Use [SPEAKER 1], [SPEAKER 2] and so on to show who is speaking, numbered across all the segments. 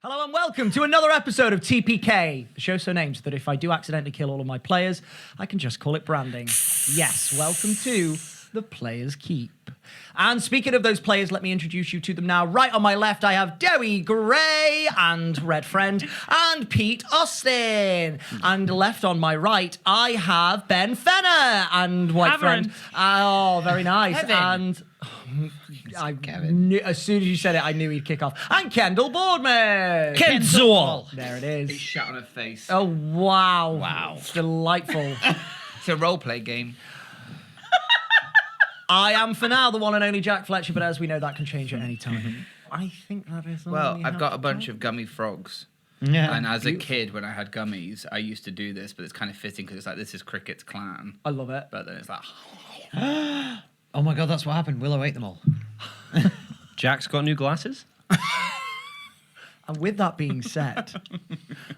[SPEAKER 1] Hello and welcome to another episode of TPK, the show so named that if I do accidentally kill all of my players, I can just call it branding. Yes, welcome to the Players Keep. And speaking of those players, let me introduce you to them now. Right on my left, I have Dewi Gray and Red Friend and Pete Austin. And left on my right, I have Ben Fenner and White Friend. Oh, very nice.
[SPEAKER 2] Kevin.
[SPEAKER 1] And Kevin. As soon as you said it, I knew he'd kick off. And Kendall Boardman.
[SPEAKER 2] Kendall.
[SPEAKER 1] There it is.
[SPEAKER 3] He shat on her face.
[SPEAKER 1] Oh, wow. Wow. It's delightful.
[SPEAKER 3] It's a role-play game.
[SPEAKER 1] I am, for now, the one and only Jack Fletcher, but as we know, that can change at any time. I think that is all
[SPEAKER 3] Well,
[SPEAKER 1] we
[SPEAKER 3] I've
[SPEAKER 1] have
[SPEAKER 3] got a
[SPEAKER 1] to
[SPEAKER 3] bunch
[SPEAKER 1] talk.
[SPEAKER 3] of gummy frogs.
[SPEAKER 2] Yeah.
[SPEAKER 3] And as a kid, when I had gummies, I used to do this, but it's kind of fitting because it's like, this is Cricket's clan.
[SPEAKER 1] I love it.
[SPEAKER 3] But then it's like...
[SPEAKER 2] Oh my god, that's what happened. Willow ate them all.
[SPEAKER 4] Jack's got new glasses?
[SPEAKER 1] And with that being said,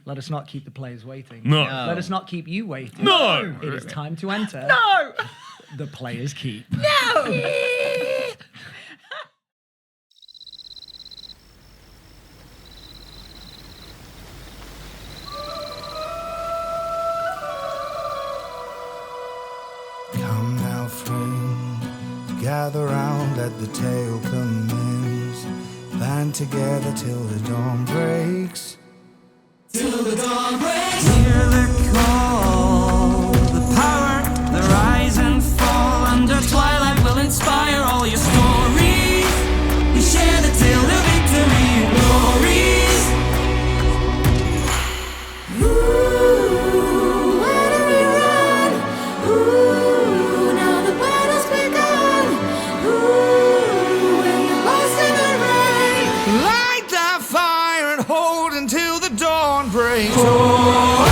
[SPEAKER 1] let us not keep the players waiting.
[SPEAKER 4] No.
[SPEAKER 1] Let us not keep you waiting.
[SPEAKER 4] No.
[SPEAKER 1] It is time to enter.
[SPEAKER 2] No!
[SPEAKER 1] The Players Keep.
[SPEAKER 2] No!
[SPEAKER 5] Come now, friend, gather round, let the tale commence. Band together till the dawn breaks. Till the dawn breaks. Hear the call, the power, the rise and fall. Under twilight will inspire all your stories. You share the tale of victory and glories. Ooh, where do we run? Ooh, now the battle's begun. Ooh, when you're lost in the rain, light that fire and hold until the dawn breaks. Oh,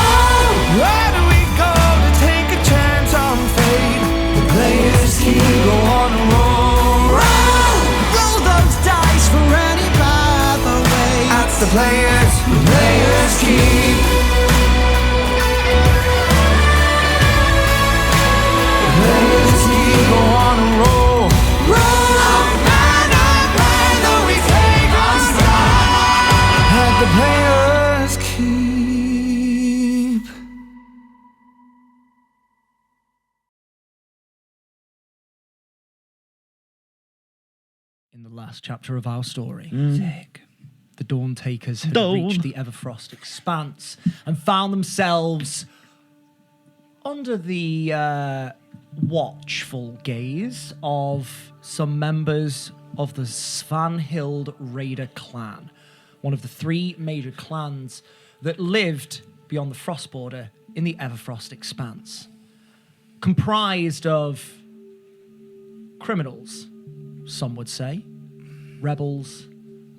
[SPEAKER 5] where do we go to take a chance on fate? The players keep go on a roll. Roll those dice for any path away. That's the players keep. Players keep go on a roll. Roll, man, though we take our stride. At the players keep.
[SPEAKER 1] In the last chapter of our story, the Dawn Takers had reached the Everfrost Expanse and found themselves under the watchful gaze of some members of the Svanhild Raider clan, one of the three major clans that lived beyond the frost border in the Everfrost Expanse, comprised of criminals, some would say, rebels,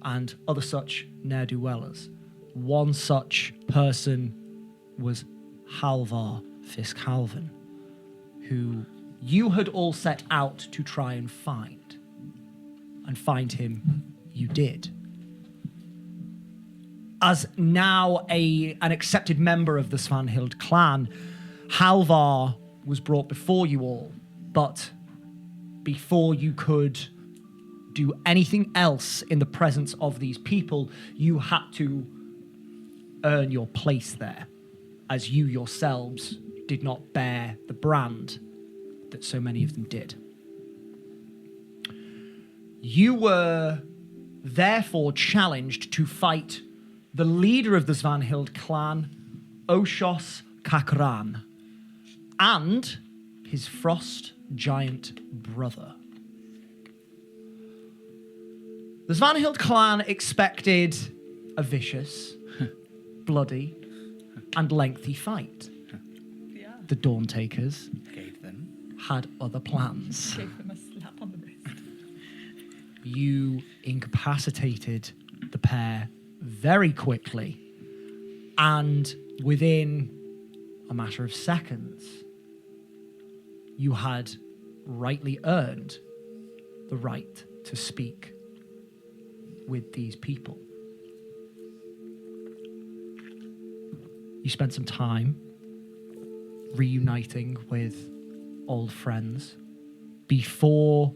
[SPEAKER 1] and other such ne'er-do-wellers. One such person was Halvar Fiskhalvan, who you had all set out to try and find. And find him you did. As now an accepted member of the Svanhild clan, Halvar was brought before you all, but before you could do anything else in the presence of these people, you had to earn your place there, as you yourselves did not bear the brand that so many of them did. You were therefore challenged to fight the leader of the Svanhild clan, Oshos Kakran, and his frost giant brother. The Svanhild clan expected a vicious, bloody, and lengthy fight.
[SPEAKER 6] Yeah.
[SPEAKER 1] The Dawn Takers
[SPEAKER 3] Gave them.
[SPEAKER 1] had other plans.
[SPEAKER 6] Gave them a slap on the wrist.
[SPEAKER 1] You incapacitated the pair very quickly, and within a matter of seconds, you had rightly earned the right to speak with these people. You spent some time reuniting with old friends before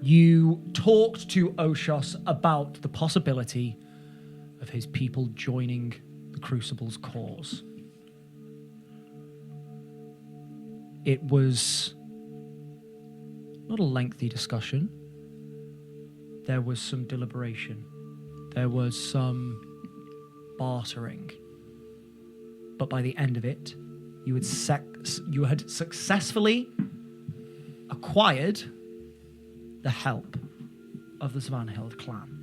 [SPEAKER 1] you talked to Oshos about the possibility of his people joining the Crucible's cause. It was not a lengthy discussion. There was some deliberation. There was some bartering. But by the end of it, you had successfully acquired the help of the Svanhild clan.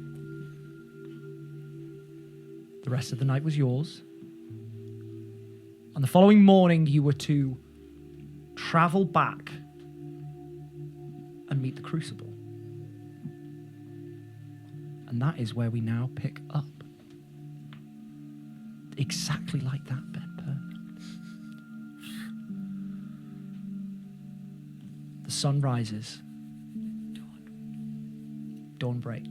[SPEAKER 1] The rest of the night was yours. On the following morning, you were to travel back and meet the Crucible. And that is where we now pick up. Exactly like that, Bedburn. The sun rises. Dawn breaks.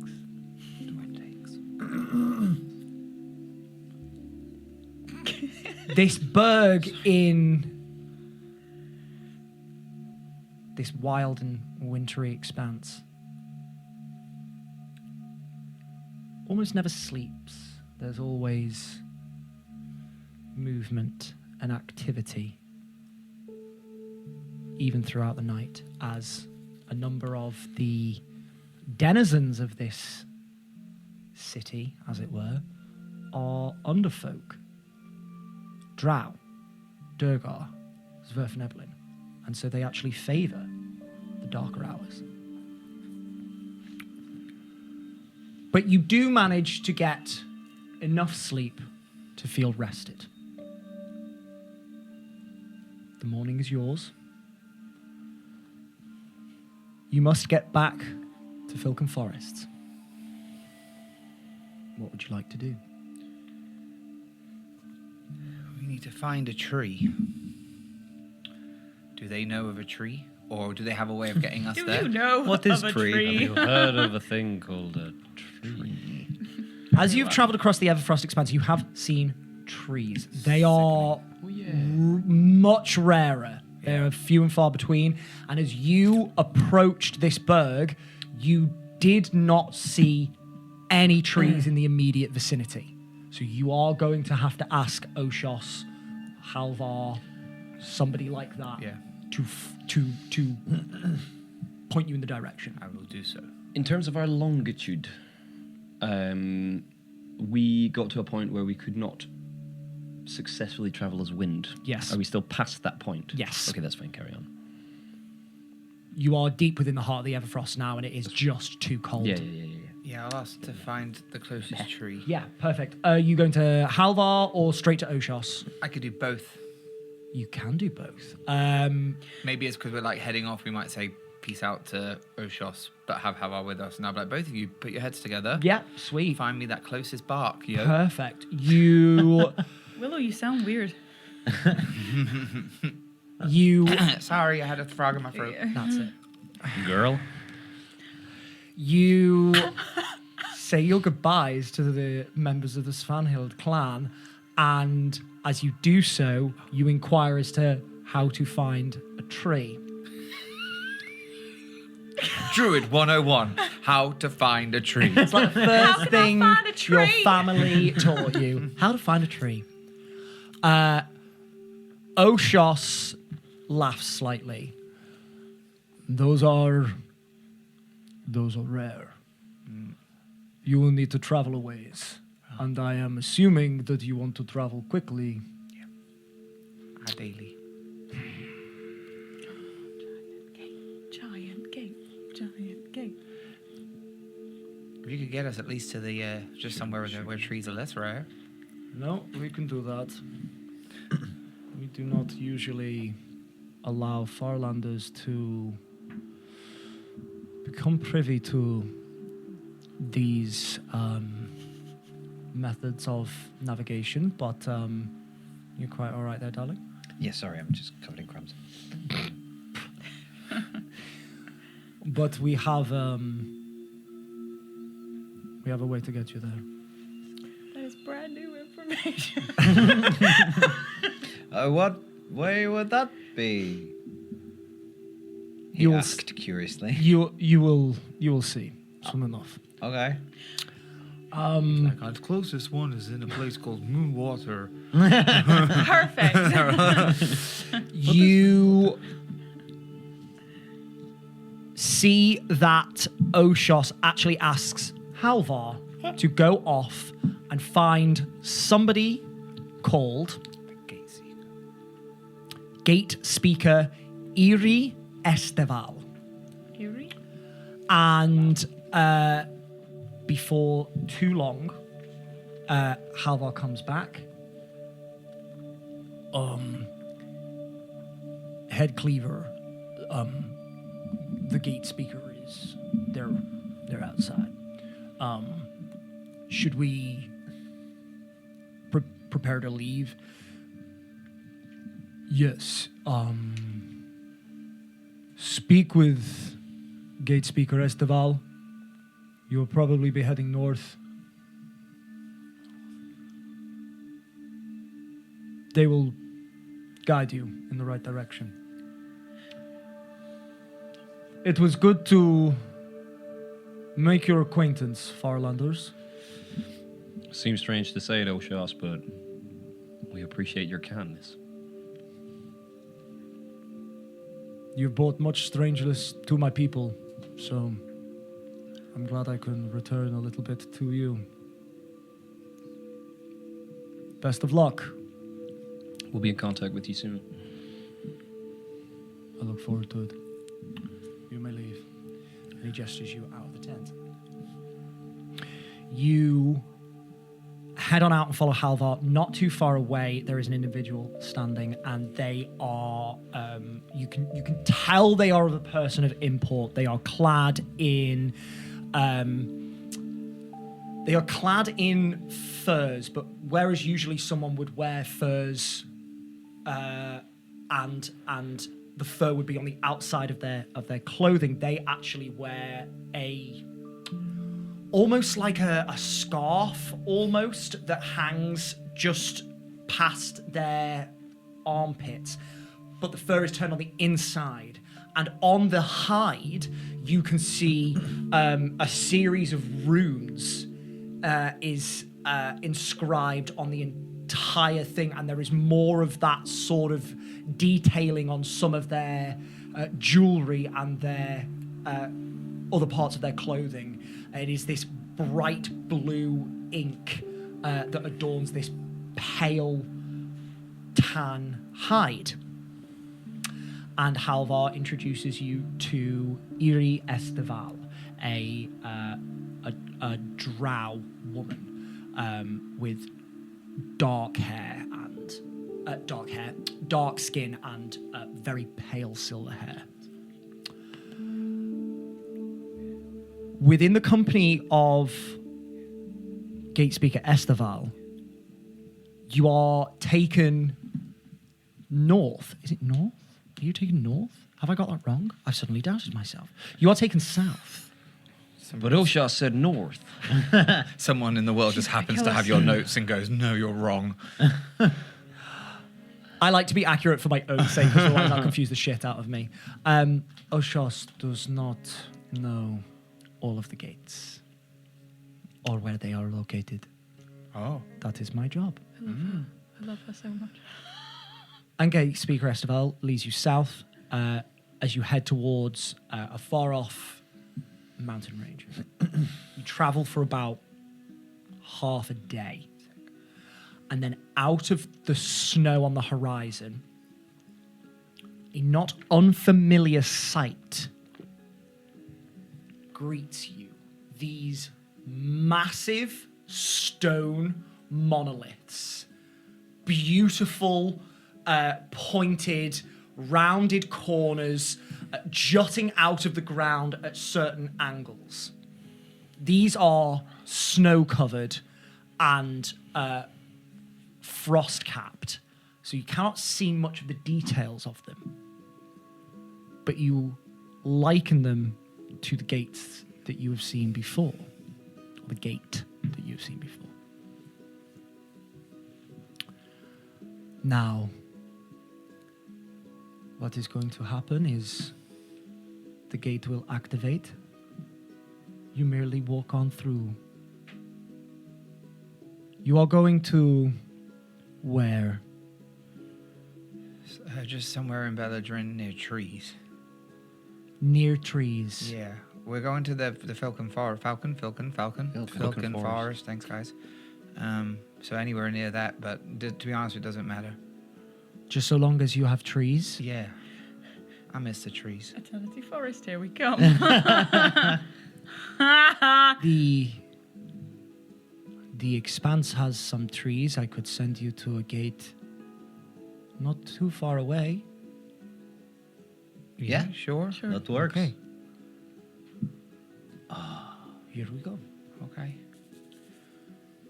[SPEAKER 1] This burg in this wild and wintry expanse almost never sleeps. There's always movement and activity, even throughout the night, as a number of the denizens of this city, as it were, are underfolk. Drow, Durgar, Sverfneblin, and so they actually favour the darker hours. But you do manage to get enough sleep to feel rested. The morning is yours. You must get back to Filcon Forests. What would you like to do?
[SPEAKER 3] We need to find a tree. Do they know of a tree? Or do they have a way of getting us
[SPEAKER 6] Do
[SPEAKER 3] there?
[SPEAKER 6] you know
[SPEAKER 2] What is
[SPEAKER 6] of a
[SPEAKER 2] tree?
[SPEAKER 4] Have you heard of a thing called a tree?
[SPEAKER 1] As you've travelled across the Everfrost Expanse, you have seen trees. They are much rarer. They're few and far between. And as you approached this burg, you did not see any trees in the immediate vicinity. So you are going to have to ask Oshos, Halvar, somebody like that, to point you in the direction.
[SPEAKER 3] I will do so.
[SPEAKER 4] In terms of our longitude, we got to a point where we could not successfully travel as wind.
[SPEAKER 1] Yes.
[SPEAKER 4] Are we still past that point?
[SPEAKER 1] Yes.
[SPEAKER 4] Okay, that's fine. Carry on.
[SPEAKER 1] You are deep within the heart of the Everfrost now, and it is just too cold.
[SPEAKER 4] Yeah.
[SPEAKER 3] Yeah, I'll ask to find the closest tree.
[SPEAKER 1] Yeah, perfect. Are you going to Halvar or straight to Oshos?
[SPEAKER 3] I could do both.
[SPEAKER 1] You can do both.
[SPEAKER 3] Maybe it's because we're like heading off. We might say peace out to Oshos, but have Havar with us. And I'll be like, both of you, put your heads together.
[SPEAKER 1] Yeah, sweet.
[SPEAKER 3] Find me that closest bark, yo.
[SPEAKER 1] Perfect. You...
[SPEAKER 6] Willow, you sound weird.
[SPEAKER 1] you...
[SPEAKER 3] Sorry, I had a frog in my throat.
[SPEAKER 1] That's it.
[SPEAKER 4] Girl.
[SPEAKER 1] You say your goodbyes to the members of the Svanhild clan, and as you do so, you inquire as to how to find a tree.
[SPEAKER 3] Druid 101, how to find a tree.
[SPEAKER 1] It's like the first thing
[SPEAKER 6] find a
[SPEAKER 1] your
[SPEAKER 6] tree?
[SPEAKER 1] family taught you. How to find a tree. Oshos laughs slightly. Those are rare. You will need to travel a ways. And I am assuming that you want to travel quickly.
[SPEAKER 3] Daily.
[SPEAKER 6] Giant gate.
[SPEAKER 3] If you could get us at least to the just somewhere where trees are less rare.
[SPEAKER 1] No, we can do that. We do not usually allow Farlanders to become privy to these methods of navigation, but you're quite all right there, darling.
[SPEAKER 2] Yeah, sorry, I'm just covered in crumbs.
[SPEAKER 1] But we have a way to get you there.
[SPEAKER 6] That is brand new information.
[SPEAKER 2] What way would that be? He
[SPEAKER 1] You will
[SPEAKER 2] asked curiously.
[SPEAKER 1] You will see soon enough.
[SPEAKER 2] Okay.
[SPEAKER 3] Like our closest one is in a place called Moonwater.
[SPEAKER 6] Perfect.
[SPEAKER 1] You see that Oshos actually asks Halvar to go off and find somebody called Gate Speaker Iri Esteval.
[SPEAKER 6] Eerie?
[SPEAKER 1] And before too long, Halvar comes back. Head Cleaver, the Gate Speaker is they're outside. Should we prepare to leave? Yes. Speak with Gate Speaker Esteval. You'll probably be heading north. They will guide you in the right direction. It was good to make your acquaintance, Farlanders.
[SPEAKER 4] Seems strange to say it, Oshas, but we appreciate your kindness.
[SPEAKER 1] You've brought much strangeness to my people, so I'm glad I can return a little bit to you. Best of luck.
[SPEAKER 4] We'll be in contact with you soon.
[SPEAKER 1] I look forward to it. You may leave. And he gestures you out of the tent. You head on out and follow Halvar. Not too far away, there is an individual standing, and they are. You can tell they are of a person of import. They are clad in. They are clad in furs, but whereas usually someone would wear furs, and the fur would be on the outside of their clothing, they actually wear almost like a scarf almost that hangs just past their armpits, but the fur is turned on the inside, and on the hide you can see a series of runes is inscribed on the entire thing, and there is more of that sort of detailing on some of their jewelry and their other parts of their clothing. It is this bright blue ink that adorns this pale tan hide. And Halvar introduces you to Iri Esteval, a drow woman with dark skin, and very pale silver hair. Within the company of Gate Speaker Esteval, you are taken north. Is it north? Are you taken north? Have I got that wrong? I've suddenly doubted myself. You are taken south.
[SPEAKER 4] But Oshas said north.
[SPEAKER 3] Someone in the world just happens to have your notes and goes, "No, you're wrong."
[SPEAKER 1] I like to be accurate for my own sake, because otherwise I'll confuse the shit out of me. Oshos does not know all of the gates or where they are located.
[SPEAKER 3] Oh.
[SPEAKER 1] That is my job.
[SPEAKER 6] I love her so much.
[SPEAKER 1] And Gate Speaker Esteval leads you south as you head towards a far-off mountain range. You travel for about half a day. And then out of the snow on the horizon, a not unfamiliar sight greets you. These massive stone monoliths. Beautiful, pointed, rounded corners jutting out of the ground at certain angles. These are snow-covered and frost-capped, so you cannot see much of the details of them. But you liken them to the gates that you have seen before, or the gate that you have seen before. Now, what is going to happen is the gate will activate. You merely walk on through You are going to where?
[SPEAKER 3] Just somewhere in Belladrin near trees.
[SPEAKER 1] Near trees.
[SPEAKER 3] Yeah, we're going to the Falcon Forest. Falcon
[SPEAKER 4] Forest.
[SPEAKER 3] Forest. Thanks, guys. So anywhere near that, but to be honest, it doesn't matter.
[SPEAKER 1] Just so long as you have trees.
[SPEAKER 3] Yeah, I miss the trees.
[SPEAKER 6] Eternity Forest, here we come.
[SPEAKER 1] The expanse has some trees. I could send you to a gate not too far away.
[SPEAKER 3] Yeah, sure.
[SPEAKER 4] That works.
[SPEAKER 1] Okay. Here we go.
[SPEAKER 3] Okay.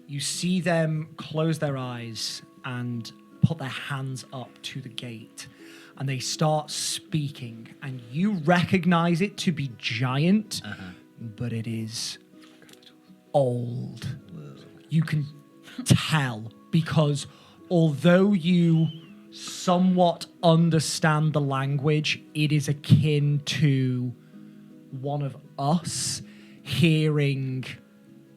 [SPEAKER 1] You see them close their eyes and put their hands up to the gate, and they start speaking, and you recognize it to be giant, but it is old. You can tell because although you somewhat understand the language, it is akin to one of us hearing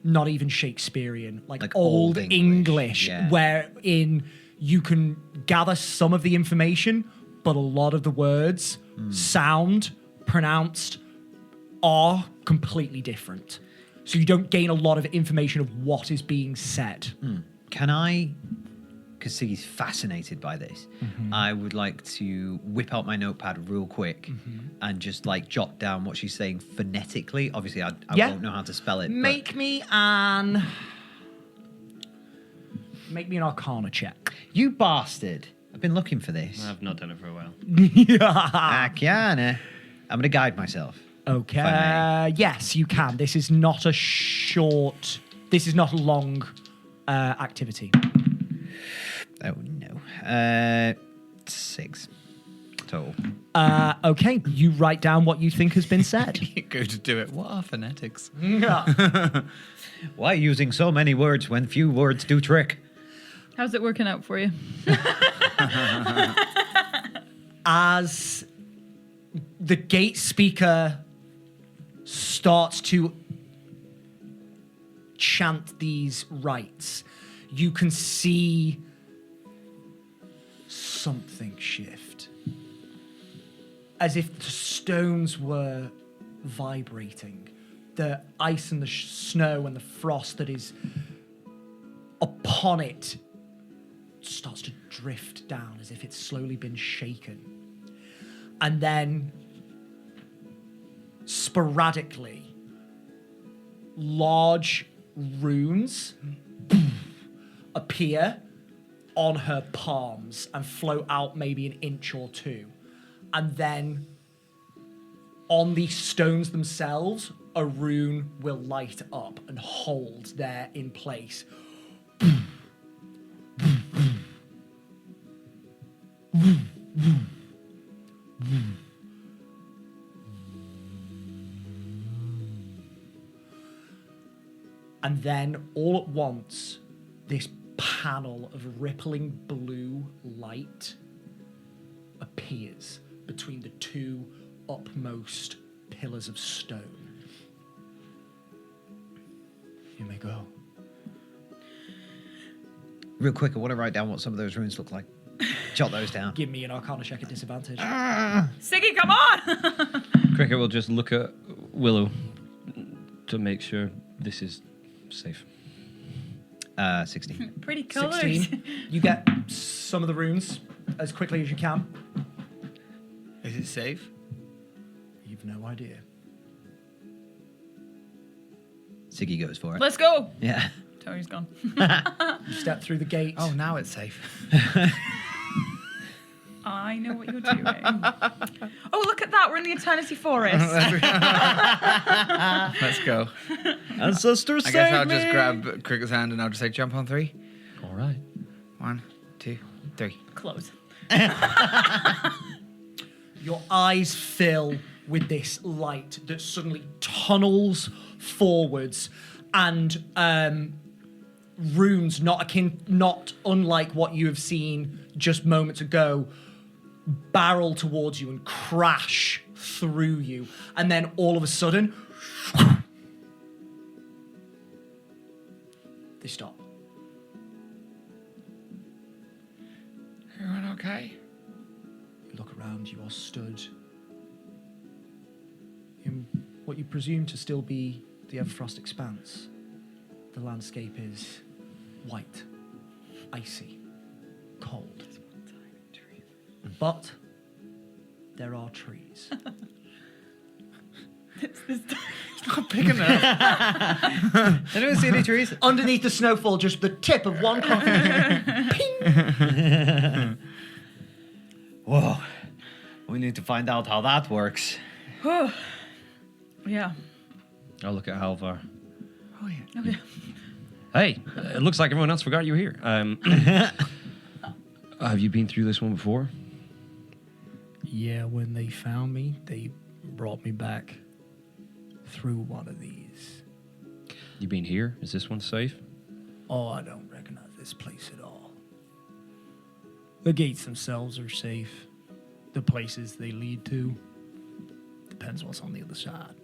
[SPEAKER 1] not even Shakespearean, like old English,
[SPEAKER 2] yeah.
[SPEAKER 1] wherein you can gather some of the information, but a lot of the words sound pronounced are completely different. So you don't gain a lot of information of what is being said.
[SPEAKER 2] Can I, because he's fascinated by this, I would like to whip out my notepad real quick and just like jot down what she's saying phonetically. Obviously, I
[SPEAKER 1] Yeah.
[SPEAKER 2] won't know how to spell it.
[SPEAKER 1] Make me an Arcana check.
[SPEAKER 2] But you bastard. I've been looking for this.
[SPEAKER 4] I've not done it for a while.
[SPEAKER 2] Arcana. I'm going to guide myself.
[SPEAKER 1] Okay.
[SPEAKER 2] If I
[SPEAKER 1] Yes, you can. This is not a long activity.
[SPEAKER 2] Oh, no. 6 total.
[SPEAKER 1] Okay, you write down what you think has been said.
[SPEAKER 3] You go to do it. What are phonetics?
[SPEAKER 2] Why using so many words when few words do trick?
[SPEAKER 6] How's it working out for you?
[SPEAKER 1] As the gate speaker starts to chant these rites, you can see something shift. As if the stones were vibrating. The ice and the snow and the frost that is upon it starts to drift down as if it's slowly been shaken. And then, sporadically, large runes appear on her palms and float out maybe an inch or two. And then, on the stones themselves, a rune will light up and hold there in place. And then, all at once, this panel of rippling blue light appears between the two upmost pillars of stone. You may go.
[SPEAKER 2] Real quick, I want to write down what some of those runes look like. Jot those down.
[SPEAKER 1] Give me an Arcana check at disadvantage.
[SPEAKER 6] Siggy, come on!
[SPEAKER 4] Cricket will just look at Willow to make sure this is safe.
[SPEAKER 2] 16.
[SPEAKER 6] Pretty colours.
[SPEAKER 1] 16. You get some of the runes as quickly as you can.
[SPEAKER 3] Is it safe?
[SPEAKER 1] You've no idea.
[SPEAKER 2] Siggy goes for it.
[SPEAKER 6] Let's go!
[SPEAKER 2] Yeah.
[SPEAKER 6] Tony's gone.
[SPEAKER 1] You step through the gate.
[SPEAKER 3] Oh, now it's safe.
[SPEAKER 6] I know what you're doing. Oh, look at that. We're in the Eternity Forest.
[SPEAKER 3] Let's go.
[SPEAKER 2] Ancestors,
[SPEAKER 3] I guess I'll just grab Cricket's hand and I'll just say, jump on 3.
[SPEAKER 4] All right.
[SPEAKER 3] 1, 2, 3.
[SPEAKER 6] Close.
[SPEAKER 1] Your eyes fill with this light that suddenly tunnels forwards, and runes not unlike what you have seen just moments ago barrel towards you and crash through you, and then all of a sudden they stop.
[SPEAKER 3] okay?
[SPEAKER 1] You look around, you are stood in what you presume to still be the Everfrost expanse. The landscape is white, icy, cold. But there are trees.
[SPEAKER 3] It's not big enough.
[SPEAKER 2] Anyone see any trees?
[SPEAKER 1] Underneath the snowfall, just the tip of one coffin.
[SPEAKER 2] Whoa. We need to find out how that works.
[SPEAKER 6] Yeah.
[SPEAKER 4] I'll look at Halvar.
[SPEAKER 3] Oh, yeah.
[SPEAKER 6] Okay.
[SPEAKER 4] Hey, it looks like everyone else forgot you were here. Have you been through this one before?
[SPEAKER 1] Yeah, when they found me, they brought me back through one of these.
[SPEAKER 4] You been here? Is this one safe?
[SPEAKER 1] Oh, I don't recognize this place at all. The gates themselves are safe. The places they lead to depends what's on the other side.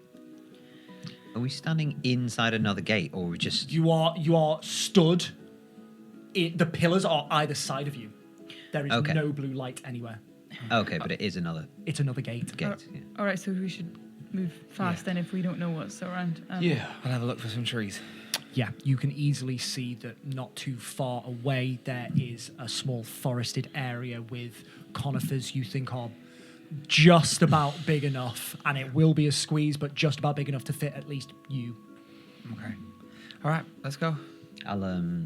[SPEAKER 2] Are we standing inside another gate, or are we just...
[SPEAKER 1] You are stood. The pillars are either side of you. There is
[SPEAKER 2] Okay.
[SPEAKER 1] no blue light anywhere.
[SPEAKER 2] Okay, but it is another
[SPEAKER 1] It's another gate.
[SPEAKER 2] gate. Yeah.
[SPEAKER 6] All right, so we should move fast then if we don't know what's around.
[SPEAKER 3] Yeah, I'll have a look for some trees.
[SPEAKER 1] Yeah, you can easily see that not too far away there is a small forested area with conifers you think are just about big enough, and it will be a squeeze, but just about big enough to fit at least you.
[SPEAKER 3] Okay. All right, let's go.
[SPEAKER 2] I'll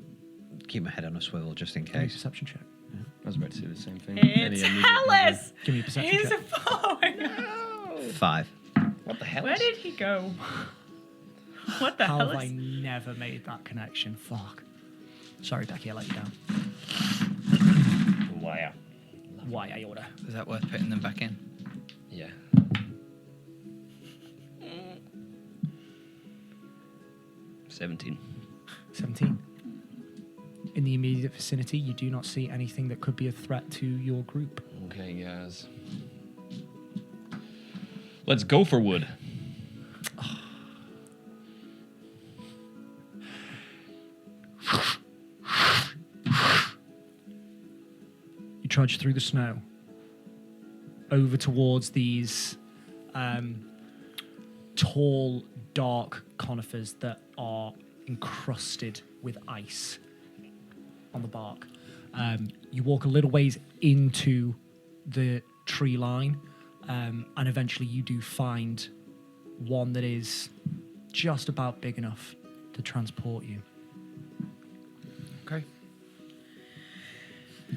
[SPEAKER 2] keep my head on a swivel just in
[SPEAKER 1] Give me a
[SPEAKER 2] case.
[SPEAKER 1] perception check.
[SPEAKER 4] I was about to say the same thing.
[SPEAKER 6] It's Alice!
[SPEAKER 1] Give me a perception
[SPEAKER 6] He's
[SPEAKER 1] check.
[SPEAKER 6] a boy!
[SPEAKER 2] 5.
[SPEAKER 4] What the hell?
[SPEAKER 6] Where did he go? What the
[SPEAKER 1] How
[SPEAKER 6] hell
[SPEAKER 1] have I
[SPEAKER 6] is...
[SPEAKER 1] never made that connection? Fuck. Sorry, Becky, I let you down.
[SPEAKER 4] Wow.
[SPEAKER 1] Why I order?
[SPEAKER 3] Is that worth putting them back in?
[SPEAKER 4] Yeah. Mm. 17.
[SPEAKER 1] 17. In the immediate vicinity, you do not see anything that could be a threat to your group.
[SPEAKER 4] Okay, guys. Let's go for wood.
[SPEAKER 1] You trudge through the snow over towards these tall, dark conifers that are encrusted with ice on the bark. You walk a little ways into the tree line, and eventually you do find one that is just about big enough to transport you.
[SPEAKER 3] Okay.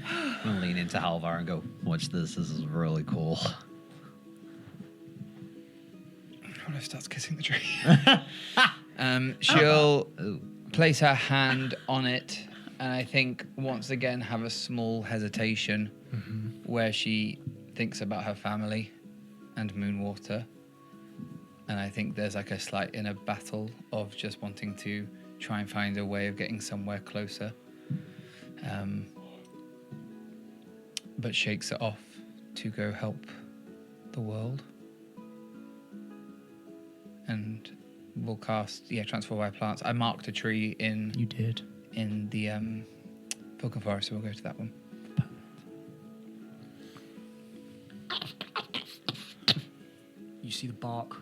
[SPEAKER 2] I'm going to lean into Halvar and go, watch this. This is really cool.
[SPEAKER 3] What if it starts kissing the tree? She'll place her hand on it, and I think once again have a small hesitation where she thinks about her family and Moonwater. And I think there's like a slight inner battle of just wanting to try and find a way of getting somewhere closer. But shakes it off to go help the world. And we'll cast, transform by plants. I marked a tree in
[SPEAKER 1] You did.
[SPEAKER 3] the Falcon Forest, so we'll go to that one.
[SPEAKER 1] You see the bark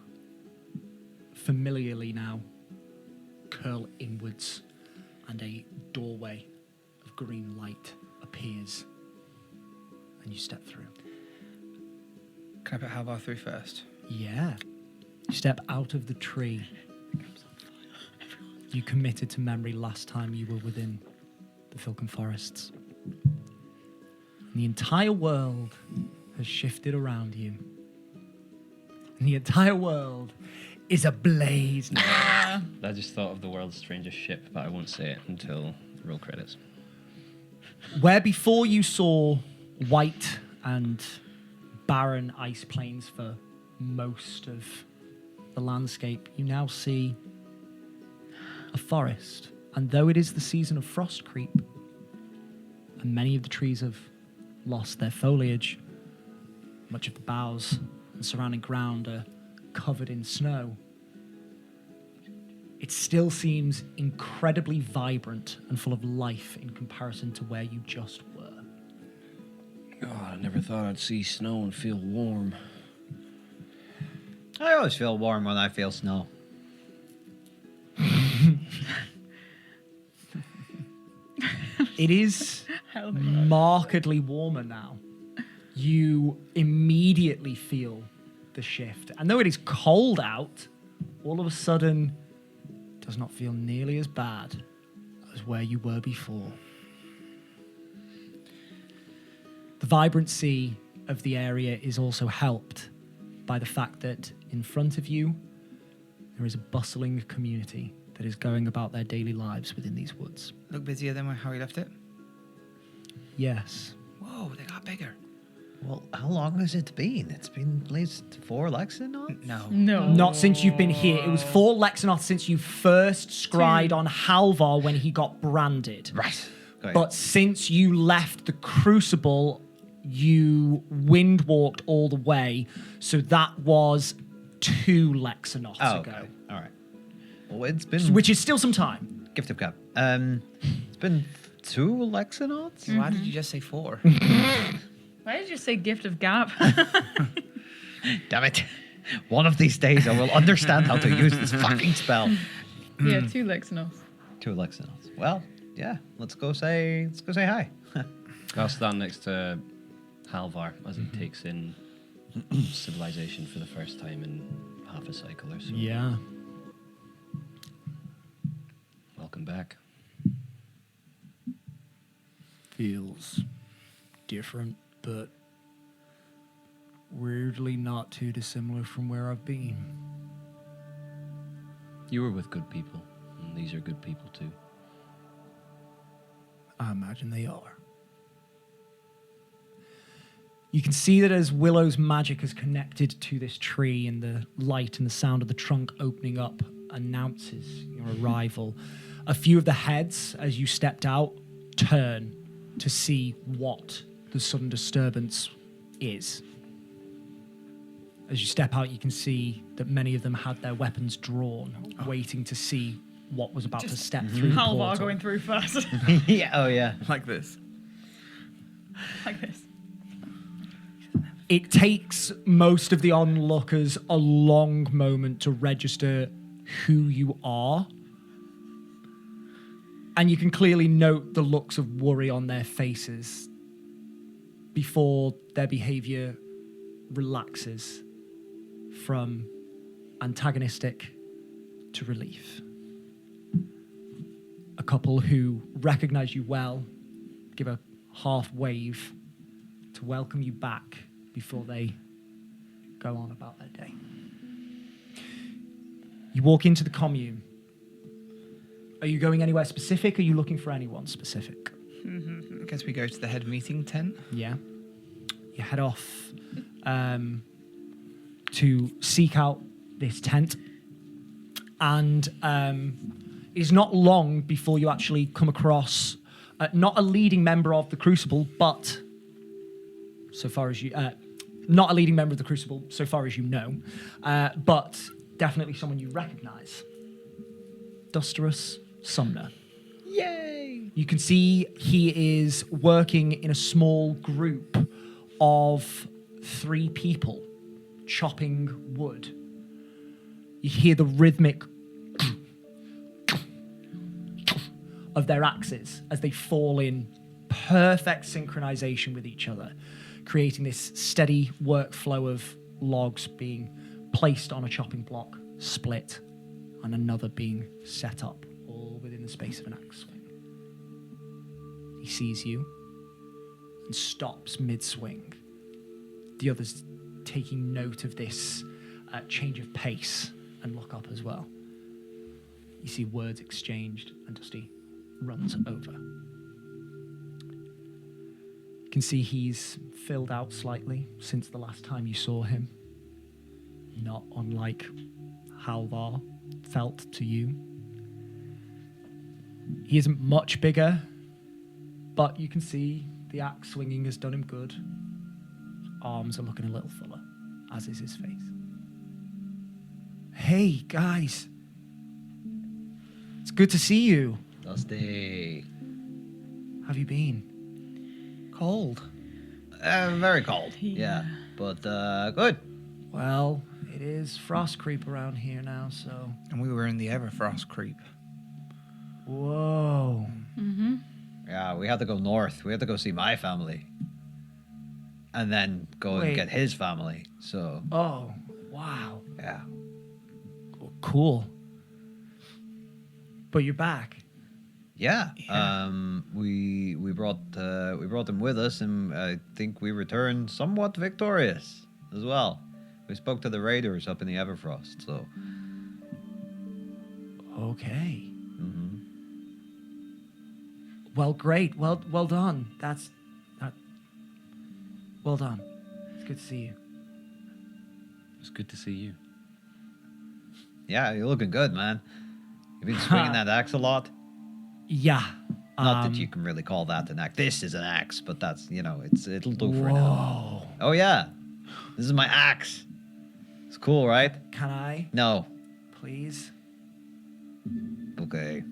[SPEAKER 1] familiarly now curl inwards, and a doorway of green light appears, and you step through.
[SPEAKER 3] Can I put Halvar through first?
[SPEAKER 1] Yeah. You step out of the tree. You committed to memory last time you were within the Falcon Forests. And the entire world has shifted around you. And the entire world is ablaze now.
[SPEAKER 4] I just thought of the world's strangest ship, but I won't say it until the roll credits.
[SPEAKER 1] Where before you saw white and barren ice plains for most of the landscape, you now see a forest. And though it is the season of frost creep, and many of the trees have lost their foliage, much of the boughs and surrounding ground are covered in snow, it still seems incredibly vibrant and full of life in comparison to where you just were.
[SPEAKER 4] God, I never thought I'd see snow and feel warm.
[SPEAKER 2] I always feel warm when I feel snow.
[SPEAKER 1] It is markedly warmer now. You immediately feel the shift. And though it is cold out, all of a sudden it does not feel nearly as bad as where you were before. The vibrancy of the area is also helped by the fact that in front of you there is a bustling community that is going about their daily lives within these woods.
[SPEAKER 3] Look busier than how we left it.
[SPEAKER 1] Yes.
[SPEAKER 3] Whoa, they got bigger.
[SPEAKER 2] Well, how long has it been? It's been at least 4 Lexinauts?
[SPEAKER 3] No.
[SPEAKER 6] No.
[SPEAKER 1] Not since you've been here. It was 4 Lexinoths since you first scried on Halvar when he got branded.
[SPEAKER 2] Right. Got
[SPEAKER 1] But since you left the Crucible, you wind walked all the way. So that was 2 Lexinoths
[SPEAKER 2] Oh,
[SPEAKER 1] ago.
[SPEAKER 2] okay. All right. Well, it's been...
[SPEAKER 1] Which is still some time.
[SPEAKER 2] Gift of Gab. It's been 2 Lexinauts?
[SPEAKER 3] Why did you just say 4?
[SPEAKER 6] Why did you say gift of gab?
[SPEAKER 2] Damn it. One of these days I will understand how to use this fucking spell.
[SPEAKER 6] Yeah, 2 Lexinauts.
[SPEAKER 2] 2 Lexinauts. Well, yeah. Let's go say hi.
[SPEAKER 4] I'll stand next to Halvar as he takes in civilization for the first time in half a cycle or so.
[SPEAKER 1] Yeah.
[SPEAKER 4] Welcome back.
[SPEAKER 1] Feels different, but weirdly not too dissimilar from where I've been.
[SPEAKER 4] You were with good people, and these are good people too.
[SPEAKER 1] I imagine they are. You can see that as Willow's magic is connected to this tree and the light and the sound of the trunk opening up announces your arrival, a few of the heads, as you stepped out, turn to see what the sudden disturbance is. As you step out, you can see that many of them had their weapons drawn, waiting to see what was about to step through the
[SPEAKER 6] Halvar
[SPEAKER 1] portal.
[SPEAKER 6] going through first.
[SPEAKER 2] Yeah. Oh, yeah.
[SPEAKER 3] Like this.
[SPEAKER 6] Like this.
[SPEAKER 1] It takes most of the onlookers a long moment to register who you are. And you can clearly note the looks of worry on their faces before their behavior relaxes from antagonistic to relief. A couple who recognize you well give a half wave to welcome you back before they go on about their day. You walk into the commune. Are you going anywhere specific? Or are you looking for anyone specific?
[SPEAKER 3] I guess we go to the head meeting tent.
[SPEAKER 1] Yeah. You head off to seek out this tent. And it's not long before you actually come across not a leading member of the Crucible, but so far as you... not a leading member of the Crucible, so far as you know, but definitely someone you recognize. Dusterus Sumner.
[SPEAKER 2] Yay!
[SPEAKER 1] You can see he is working in a small group of 3 people chopping wood. You hear the rhythmic of their axes as they fall in perfect synchronization with each other, creating this steady workflow of logs being placed on a chopping block, split, and another being set up, all within the space of an axe swing. He sees you and stops mid-swing. The others taking note of this change of pace and look up as well. You see words exchanged, and Dusty runs over. You can see he's filled out slightly since the last time you saw him. Not unlike Halvar felt to you. He isn't much bigger, but you can see the axe swinging has done him good. His arms are looking a little fuller, as is his face. Hey, guys. It's good to see you.
[SPEAKER 2] Dusty.
[SPEAKER 1] How have you been?
[SPEAKER 3] Cold.
[SPEAKER 2] Very cold. Yeah. But good.
[SPEAKER 1] Well, it is frost creep around here now, so.
[SPEAKER 3] And we were in the Everfrost creep.
[SPEAKER 1] Whoa.
[SPEAKER 2] Yeah, we had to go north. We had to go see my family. And then go
[SPEAKER 1] Wait.
[SPEAKER 2] and get his family. So,
[SPEAKER 1] Oh, wow.
[SPEAKER 2] yeah.
[SPEAKER 1] Cool. But you're back.
[SPEAKER 2] Yeah. We brought them with us, and I think we returned somewhat victorious as well. We spoke to the raiders up in the Everfrost, so.
[SPEAKER 1] Okay. Well, great. Well done. That. Well done. It's good to see you.
[SPEAKER 4] It's good to see you.
[SPEAKER 2] Yeah, you're looking good, man. You've been swinging that axe a lot.
[SPEAKER 1] Yeah.
[SPEAKER 2] Not that you can really call that an axe. This is an axe, but that's, it'll do for now. Oh, yeah. This is my axe. It's cool, right?
[SPEAKER 1] Can I,
[SPEAKER 2] No.
[SPEAKER 1] please?
[SPEAKER 2] Okay.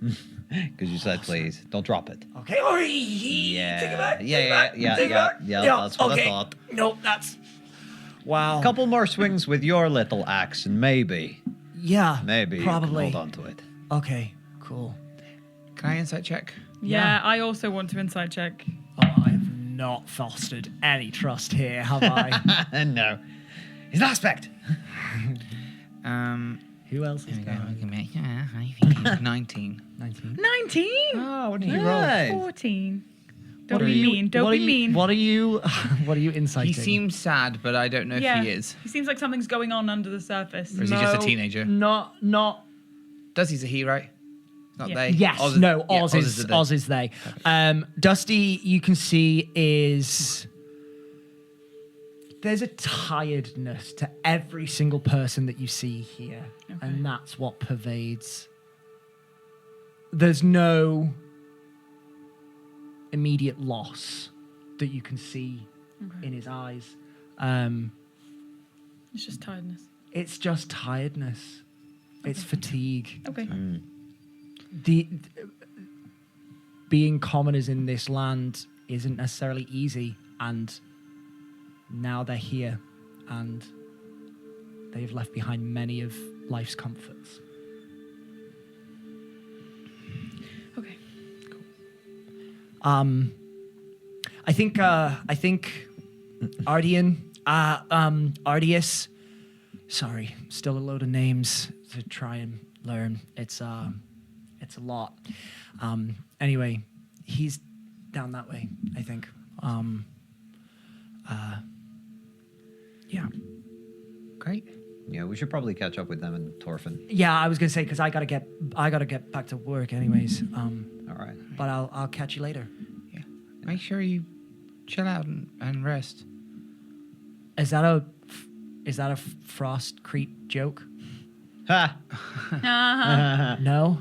[SPEAKER 2] Because you said please. Don't drop it.
[SPEAKER 1] Okay. Oh,
[SPEAKER 2] Yeah.
[SPEAKER 1] Take it back.
[SPEAKER 2] Yeah,
[SPEAKER 1] take it back,
[SPEAKER 2] yeah,
[SPEAKER 1] take it
[SPEAKER 2] yeah,
[SPEAKER 1] back.
[SPEAKER 2] yeah, that's what I thought.
[SPEAKER 1] Nope, that's. Wow.
[SPEAKER 2] A couple more swings with your little axe, and maybe
[SPEAKER 1] Yeah.
[SPEAKER 2] you
[SPEAKER 1] Probably.
[SPEAKER 2] can hold on to it.
[SPEAKER 1] Okay. Cool.
[SPEAKER 3] Can I insight check?
[SPEAKER 6] Yeah, I also want to inside check.
[SPEAKER 1] Oh, I have not fostered any trust here, have I?
[SPEAKER 2] No. He's an aspect.
[SPEAKER 1] Who else is
[SPEAKER 3] Here we go.
[SPEAKER 1] going?
[SPEAKER 3] Yeah, I think 19.
[SPEAKER 1] 19.
[SPEAKER 6] 19?
[SPEAKER 3] Oh, what did you
[SPEAKER 2] Nice.
[SPEAKER 6] 14.
[SPEAKER 1] What
[SPEAKER 6] Don't
[SPEAKER 1] are
[SPEAKER 6] be
[SPEAKER 1] you-
[SPEAKER 6] mean. Don't
[SPEAKER 1] what
[SPEAKER 6] be
[SPEAKER 1] are you-
[SPEAKER 6] mean.
[SPEAKER 1] What are you? What are you inciting?
[SPEAKER 3] He seems sad, but I don't know
[SPEAKER 6] yeah,
[SPEAKER 3] if he is.
[SPEAKER 6] He seems like something's going on under the surface.
[SPEAKER 3] Or is he just a teenager?
[SPEAKER 1] Not.
[SPEAKER 3] Does he's a he, right? Not
[SPEAKER 6] Yeah.
[SPEAKER 3] they?
[SPEAKER 1] Yes.
[SPEAKER 3] Oz
[SPEAKER 1] No.
[SPEAKER 3] yeah,
[SPEAKER 1] Oz is.
[SPEAKER 3] the they.
[SPEAKER 1] Oz is they. Dusty, you can see is. There's a tiredness to every single person that you see here, and that's what pervades. There's no immediate loss that you can see in his eyes.
[SPEAKER 6] It's just tiredness.
[SPEAKER 1] It's just tiredness. It's fatigue.
[SPEAKER 6] Okay.
[SPEAKER 1] Being commoners in this land isn't necessarily easy, and now they're here, and they've left behind many of life's comforts.
[SPEAKER 6] Okay.
[SPEAKER 1] I think Ardius. Sorry, still a load of names to try and learn. It's a lot. Anyway, he's down that way, I think. Yeah.
[SPEAKER 3] Great.
[SPEAKER 2] Yeah, we should probably catch up with them in Torfin.
[SPEAKER 1] Yeah, I was gonna say because I gotta get back to work anyways.
[SPEAKER 2] All right.
[SPEAKER 1] But I'll catch you later.
[SPEAKER 3] Yeah. Make sure you chill out and rest.
[SPEAKER 1] Is that a frost creep joke?
[SPEAKER 2] Ha!
[SPEAKER 1] No.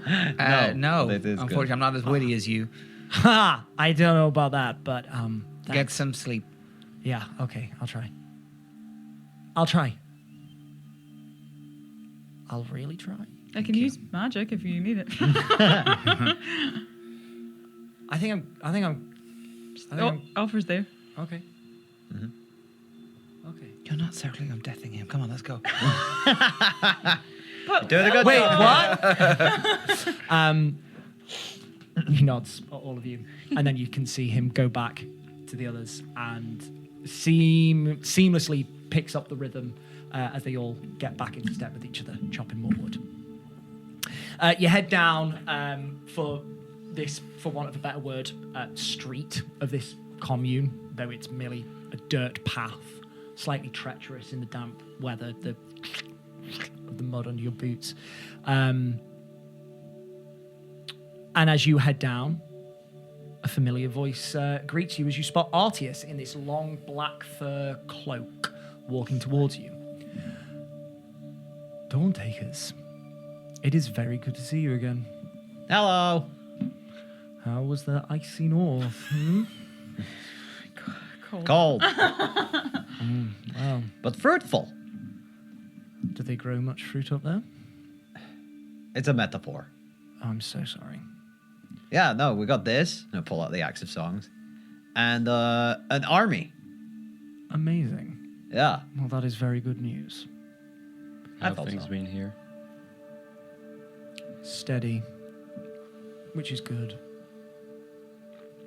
[SPEAKER 3] No,
[SPEAKER 2] that is good.
[SPEAKER 3] unfortunately, I'm not as witty as you.
[SPEAKER 1] Ha! I don't know about that, but
[SPEAKER 3] Get
[SPEAKER 1] thanks.
[SPEAKER 3] some sleep.
[SPEAKER 1] Yeah. Okay. I'll try. I'll really try.
[SPEAKER 6] I can use magic if you need it.
[SPEAKER 1] I think I'm.
[SPEAKER 6] Offers there.
[SPEAKER 1] Okay. Okay.
[SPEAKER 3] You're not circling, I'm deathing him. Come on, let's go.
[SPEAKER 2] Doing a good
[SPEAKER 1] Wait,
[SPEAKER 2] job.
[SPEAKER 1] what? He nods at all of you, and then you can see him go back to the others and seamlessly picks up the rhythm as they all get back into step with each other, chopping more wood. You head down for want of a better word, street of this commune, though it's merely a dirt path, slightly treacherous in the damp weather, of the mud under your boots. And as you head down, a familiar voice greets you as you spot Artius in this long black fur cloak walking towards you. Dawn Takers, it is very good to see you again.
[SPEAKER 2] Hello.
[SPEAKER 1] How was the icy north? Hmm?
[SPEAKER 2] Cold,
[SPEAKER 1] Wow.
[SPEAKER 2] but fruitful.
[SPEAKER 1] Do they grow much fruit up there?
[SPEAKER 2] It's a metaphor.
[SPEAKER 1] Oh, I'm so sorry.
[SPEAKER 2] Yeah, no, we got this. I pull out the Axe of Songs. And an army
[SPEAKER 1] Amazing.
[SPEAKER 2] Yeah.
[SPEAKER 1] Well, that is very good news.
[SPEAKER 2] I
[SPEAKER 4] How
[SPEAKER 2] thought
[SPEAKER 4] things
[SPEAKER 2] so.
[SPEAKER 4] been here?
[SPEAKER 1] Steady, which is good.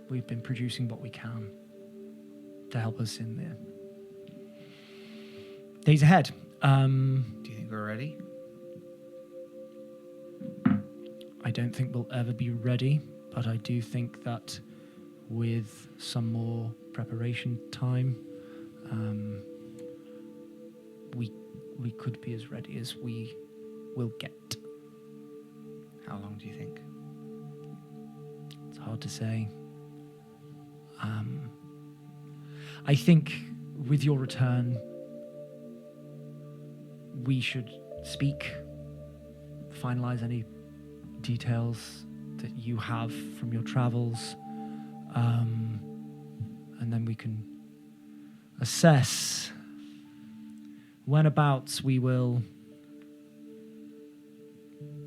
[SPEAKER 1] We've been producing what we can to help us in the days ahead.
[SPEAKER 3] Do you think we're ready?
[SPEAKER 1] I don't think we'll ever be ready, but I do think that with some more preparation time, we could be as ready as we will get.
[SPEAKER 3] How long do you think?
[SPEAKER 1] It's hard to say. I think with your return, we should speak, finalize any details that you have from your travels, and then we can assess whenabouts we will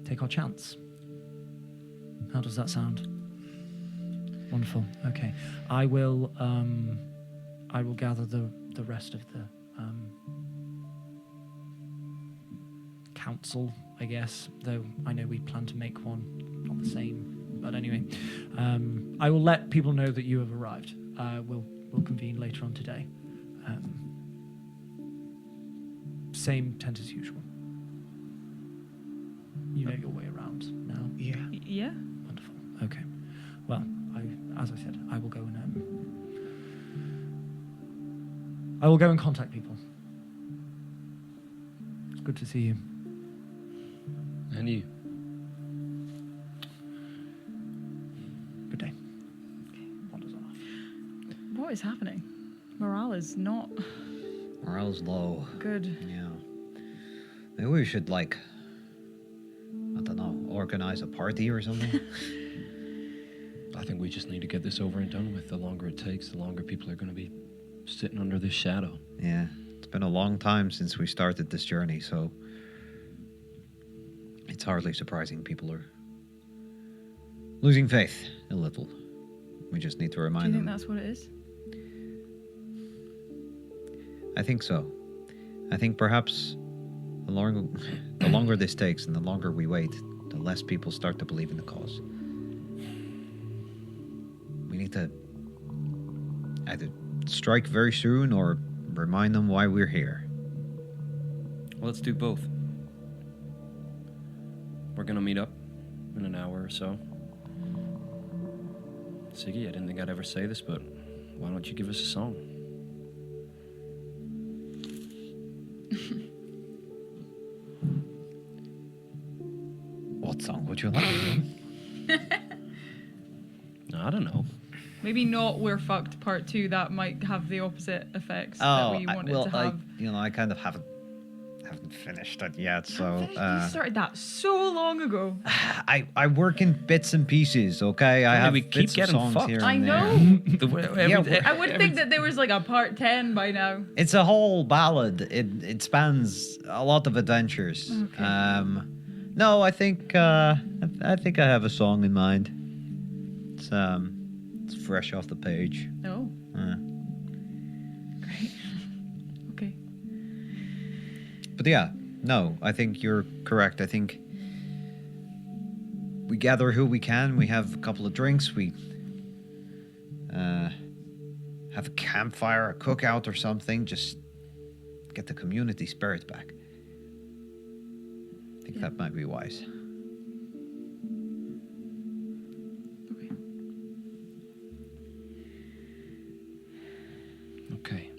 [SPEAKER 1] take our chance. How does that sound? Wonderful. Okay, I will gather the rest of the council, I guess. Though I know we plan to make one, not the same. But anyway, I will let people know that you have arrived. We'll convene later on today. Same tent as usual. You know your way around now.
[SPEAKER 3] Yeah.
[SPEAKER 6] Yeah.
[SPEAKER 1] Wonderful. Okay. Well, as I said, I will go and contact people. It's good to see you.
[SPEAKER 4] And you?
[SPEAKER 1] Good day. Wanders off.
[SPEAKER 6] What is happening? Morale is not
[SPEAKER 2] Morale's low.
[SPEAKER 6] good.
[SPEAKER 2] Yeah. Maybe we should, I don't know, organize a party or something.
[SPEAKER 4] I think we just need to get this over and done with. The longer it takes, the longer people are going to be sitting under this shadow.
[SPEAKER 2] Yeah. It's been a long time since we started this journey, so it's hardly surprising people are losing faith a little. We just need to
[SPEAKER 6] Do you
[SPEAKER 2] remind
[SPEAKER 6] think
[SPEAKER 2] them.
[SPEAKER 6] that's what it is?
[SPEAKER 2] I think so. I think perhaps the longer this takes and the longer we wait, the less people start to believe in the cause. We need to either strike very soon or remind them why we're here.
[SPEAKER 4] Well, let's do both. We're going to meet up in an hour or so. Siggy, I didn't think I'd ever say this, but why don't you give us a song?
[SPEAKER 2] What song would you like?
[SPEAKER 4] I don't know.
[SPEAKER 6] Maybe not We're Fucked Part 2. That might have the opposite effects that
[SPEAKER 2] Oh,
[SPEAKER 6] we wanted to have.
[SPEAKER 2] I kind of haven't finished it yet, so
[SPEAKER 6] You started that so long ago.
[SPEAKER 2] I work in bits and pieces. Okay, I have
[SPEAKER 4] we keep
[SPEAKER 2] bits of
[SPEAKER 4] getting
[SPEAKER 2] songs
[SPEAKER 4] fucked.
[SPEAKER 2] here
[SPEAKER 6] I
[SPEAKER 2] and there.
[SPEAKER 6] know. I would think that there was a part 10 by now.
[SPEAKER 2] It's a whole ballad. It spans a lot of adventures.
[SPEAKER 6] Okay.
[SPEAKER 2] No, I think I have a song in mind. It's fresh off the page.
[SPEAKER 6] Oh, great. Okay.
[SPEAKER 2] But yeah, no, I think you're correct. I think we gather who we can. We have a couple of drinks. We have a campfire, a cookout or something. Just get the community spirit back. I think that might be wise.
[SPEAKER 6] Okay.
[SPEAKER 4] Okay.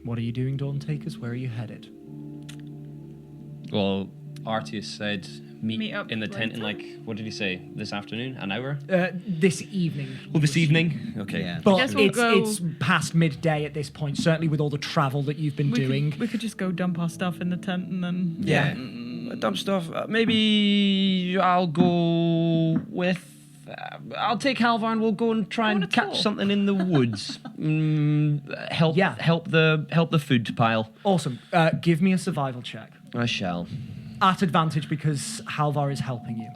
[SPEAKER 1] What are you doing, Dawn Takers? Where are you headed?
[SPEAKER 4] Well, Artius said meet
[SPEAKER 6] up
[SPEAKER 4] in the tent in
[SPEAKER 6] later?
[SPEAKER 4] what did he say? This afternoon? An hour?
[SPEAKER 1] This evening.
[SPEAKER 4] Well, this evening? Okay.
[SPEAKER 2] Yeah.
[SPEAKER 1] But
[SPEAKER 6] guess we'll go-
[SPEAKER 1] it's past midday at this point, certainly with all the travel that you've been doing.
[SPEAKER 6] We could just go dump our stuff in the tent and then.
[SPEAKER 1] Yeah.
[SPEAKER 4] Dumb stuff. Maybe I'll go with. I'll take Halvar and we'll go and try
[SPEAKER 6] Go on
[SPEAKER 4] and
[SPEAKER 6] a
[SPEAKER 4] catch
[SPEAKER 6] tour.
[SPEAKER 4] something in the woods. Help the food pile.
[SPEAKER 1] Awesome. Give me a survival check.
[SPEAKER 4] I shall.
[SPEAKER 1] at advantage because Halvar is helping you.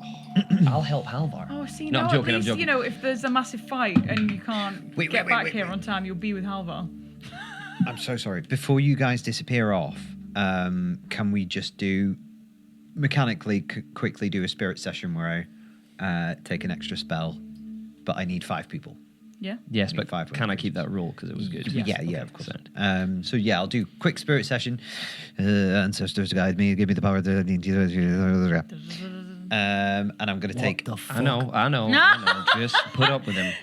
[SPEAKER 4] I'll help Halvar.
[SPEAKER 6] Oh, see,
[SPEAKER 4] No,
[SPEAKER 6] no,
[SPEAKER 4] I'm joking,
[SPEAKER 6] at least,
[SPEAKER 4] I'm joking.
[SPEAKER 6] you know, if there's a massive fight and you can't get back here on time, you'll be with Halvar.
[SPEAKER 2] I'm so sorry. Before you guys disappear off, can we just mechanically quickly do a spirit session where I take an extra spell, but I need 5 people?
[SPEAKER 6] Yeah.
[SPEAKER 4] Yes,
[SPEAKER 2] Need
[SPEAKER 4] but
[SPEAKER 2] 5
[SPEAKER 4] can I keep that roll? Because it was good.
[SPEAKER 2] Yeah, of course. So yeah, I'll do quick spirit session. Ancestors guide me, give me the power that I need. And I'm going to take.
[SPEAKER 1] the fuck?
[SPEAKER 4] I know. Just put up with him.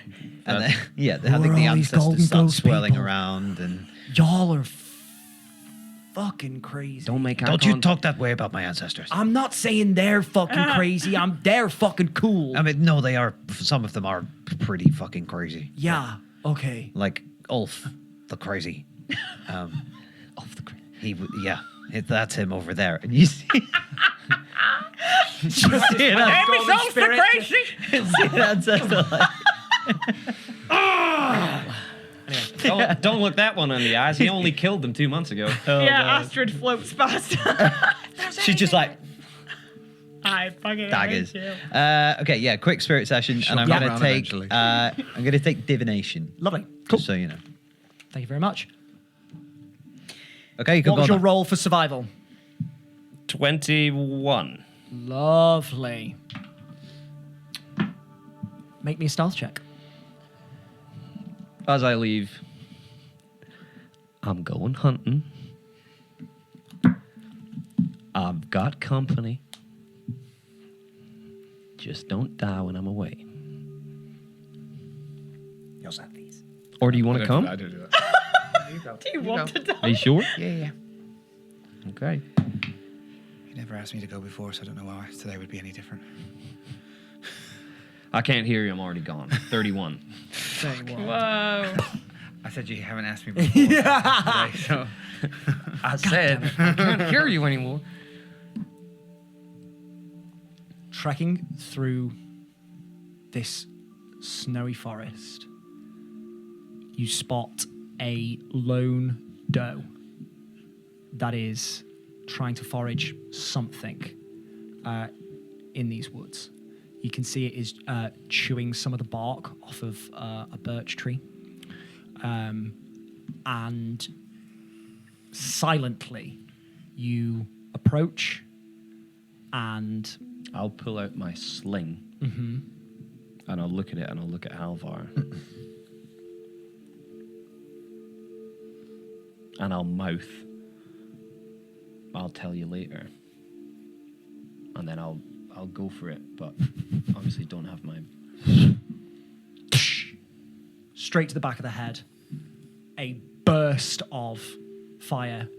[SPEAKER 2] And then, I
[SPEAKER 1] Who
[SPEAKER 2] think
[SPEAKER 1] are
[SPEAKER 2] the
[SPEAKER 1] all these golden
[SPEAKER 2] ancestors start
[SPEAKER 1] ghost
[SPEAKER 2] swirling
[SPEAKER 1] people?
[SPEAKER 2] around and.
[SPEAKER 1] Y'all are fucking crazy.
[SPEAKER 4] Don't make eye
[SPEAKER 2] Don't you
[SPEAKER 4] contact.
[SPEAKER 2] talk that way about my ancestors.
[SPEAKER 1] I'm not saying they're fucking crazy. They're fucking cool.
[SPEAKER 2] I mean, no, they are. Some of them are pretty fucking crazy.
[SPEAKER 1] Yeah. Okay.
[SPEAKER 2] Like Ulf, the crazy.
[SPEAKER 4] Off the grid.
[SPEAKER 2] That's him over there. And you see,
[SPEAKER 1] Just see
[SPEAKER 2] an ancestor like,
[SPEAKER 4] Don't look that one in the eyes. He only killed them 2 months ago.
[SPEAKER 6] Yeah, Astrid floats past.
[SPEAKER 2] she's just like
[SPEAKER 6] I fucking
[SPEAKER 2] daggers.
[SPEAKER 6] hate you.
[SPEAKER 2] Okay, yeah, quick spirit session, and I'm
[SPEAKER 7] come
[SPEAKER 2] gonna
[SPEAKER 7] round
[SPEAKER 2] take.
[SPEAKER 7] eventually.
[SPEAKER 2] I'm gonna take divination.
[SPEAKER 1] Lovely. Cool.
[SPEAKER 2] Just so you know.
[SPEAKER 1] Thank you very much.
[SPEAKER 2] Okay, you can
[SPEAKER 1] What
[SPEAKER 2] go
[SPEAKER 1] was your
[SPEAKER 2] now.
[SPEAKER 1] roll for survival?
[SPEAKER 4] 21.
[SPEAKER 1] Lovely. Make me a stealth check.
[SPEAKER 4] As I leave, I'm going hunting. I've got company. Just don't die when I'm away. Or do you want to come?
[SPEAKER 7] I do that.
[SPEAKER 6] Do you want to die?
[SPEAKER 4] Are you sure?
[SPEAKER 7] Yeah.
[SPEAKER 4] Okay.
[SPEAKER 7] You never asked me to go before, so I don't know why today would be any different.
[SPEAKER 4] I can't hear you. I'm already gone. 31.
[SPEAKER 6] Whoa.
[SPEAKER 3] I said you haven't asked me before today, so I said I can't hear you anymore.
[SPEAKER 1] Trekking through this snowy forest, you spot a lone doe that is trying to forage something in these woods. You can see it is chewing some of the bark off of a birch tree. And silently, you approach and...
[SPEAKER 4] I'll pull out my sling. And I'll look at it and I'll look at Halvar. And I'll mouth. I'll tell you later. And then I'll go for it, but obviously don't have my...
[SPEAKER 1] Straight to the back of the head. A burst of fire.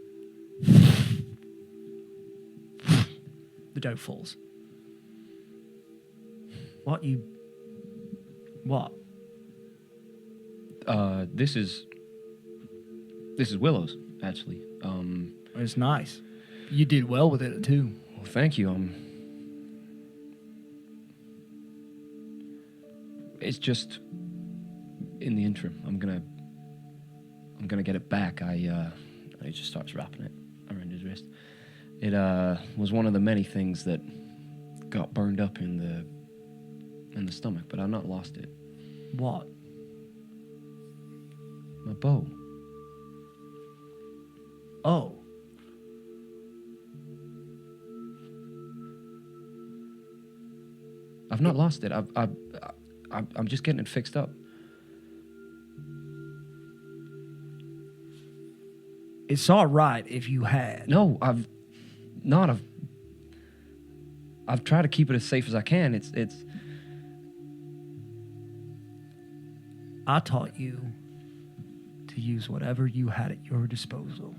[SPEAKER 1] The doe falls. What?
[SPEAKER 4] This is Willow's, actually.
[SPEAKER 1] It's nice. You did well with it too.
[SPEAKER 4] Well, thank you. It's just in the interim. I'm gonna get it back. He just starts wrapping it around his wrist. It was one of the many things that got burned up in the stomach, but I've not lost it.
[SPEAKER 1] What?
[SPEAKER 4] My bow.
[SPEAKER 1] Oh.
[SPEAKER 4] I've not lost it. I'm just getting it fixed up.
[SPEAKER 1] It's all right if you had.
[SPEAKER 4] No, I've not. I've tried to keep it as safe as I can. It's.
[SPEAKER 1] I taught you to use whatever you had at your disposal.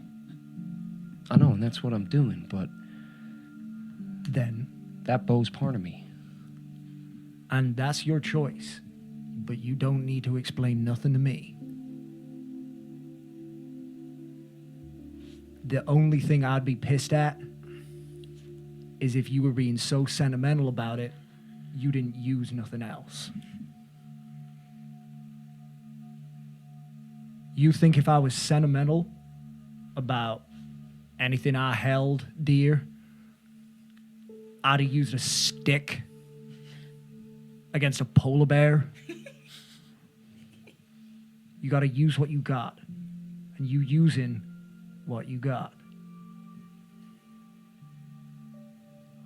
[SPEAKER 4] I know, and that's what I'm doing. But
[SPEAKER 1] Then,
[SPEAKER 4] that bow's part of me.
[SPEAKER 1] and that's your choice, but you don't need to explain nothing to me. The only thing I'd be pissed at is if you were being so sentimental about it, you didn't use nothing else. You think if I was sentimental about anything I held dear, I'd have used a stick against a polar bear. You got to use what you got. And you using what you got.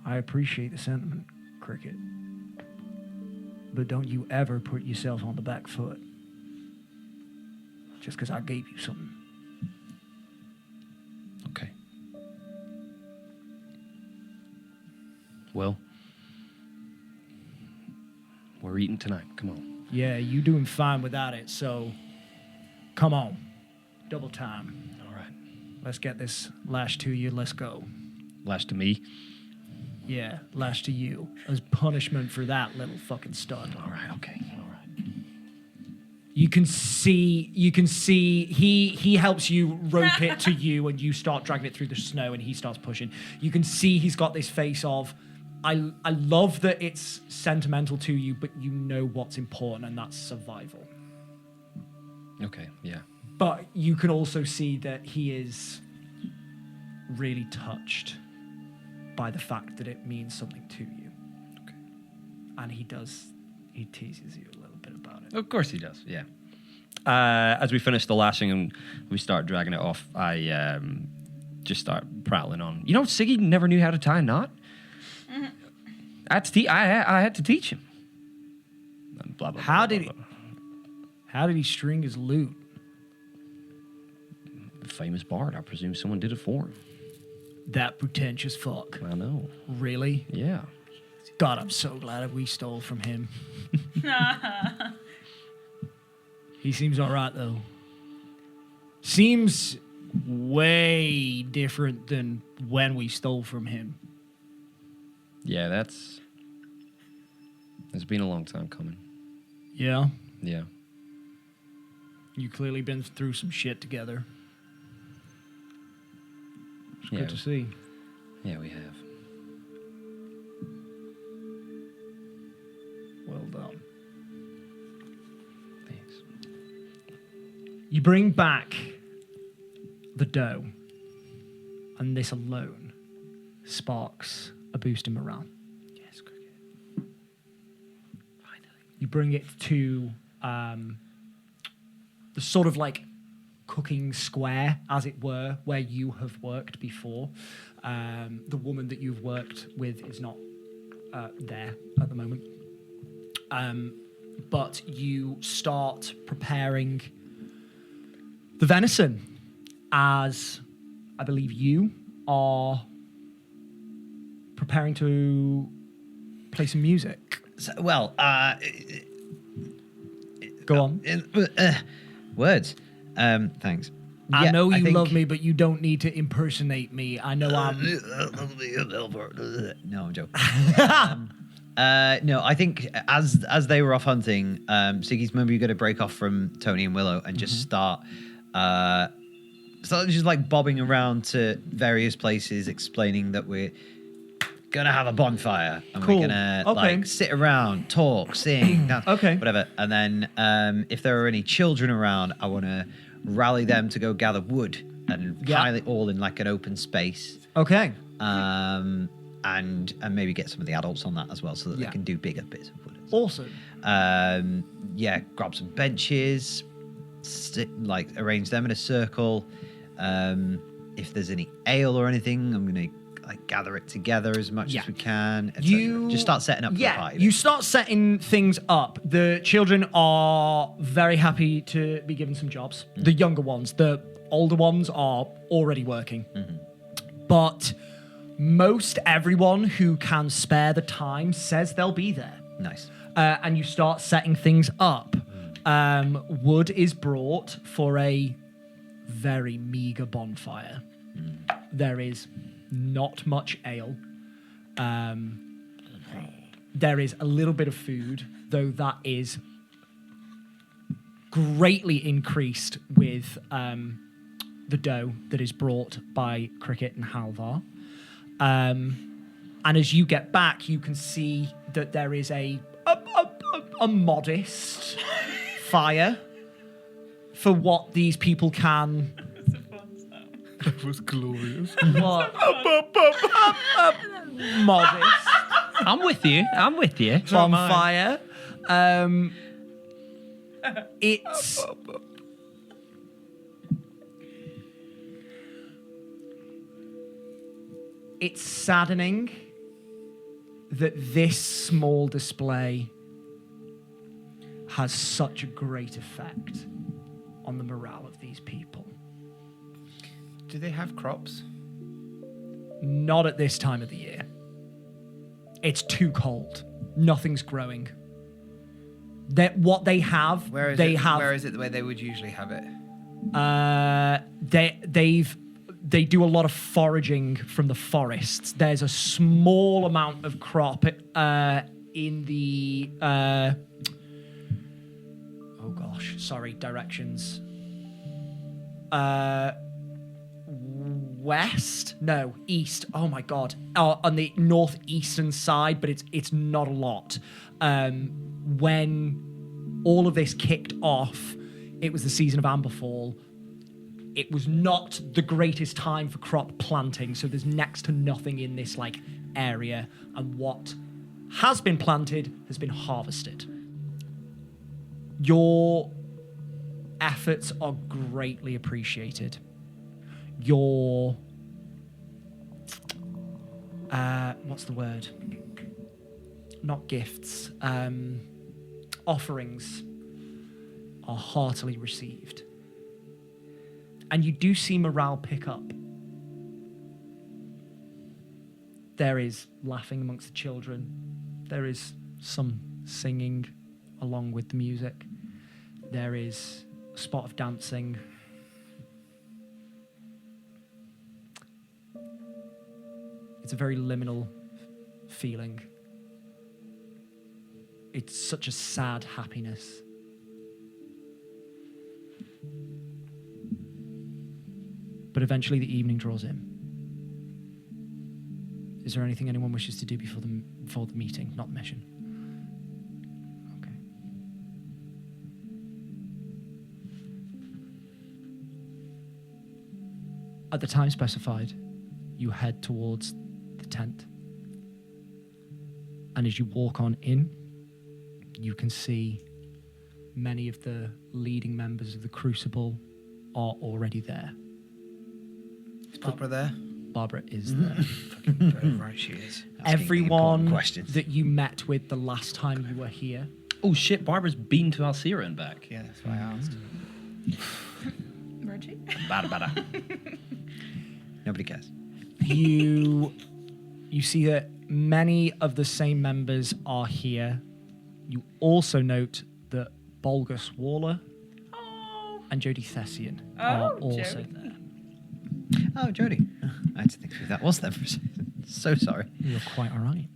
[SPEAKER 1] I appreciate the sentiment, Cricket. But don't you ever put yourself on the back foot. Just because I gave you something.
[SPEAKER 4] Okay. Well, we're eating tonight. Come on.
[SPEAKER 1] Yeah, you doing fine without it, so come on. Double time.
[SPEAKER 4] All right.
[SPEAKER 1] Let's get this lash to you. Let's go.
[SPEAKER 4] Lash to me.
[SPEAKER 1] Yeah, lash to you. As punishment for that little fucking stud.
[SPEAKER 4] All right. Okay. All right.
[SPEAKER 1] You can see he helps you rope it to you and you start dragging it through the snow and he starts pushing. You can see he's got this face of, I love that it's sentimental to you, but you know what's important and that's survival.
[SPEAKER 4] Okay. Yeah.
[SPEAKER 1] But you can also see that he is really touched by the fact that it means something to you.
[SPEAKER 4] Okay.
[SPEAKER 1] And he teases you a little bit about it.
[SPEAKER 4] Of course he does. Yeah. As we finish the lashing and we start dragging it off, I just start prattling on. You know, Siggy never knew how to tie a knot. I had to teach him. Blah, blah, blah,
[SPEAKER 1] How
[SPEAKER 4] blah,
[SPEAKER 1] did
[SPEAKER 4] blah,
[SPEAKER 1] he?
[SPEAKER 4] blah.
[SPEAKER 1] How did he string his lute?
[SPEAKER 4] The famous bard. I presume someone did it for him.
[SPEAKER 1] That pretentious fuck.
[SPEAKER 4] I know.
[SPEAKER 1] Really?
[SPEAKER 4] Yeah.
[SPEAKER 1] God, I'm so glad that we stole from him. He seems all right, though. Seems way different than when we stole from him.
[SPEAKER 4] Yeah, it's been a long time coming.
[SPEAKER 1] Yeah?
[SPEAKER 4] Yeah.
[SPEAKER 1] You clearly been through some shit together. It's
[SPEAKER 4] Yeah.
[SPEAKER 1] good to see.
[SPEAKER 4] Yeah, we have.
[SPEAKER 1] Well done.
[SPEAKER 4] Thanks.
[SPEAKER 1] You bring back the dough, and this alone sparks a boost in morale.
[SPEAKER 2] Yes, Cricket. Finally.
[SPEAKER 1] You bring it to the sort of like cooking square, as it were, where you have worked before. The woman that you've worked with is not there at the moment. But you start preparing the venison as I believe you are preparing to play some music.
[SPEAKER 2] So, well,
[SPEAKER 1] Go on.
[SPEAKER 2] Words. Thanks.
[SPEAKER 1] I
[SPEAKER 2] Yeah,
[SPEAKER 1] know you
[SPEAKER 2] think-
[SPEAKER 1] love me, but you don't need to impersonate me. I know I'm...
[SPEAKER 2] No, I'm joking. No, I think as they were off hunting, Siggy's remember you got to break off from Tony and Willow and just start just like bobbing around to various places, explaining that we're gonna have a bonfire and
[SPEAKER 1] Cool.
[SPEAKER 2] we're gonna
[SPEAKER 1] Okay.
[SPEAKER 2] like sit around, talk, sing, dance,
[SPEAKER 1] Okay.
[SPEAKER 2] whatever. And then if there are any children around, I want to rally them to go gather wood and
[SPEAKER 1] Yeah.
[SPEAKER 2] pile it all in like an open space.
[SPEAKER 1] Okay.
[SPEAKER 2] And maybe get some of the adults on that as well, so that
[SPEAKER 1] Yeah.
[SPEAKER 2] they can do bigger bits of wood.
[SPEAKER 1] Awesome.
[SPEAKER 2] Yeah, grab some benches, arrange them in a circle. If there's any ale or anything, I'm gonna like gather it together as much
[SPEAKER 1] Yeah.
[SPEAKER 2] as we can. Et cetera. Just start setting up for the party.
[SPEAKER 1] You start setting things up. The children are very happy to be given some jobs. The younger ones, the older ones are already working. But most everyone who can spare the time says they'll be there.
[SPEAKER 2] Nice.
[SPEAKER 1] And you start setting things up. Wood is brought for a very meager bonfire. There is not much ale. There is a little bit of food, though that is greatly increased with the dough that is brought by Cricket and Halvar. And as you get back, you can see that there is a modest fire for what these people can
[SPEAKER 7] That was glorious.
[SPEAKER 1] What? Modest.
[SPEAKER 4] I'm with you. I'm with you.
[SPEAKER 1] On fire. It's saddening that this small display has such a great effect on the morale of these people.
[SPEAKER 7] Do they have crops?
[SPEAKER 1] Not at this time of the year. It's too cold. Nothing's growing. What they have,
[SPEAKER 7] Where is
[SPEAKER 1] they
[SPEAKER 7] it?
[SPEAKER 1] have.
[SPEAKER 7] Where is it where they would usually have it?
[SPEAKER 1] They do a lot of foraging from the forests. There's a small amount of crop in the oh gosh, sorry, directions. West? No, east. Oh my god. On the northeastern side, but it's not a lot. When all of this kicked off, it was the season of Amberfall. It was not the greatest time for crop planting, so there's next to nothing in this like area, and what has been planted has been harvested. Your efforts are greatly appreciated. Your what's the word? Not gifts. Offerings are heartily received. And you do see morale pick up. There is laughing amongst the children. There is some singing along with the music. There is a spot of dancing. It's a very liminal feeling. It's such a sad happiness. But eventually the evening draws in. Is there anything anyone wishes to do before the meeting, not the mission? Okay. At the time specified, you head towards the tent. And as you walk on in, you can see many of the leading members of the Crucible are already there.
[SPEAKER 7] Is Barbara there?
[SPEAKER 1] Barbara is there.
[SPEAKER 7] Fucking right, she is.
[SPEAKER 1] Everyone
[SPEAKER 2] questions.
[SPEAKER 1] that you met with the last time you were here.
[SPEAKER 4] Oh shit, Barbara's been to Alcira and back.
[SPEAKER 7] Yeah, that's why I asked.
[SPEAKER 6] Reggie?
[SPEAKER 4] Bada.
[SPEAKER 2] Nobody cares.
[SPEAKER 1] You see that many of the same members are here. You also note that Bulgus Waller and Jody Thessian are also
[SPEAKER 6] Jody.
[SPEAKER 1] there.
[SPEAKER 2] Oh, Jodie. I had to think who that was then for a second. So sorry.
[SPEAKER 1] You're quite all right.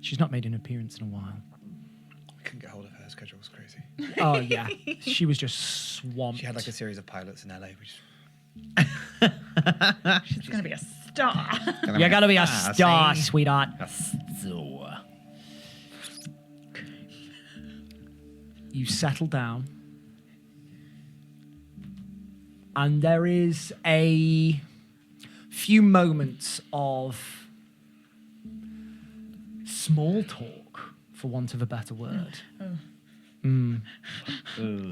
[SPEAKER 1] She's not made an appearance in a while.
[SPEAKER 7] I couldn't get hold of her. Her schedule was crazy.
[SPEAKER 1] Oh, yeah. She was just swamped.
[SPEAKER 7] She had like a series of pilots in LA, which
[SPEAKER 6] She's going to be a star.
[SPEAKER 1] You're going to be a star, sweetheart. You settle down. And there is a few moments of small talk, for want of a better word.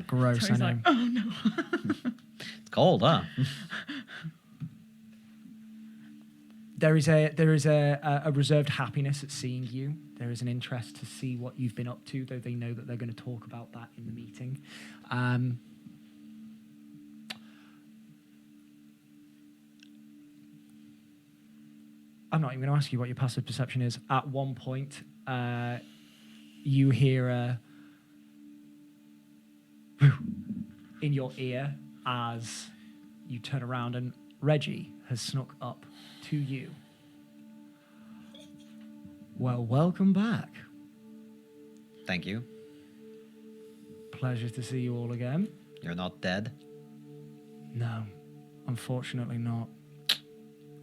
[SPEAKER 1] Gross, I
[SPEAKER 6] He's
[SPEAKER 1] know.
[SPEAKER 6] like, oh no.
[SPEAKER 2] It's cold, huh?
[SPEAKER 1] There is a reserved happiness at seeing you. There is an interest to see what you've been up to, though they know that they're going to talk about that in the meeting. I'm not even going to ask you what your passive perception is. At one point, you hear a in your ear as you turn around, and Reggie has snuck up to you. Well, welcome back.
[SPEAKER 2] Thank you.
[SPEAKER 1] Pleasure to see you all again.
[SPEAKER 2] You're not dead.
[SPEAKER 1] No, unfortunately not.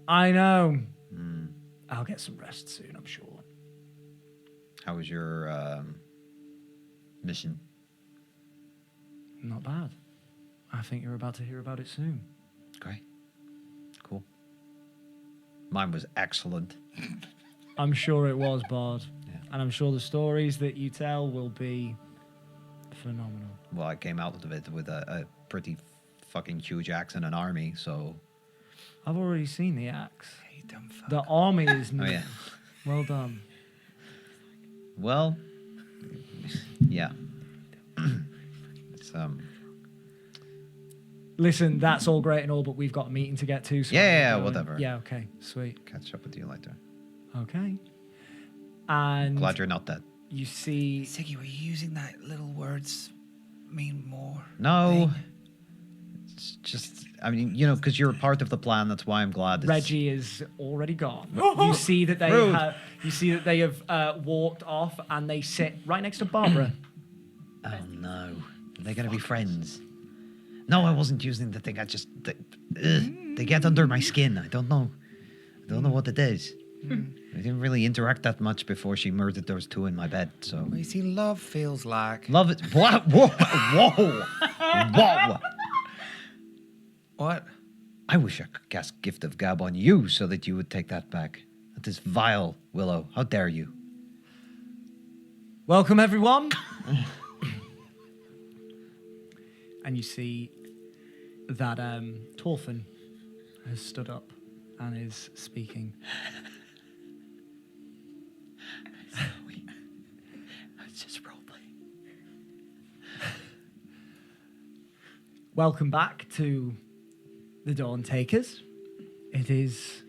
[SPEAKER 1] I know. I'll get some rest soon, I'm sure.
[SPEAKER 2] How was your mission?
[SPEAKER 1] Not bad. I think you're about to hear about it soon.
[SPEAKER 2] Great. Mine was excellent.
[SPEAKER 1] I'm sure it was, Bard.
[SPEAKER 2] Yeah.
[SPEAKER 1] And I'm sure the stories that you tell will be phenomenal.
[SPEAKER 2] Well, I came out of it with a pretty fucking huge axe and an army, so...
[SPEAKER 1] I've already seen the axe.
[SPEAKER 7] You dumb fuck.
[SPEAKER 1] The army is new.
[SPEAKER 2] Oh, yeah.
[SPEAKER 1] Well done.
[SPEAKER 2] Well, yeah. It's,
[SPEAKER 1] Listen, that's all great and all, but we've got a meeting to get to. So
[SPEAKER 2] Yeah,
[SPEAKER 1] I'm going.
[SPEAKER 2] whatever.
[SPEAKER 1] Yeah, okay, sweet.
[SPEAKER 2] catch up with you later.
[SPEAKER 1] Okay. And
[SPEAKER 2] Glad you're not dead.
[SPEAKER 1] you see
[SPEAKER 7] Siggy, were you using that little words mean more?
[SPEAKER 2] No.
[SPEAKER 7] thing?
[SPEAKER 2] It's just, I mean, you know, because you're a part of the plan. That's why I'm glad.
[SPEAKER 1] Reggie is already gone. You see that they have walked off and they sit right next to Barbara.
[SPEAKER 2] Oh no, they're gonna be friends. No, I wasn't using the thing. They get under my skin. I don't know what it is. We didn't really interact that much before she murdered those two in my bed. So
[SPEAKER 7] Well, you see, love feels like...
[SPEAKER 2] love it. What? Whoa, whoa, whoa!
[SPEAKER 7] What?
[SPEAKER 2] I wish I could cast Gift of Gab on you so that you would take that back. That is vile, Willow. How dare you?
[SPEAKER 1] Welcome, everyone. And you see that Torfin has stood up and is speaking.
[SPEAKER 2] It's just roleplay.
[SPEAKER 1] Welcome back to the Dawn Takers. It is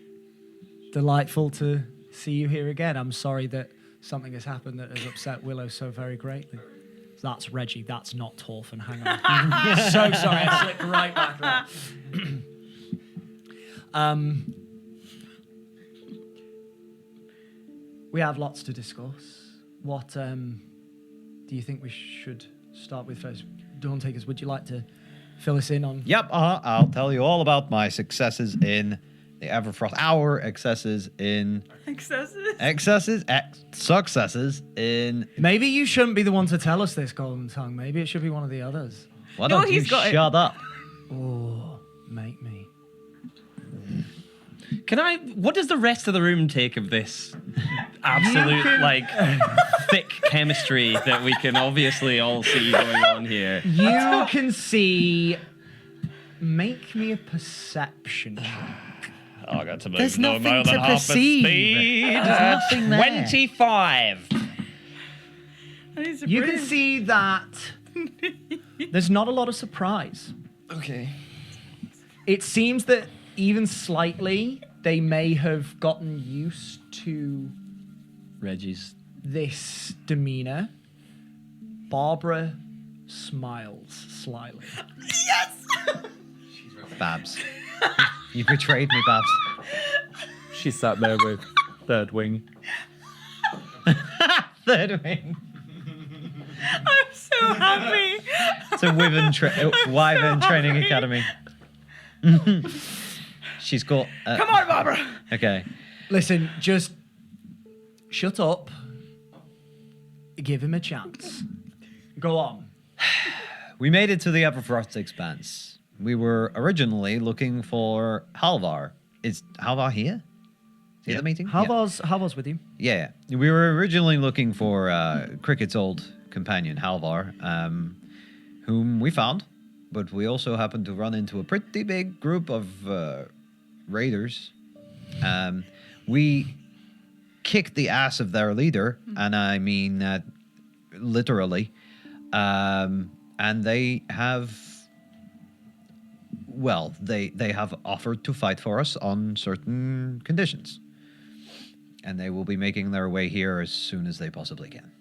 [SPEAKER 1] delightful to see you here again. I'm sorry that something has happened that has upset Willow so very greatly. That's Reggie. That's not Torfin. Hang on. So sorry. I slipped right back there. We have lots to discuss. What do you think we should start with first? Dawn Takers, would you like to fill us in on?
[SPEAKER 2] Yep, I'll tell you all about my successes in the Everfrost. Our successes in... Successes in...
[SPEAKER 1] Maybe you shouldn't be the one to tell us this, Golden Tongue. Maybe it should be one of the others.
[SPEAKER 2] Why
[SPEAKER 6] No,
[SPEAKER 2] don't you
[SPEAKER 6] he's got it.
[SPEAKER 2] shut up?
[SPEAKER 1] Oh, make me.
[SPEAKER 4] What does the rest of the room take of this absolute, thick chemistry that we can obviously all see going on here?
[SPEAKER 1] You can see. Make me a perception check.
[SPEAKER 4] Oh, I got to move
[SPEAKER 2] There's
[SPEAKER 4] no
[SPEAKER 2] nothing
[SPEAKER 4] more
[SPEAKER 2] to
[SPEAKER 4] than half the
[SPEAKER 2] perceive.
[SPEAKER 4] speed.
[SPEAKER 2] There's nothing there.
[SPEAKER 4] 25.
[SPEAKER 1] You can see that there's not a lot of surprise.
[SPEAKER 4] Okay.
[SPEAKER 1] It seems that even slightly, they may have gotten used to
[SPEAKER 4] Reggie's.
[SPEAKER 1] this demeanor. Barbara smiles slyly.
[SPEAKER 2] Babs. You betrayed me, Babs.
[SPEAKER 8] She sat there with third wing.
[SPEAKER 2] Third wing.
[SPEAKER 6] I'm so happy.
[SPEAKER 2] It's a Wyvern Training Academy. She's got...
[SPEAKER 6] Come on, Barbara.
[SPEAKER 2] Okay.
[SPEAKER 1] Listen, just shut up. Give him a chance. Go on.
[SPEAKER 2] We made it to the Everfrost Expanse. We were originally looking for Halvar. Is Halvar here? Is he at the meeting?
[SPEAKER 1] Halvar's with you.
[SPEAKER 2] Yeah. We were originally looking for Cricket's old companion, Halvar, whom we found. But we also happened to run into a pretty big group of raiders. We kicked the ass of their leader, and I mean literally. And they have... Well, they have offered to fight for us on certain conditions. And they will be making their way here as soon as they possibly can.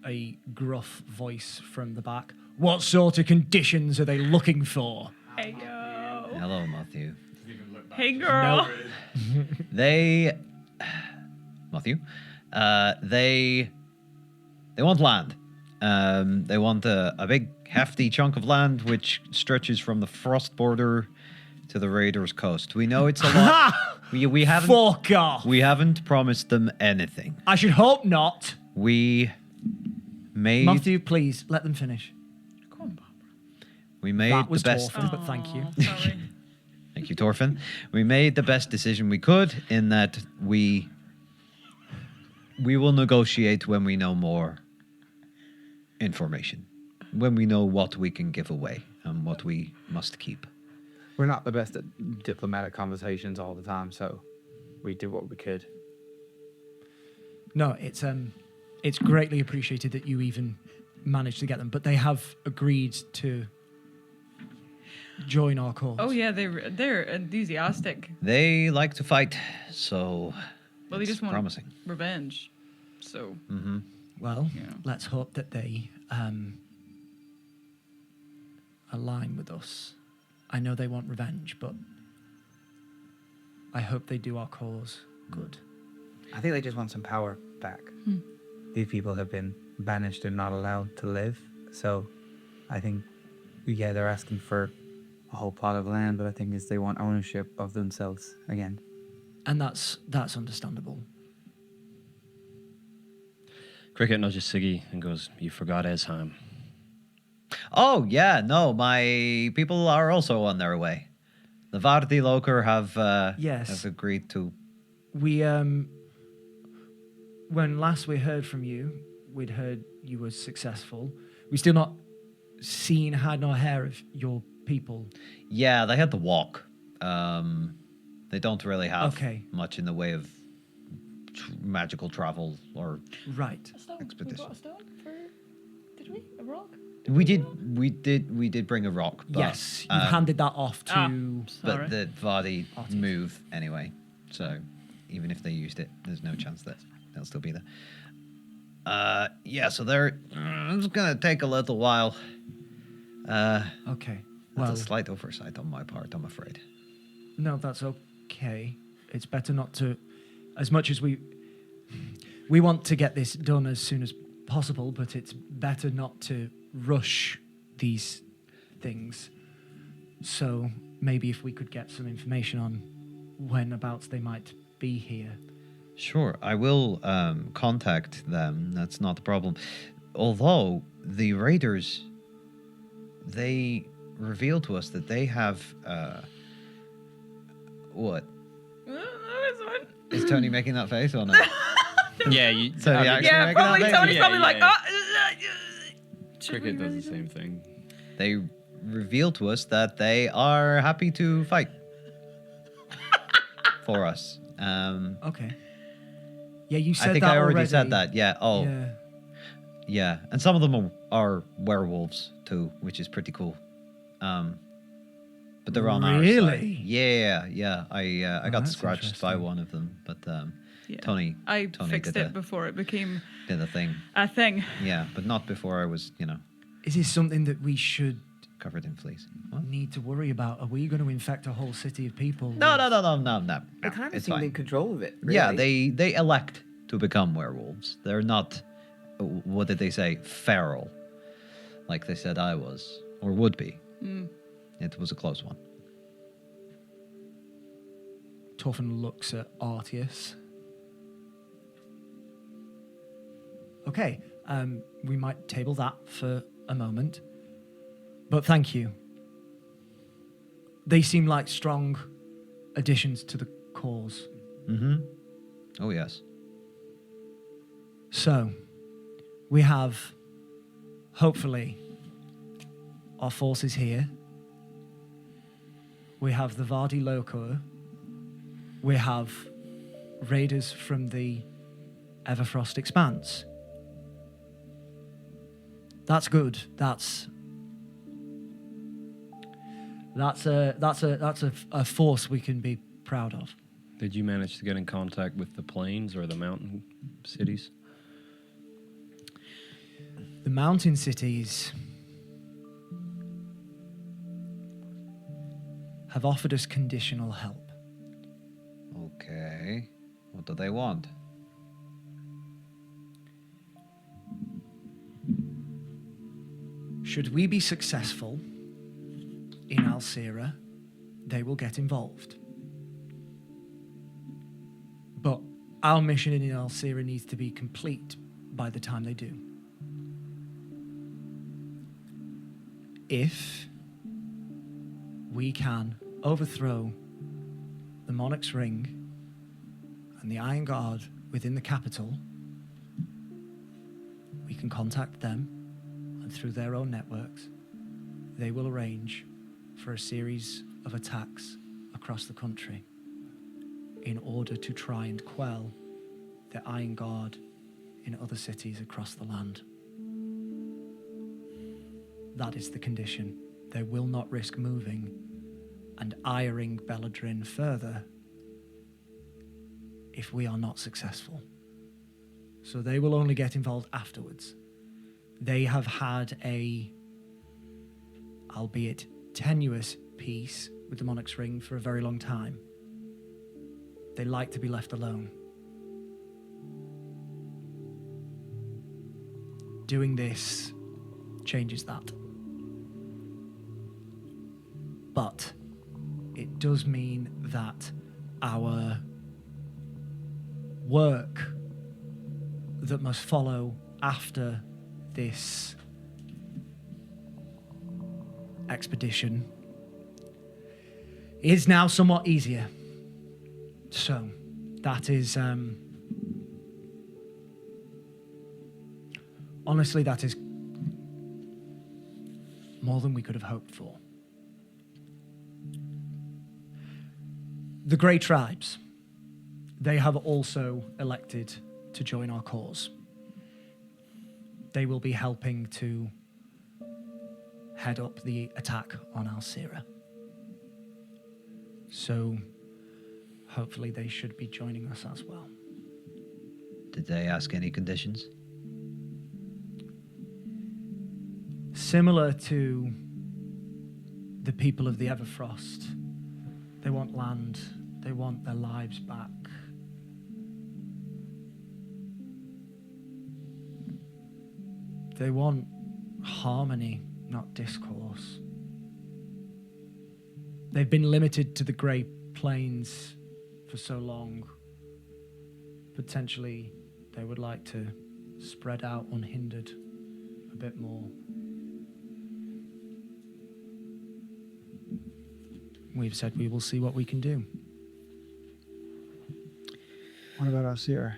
[SPEAKER 1] A gruff voice from the back. What sort of conditions are they looking for?
[SPEAKER 6] Hey, yo.
[SPEAKER 2] Hello, Matthew.
[SPEAKER 6] Hey, girl.
[SPEAKER 2] Matthew, they want land. They want a big, hefty chunk of land which stretches from the frost border to the Raiders' coast. We know it's a lot. we haven't.
[SPEAKER 1] Fuck off.
[SPEAKER 2] We haven't promised them anything.
[SPEAKER 1] I should hope not.
[SPEAKER 2] We made.
[SPEAKER 1] Matthew, please let them finish.
[SPEAKER 2] We made
[SPEAKER 1] That was
[SPEAKER 2] the best.
[SPEAKER 1] Torfin, but thank you.
[SPEAKER 6] Oh, sorry.
[SPEAKER 2] Thank you, Torfin. We made the best decision we could in that we will negotiate when we know more information, when we know what we can give away and what we must keep.
[SPEAKER 7] We're not the best at diplomatic conversations all the time, so we did what we could.
[SPEAKER 1] No, it's greatly appreciated that you even managed to get them, but they have agreed to join our cause.
[SPEAKER 6] Oh yeah, they're enthusiastic.
[SPEAKER 2] They like to fight, so
[SPEAKER 6] Well, they
[SPEAKER 2] it's
[SPEAKER 6] just want
[SPEAKER 2] promising.
[SPEAKER 6] revenge. So
[SPEAKER 1] Well,
[SPEAKER 6] Yeah.
[SPEAKER 1] let's hope that they align with us. I know they want revenge, but I hope they do our cause good.
[SPEAKER 7] I think they just want some power back. These people have been banished and not allowed to live. So I think, yeah, they're asking for a whole plot of land, but I think is they want ownership of themselves again.
[SPEAKER 1] And that's understandable.
[SPEAKER 4] Cricket nudges Siggy and goes, "You forgot Esheim."
[SPEAKER 2] Oh, yeah, no, my people are also on their way. The Vardi Loker have
[SPEAKER 1] Yes.
[SPEAKER 2] agreed to.
[SPEAKER 1] We when last we heard from you, we'd heard you were successful. We still not seen hide nor hair of your people.
[SPEAKER 2] Yeah, they had to walk. They don't really have
[SPEAKER 1] Okay.
[SPEAKER 2] much in the way of magical travel or.
[SPEAKER 1] Right.
[SPEAKER 6] a stone.
[SPEAKER 2] Expedition.
[SPEAKER 6] We brought a stone for. Did we? A rock?
[SPEAKER 2] We did bring a rock. But,
[SPEAKER 1] Yes, you've handed that off to.
[SPEAKER 6] Sorry.
[SPEAKER 2] But the Vardi
[SPEAKER 1] Arties.
[SPEAKER 2] move anyway, so even if they used it, there's no chance that they'll still be there. Yeah, so they're. It's gonna take a little while.
[SPEAKER 1] Okay.
[SPEAKER 2] That's
[SPEAKER 1] Well,
[SPEAKER 2] a slight oversight on my part, I'm afraid.
[SPEAKER 1] no, that's okay. It's better not to. As much as we want to get this done as soon as possible, but it's better not to rush these things. So maybe if we could get some information on whenabouts they might be here.
[SPEAKER 2] Sure, I will contact them. That's not the problem. Although the raiders, they revealed to us that they have what? Is Tony making that face or not?
[SPEAKER 4] Yeah, you.
[SPEAKER 2] So he actually
[SPEAKER 6] Yeah,
[SPEAKER 2] making
[SPEAKER 6] probably
[SPEAKER 2] that face?
[SPEAKER 6] Tony's
[SPEAKER 4] Yeah,
[SPEAKER 6] probably like,
[SPEAKER 4] yeah.
[SPEAKER 6] Cricket
[SPEAKER 4] Cricket does the same thing.
[SPEAKER 2] They revealed to us that they are happy to fight for us.
[SPEAKER 1] Okay. Yeah, you said
[SPEAKER 2] I think
[SPEAKER 1] that
[SPEAKER 2] I already said that. Yeah. Oh,
[SPEAKER 1] Yeah.
[SPEAKER 2] yeah. And some of them are werewolves too, which is pretty cool. But they're on our side.
[SPEAKER 1] Really?
[SPEAKER 2] Yeah, yeah. I got
[SPEAKER 1] that's
[SPEAKER 2] scratched by
[SPEAKER 1] interesting.
[SPEAKER 2] one of them, but
[SPEAKER 6] Yeah.
[SPEAKER 2] Tony
[SPEAKER 6] I
[SPEAKER 2] Tony
[SPEAKER 6] fixed
[SPEAKER 2] did
[SPEAKER 6] it before it became
[SPEAKER 2] did a thing.
[SPEAKER 6] a thing.
[SPEAKER 2] Yeah, but not before I was,
[SPEAKER 1] Is this something that we should
[SPEAKER 2] covered in fleas. What?
[SPEAKER 1] need to worry about? Are we going to infect a whole city of people?
[SPEAKER 2] No.
[SPEAKER 7] They kind of
[SPEAKER 2] It's
[SPEAKER 7] seem in
[SPEAKER 2] fine.
[SPEAKER 7] control of it. Really.
[SPEAKER 2] Yeah, they elect to become werewolves. They're not, what did they say, feral, like they said I was, or would be. It was a close one.
[SPEAKER 1] Torfin looks at Artius. Okay, we might table that for a moment. But thank you. They seem like strong additions to the cause.
[SPEAKER 2] Mm-hmm. Oh, yes.
[SPEAKER 1] So, we have, hopefully, our forces here. We have the Vardi Lokur. We have raiders from the Everfrost Expanse. That's good. That's a force we can be proud of.
[SPEAKER 4] Did you manage to get in contact with the plains or the mountain cities?
[SPEAKER 1] The mountain cities have offered us conditional help.
[SPEAKER 2] Okay. What do they want?
[SPEAKER 1] Should we be successful in Alcira, they will get involved. But our mission in Alcira needs to be complete by the time they do. If we can overthrow the Monarch's Ring and the Iron Guard within the capital, we can contact them, and through their own networks, they will arrange for a series of attacks across the country in order to try and quell the Iron Guard in other cities across the land. That is the condition. They will not risk moving and iring Belladrin further if we are not successful. So they will only get involved afterwards. They have had a, albeit tenuous, peace with the Monarch's Ring for a very long time. They like to be left alone. Doing this changes that. But it does mean that our work that must follow after this expedition is now somewhat easier. So, that is, honestly, that is more than we could have hoped for. The Grey Tribes, they have also elected to join our cause. They will be helping to head up the attack on Alcira. So, hopefully they should be joining us as well.
[SPEAKER 2] Did they ask any conditions?
[SPEAKER 1] Similar to the people of the Everfrost, they want land, they want their lives back. They want harmony, not discourse. They've been limited to the Great Plains for so long. Potentially, they would like to spread out unhindered a bit more. We've said we will see what we can do.
[SPEAKER 7] What about Alcira?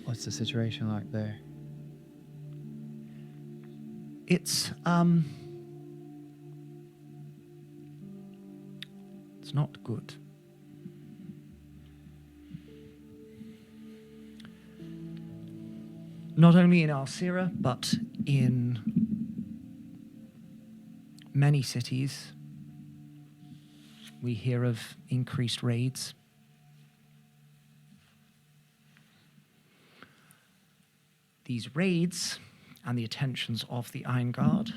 [SPEAKER 7] What's the situation like there?
[SPEAKER 1] It's not good. Not only in Alcira, but in many cities, we hear of increased raids. These raids and the attentions of the Iron Guard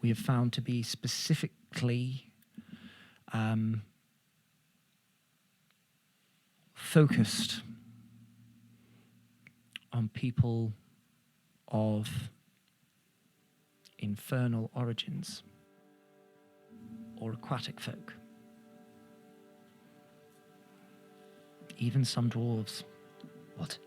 [SPEAKER 1] we have found to be specifically focused on people of infernal origins or aquatic folk. Even some dwarves.
[SPEAKER 2] What?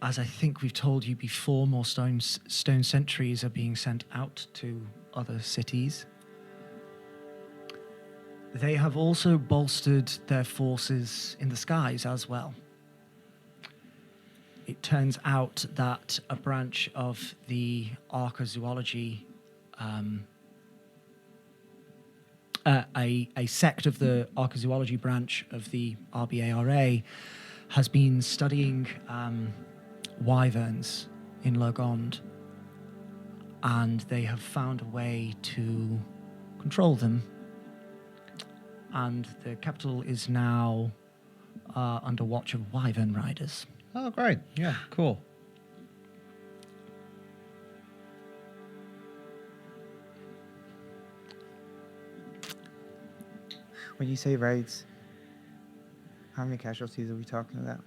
[SPEAKER 1] As I think we've told you before, more stone sentries are being sent out to other cities. They have also bolstered their forces in the skies as well. It turns out that a branch of the archaeozoology, a sect of the archaeozoology branch of the RBARA has been studying wyverns in Logond, and they have found a way to control them. And the capital is now under watch of wyvern riders.
[SPEAKER 2] Oh, great. Yeah, cool.
[SPEAKER 7] When you say raids, how many casualties are we talking about?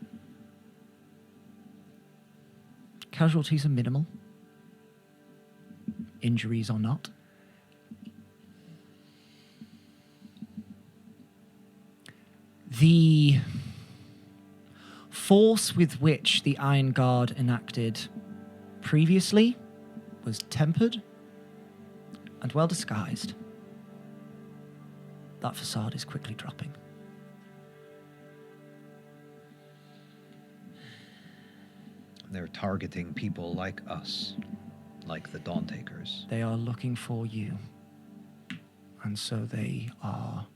[SPEAKER 1] Casualties are minimal. Injuries are not. The force with which the Iron Guard enacted previously was tempered and well disguised. That facade is quickly dropping.
[SPEAKER 2] They're targeting people like us, like the Dawn Takers.
[SPEAKER 1] They are looking for you. And so they are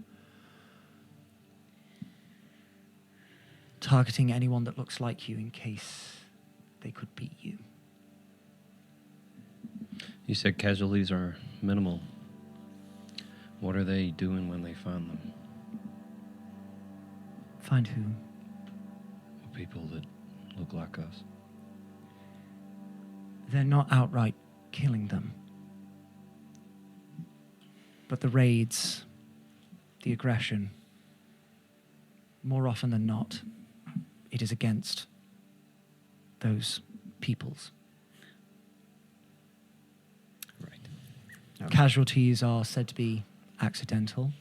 [SPEAKER 1] targeting anyone that looks like you in case they could beat you.
[SPEAKER 4] You said casualties are minimal. What are they doing when they find them?
[SPEAKER 1] Find who?
[SPEAKER 4] People that look like us.
[SPEAKER 1] They're not outright killing them. But the raids, the aggression, more often than not, it is against those peoples.
[SPEAKER 2] Right.
[SPEAKER 1] Casualties are said to be accidental.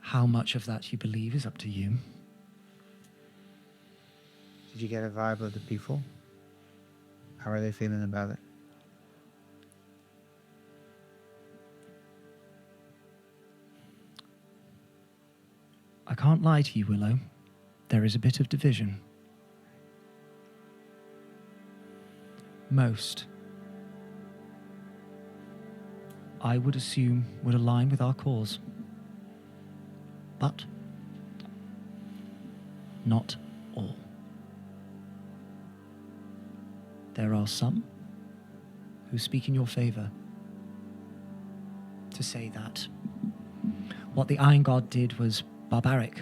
[SPEAKER 1] How much of that you believe is up to you.
[SPEAKER 7] Did you get a vibe of the people? How are they feeling about it?
[SPEAKER 1] I can't lie to you, Willow. There is a bit of division. Most, I would assume, would align with our cause. But not all. There are some who speak in your favor to say that what the Iron Guard did was barbaric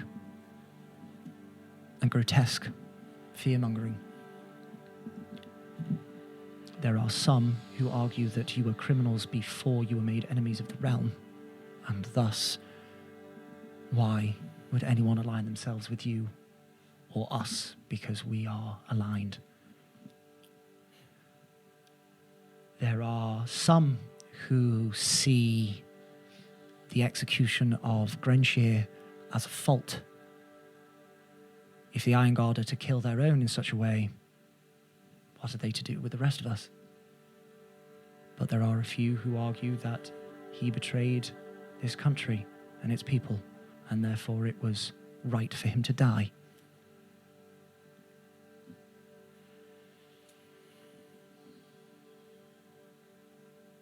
[SPEAKER 1] and grotesque fear-mongering. There are some who argue that you were criminals before you were made enemies of the realm, and thus, why would anyone align themselves with you or us because we are aligned? There are some who see the execution of Grenshire as a fault. If the Iron Guard are to kill their own in such a way, what are they to do with the rest of us? But there are a few who argue that he betrayed this country and its people, and therefore it was right for him to die.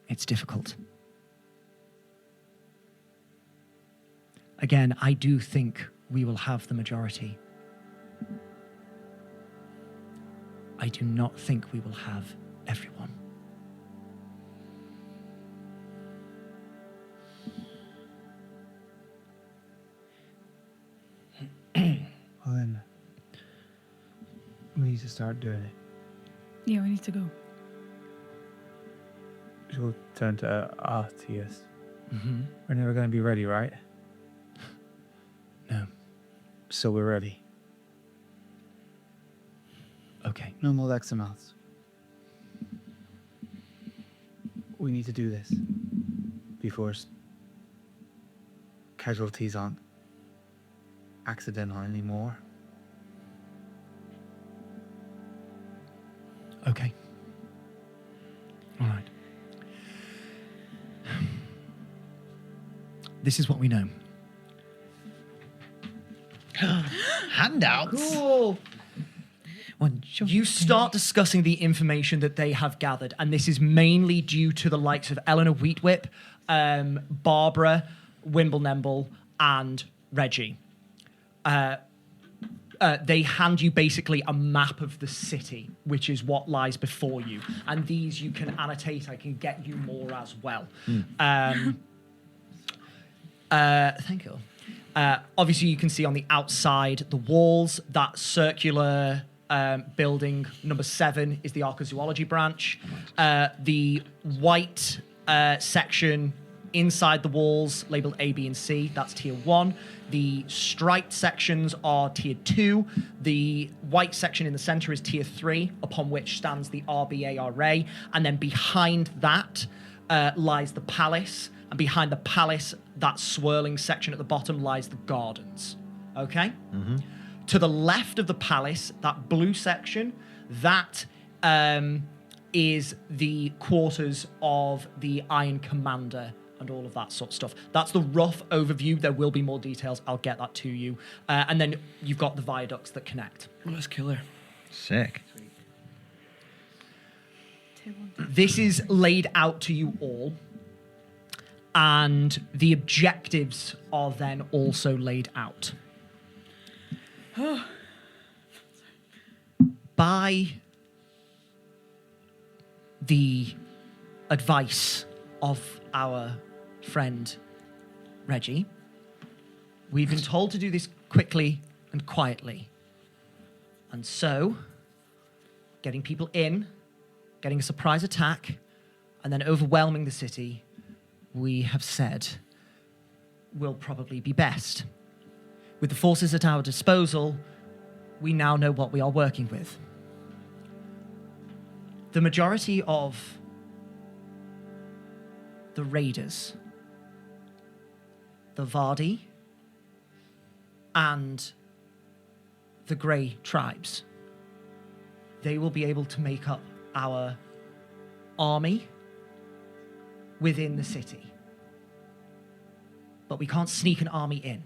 [SPEAKER 1] It's difficult. Again, I do think we will have the majority. I do not think we will have everyone.
[SPEAKER 7] Well then, we need to start doing it.
[SPEAKER 6] Yeah, we need to go.
[SPEAKER 7] She'll turn to Artius.
[SPEAKER 1] Mm-hmm.
[SPEAKER 7] We're never going to be ready, right?
[SPEAKER 1] No.
[SPEAKER 7] So we're ready.
[SPEAKER 1] Okay.
[SPEAKER 7] No more Lexamouths. We need to do this before casualties aren't accidental anymore.
[SPEAKER 1] Okay. All right. This is what we know.
[SPEAKER 2] Handouts.
[SPEAKER 1] Cool. You start discussing the information that they have gathered, and this is mainly due to the likes of Eleanor Wheatwhip, Barbara, Wimblenemble, and Reggie. They hand you basically a map of the city, which is what lies before you. And these you can annotate. I can get you more as well. Thank you. Obviously, you can see on the outside, the walls, that circular building, number 7, is the Archaeozoology branch. The white section inside the walls, labeled A, B, and C, that's tier 1. The striped sections are tier 2. The white section in the center is tier 3, upon which stands the RBARA. And then behind that lies the palace. And behind the palace, that swirling section at the bottom, lies the gardens. Okay? to the left of the palace, that blue section, that is the quarters of the Iron Commander and all of that sort of stuff. That's the rough overview. There will be more details. I'll get that to you. And then you've got the viaducts that connect.
[SPEAKER 4] Let's kill her.
[SPEAKER 2] Sick.
[SPEAKER 1] This is laid out to you all. And the objectives are then also laid out. By the advice of our friend Reggie, we've been told to do this quickly and quietly. And so, getting people in, getting a surprise attack, and then overwhelming the city, we have said, will probably be best. With the forces at our disposal, we now know what we are working with. The majority of the raiders, the Vardi, and the Grey tribes, they will be able to make up our army within the city. But we can't sneak an army in.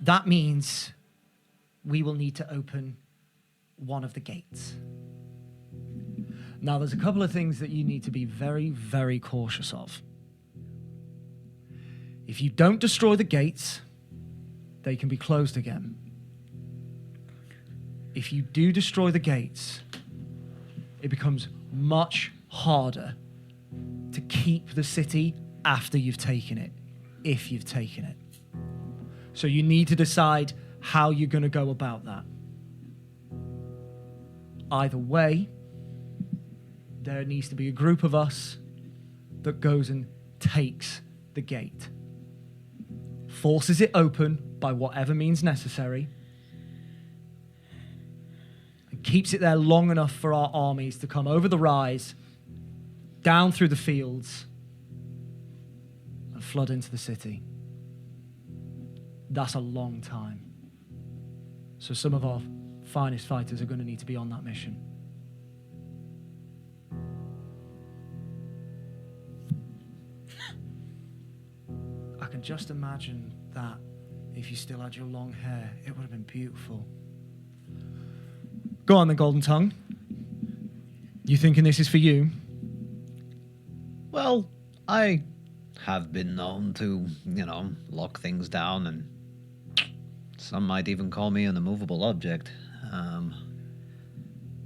[SPEAKER 1] That means we will need to open one of the gates. Now, there's a couple of things that you need to be very, very cautious of. If you don't destroy the gates, they can be closed again. If you do destroy the gates, it becomes much harder to keep the city after you've taken it, if you've taken it. So you need to decide how you're going to go about that. Either way, there needs to be a group of us that goes and takes the gate, forces it open by whatever means necessary, and keeps it there long enough for our armies to come over the rise, down through the fields, and flood into the city. That's a long time. So some of our finest fighters are going to need to be on that mission. I can just imagine that if you still had your long hair, it would have been beautiful. Go on then, Golden Tongue. You thinking this is for you?
[SPEAKER 2] Well, I have been known to, lock things down, and some might even call me an immovable object.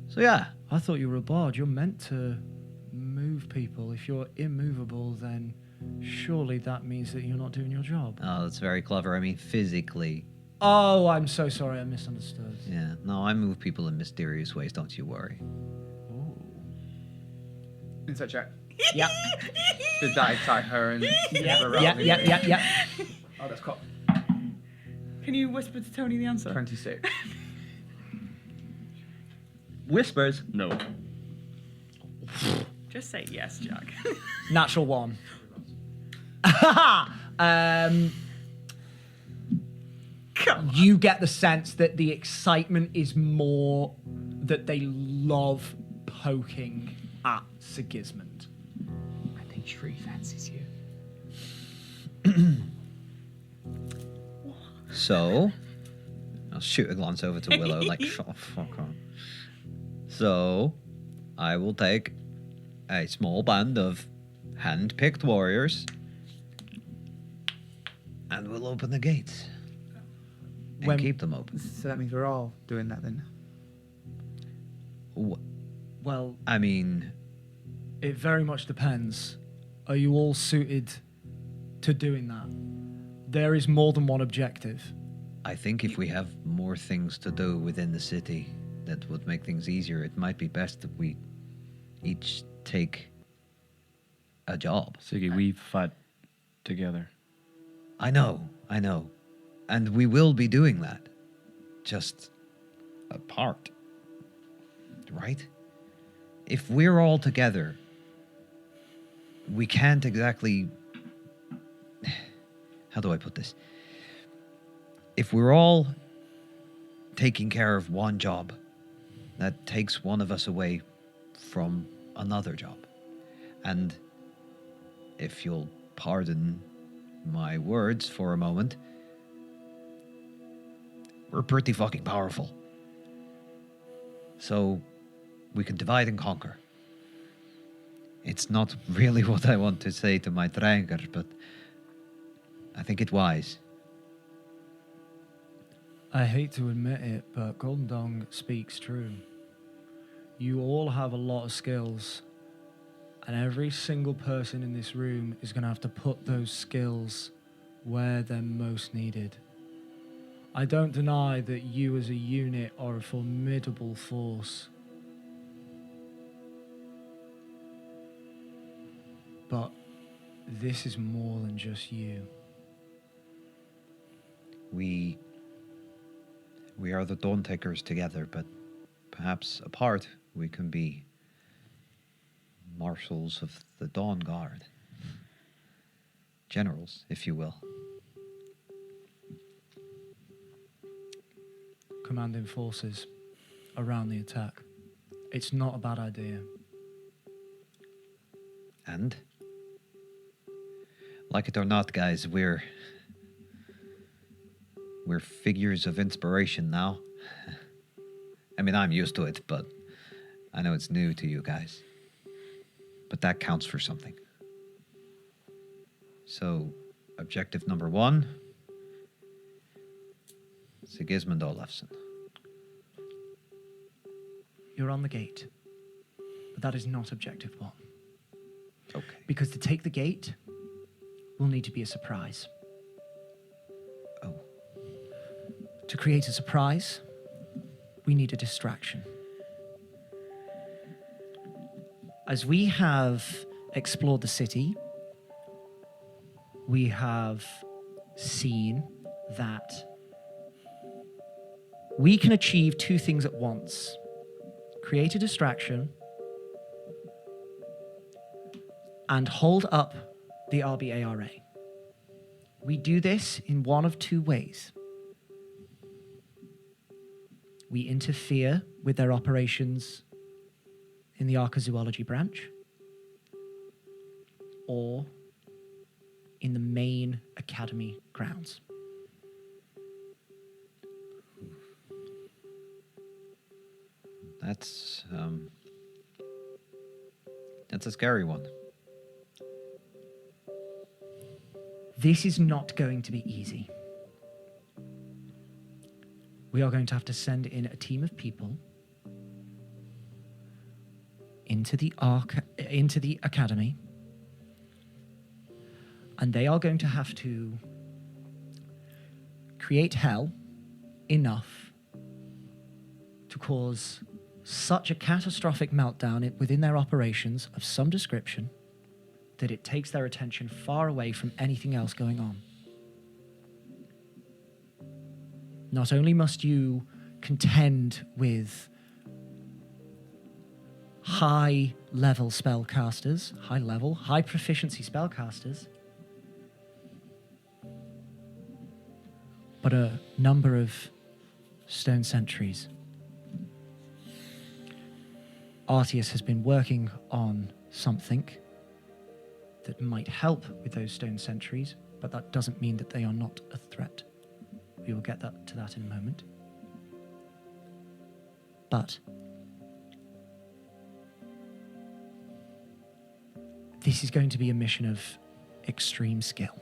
[SPEAKER 2] So yeah.
[SPEAKER 1] I thought you were a bard. You're meant to move people. If you're immovable, then surely that means that you're not doing your job.
[SPEAKER 2] Oh, that's very clever. I mean, physically.
[SPEAKER 1] Oh, I'm so sorry. I misunderstood.
[SPEAKER 2] Yeah. No, I move people in mysterious ways. Don't you worry.
[SPEAKER 8] Insight check.
[SPEAKER 1] Yep.
[SPEAKER 8] Did that excite her? And
[SPEAKER 1] Yep.
[SPEAKER 8] Oh, that's cool.
[SPEAKER 6] Can you whisper to Tony the answer?
[SPEAKER 8] 26.
[SPEAKER 4] Whispers? No.
[SPEAKER 6] Just say yes, Jack.
[SPEAKER 1] Natural one. You get the sense that the excitement is more that they love poking at Sigismund.
[SPEAKER 8] I think Shri fancies you.
[SPEAKER 2] So, I'll shoot a glance over to Willow, like, shut the fuck up. So, I will take a small band of hand-picked warriors, and we'll open the gates. And keep them open.
[SPEAKER 7] So that means we're all doing that then.
[SPEAKER 1] Well,
[SPEAKER 2] I mean,
[SPEAKER 1] it very much depends. Are you all suited to doing that? There is more than one objective.
[SPEAKER 2] I think if we have more things to do within the city that would make things easier, it might be best that we each take a job.
[SPEAKER 4] Siggy, we fight together.
[SPEAKER 2] I know. And we will be doing that. Just apart. Right? If we're all together, we can't exactly... How do I put this? if we're all taking care of one job, that takes one of us away from another job. And if you'll pardon my words for a moment, we're pretty fucking powerful. So we can divide and conquer. It's not really what I want to say to my Dranger, but I think it's wise.
[SPEAKER 1] I hate to admit it, but Golden Dong speaks true. You all have a lot of skills, and every single person in this room is going to have to put those skills where they're most needed. I don't deny that you as a unit are a formidable force. But this is more than just you.
[SPEAKER 2] We are the Dawn Takers together, but perhaps apart we can be marshals of the Dawn Guard. Generals, if you will.
[SPEAKER 1] Commanding forces around the attack. It's not a bad idea.
[SPEAKER 2] And, like it or not, guys, we're figures of inspiration now. I mean, I'm used to it, but I know it's new to you guys. But that counts for something. So, objective number 1, Sigismund Olafsson.
[SPEAKER 1] You're on the gate. But that is not objective 1.
[SPEAKER 2] Okay.
[SPEAKER 1] Because to take the gate will need to be a surprise.
[SPEAKER 2] Oh.
[SPEAKER 1] To create a surprise, we need a distraction. As we have explored the city, we have seen that we can achieve 2 things at once. Create a distraction and hold up the RBARA. We do this in one of 2 ways. We interfere with their operations in the Archaeozoology branch, or in the main academy grounds.
[SPEAKER 2] That's a scary one.
[SPEAKER 1] This is not going to be easy. We are going to have to send in a team of people into the academy, and they are going to have to create hell enough to cause such a catastrophic meltdown within their operations of some description that it takes their attention far away from anything else going on. Not only must you contend with high-level spellcasters, high proficiency spellcasters, but a number of stone sentries. Artius has been working on something that might help with those stone sentries, but that doesn't mean that they are not a threat. We will get to that in a moment. But this is going to be a mission of extreme skill.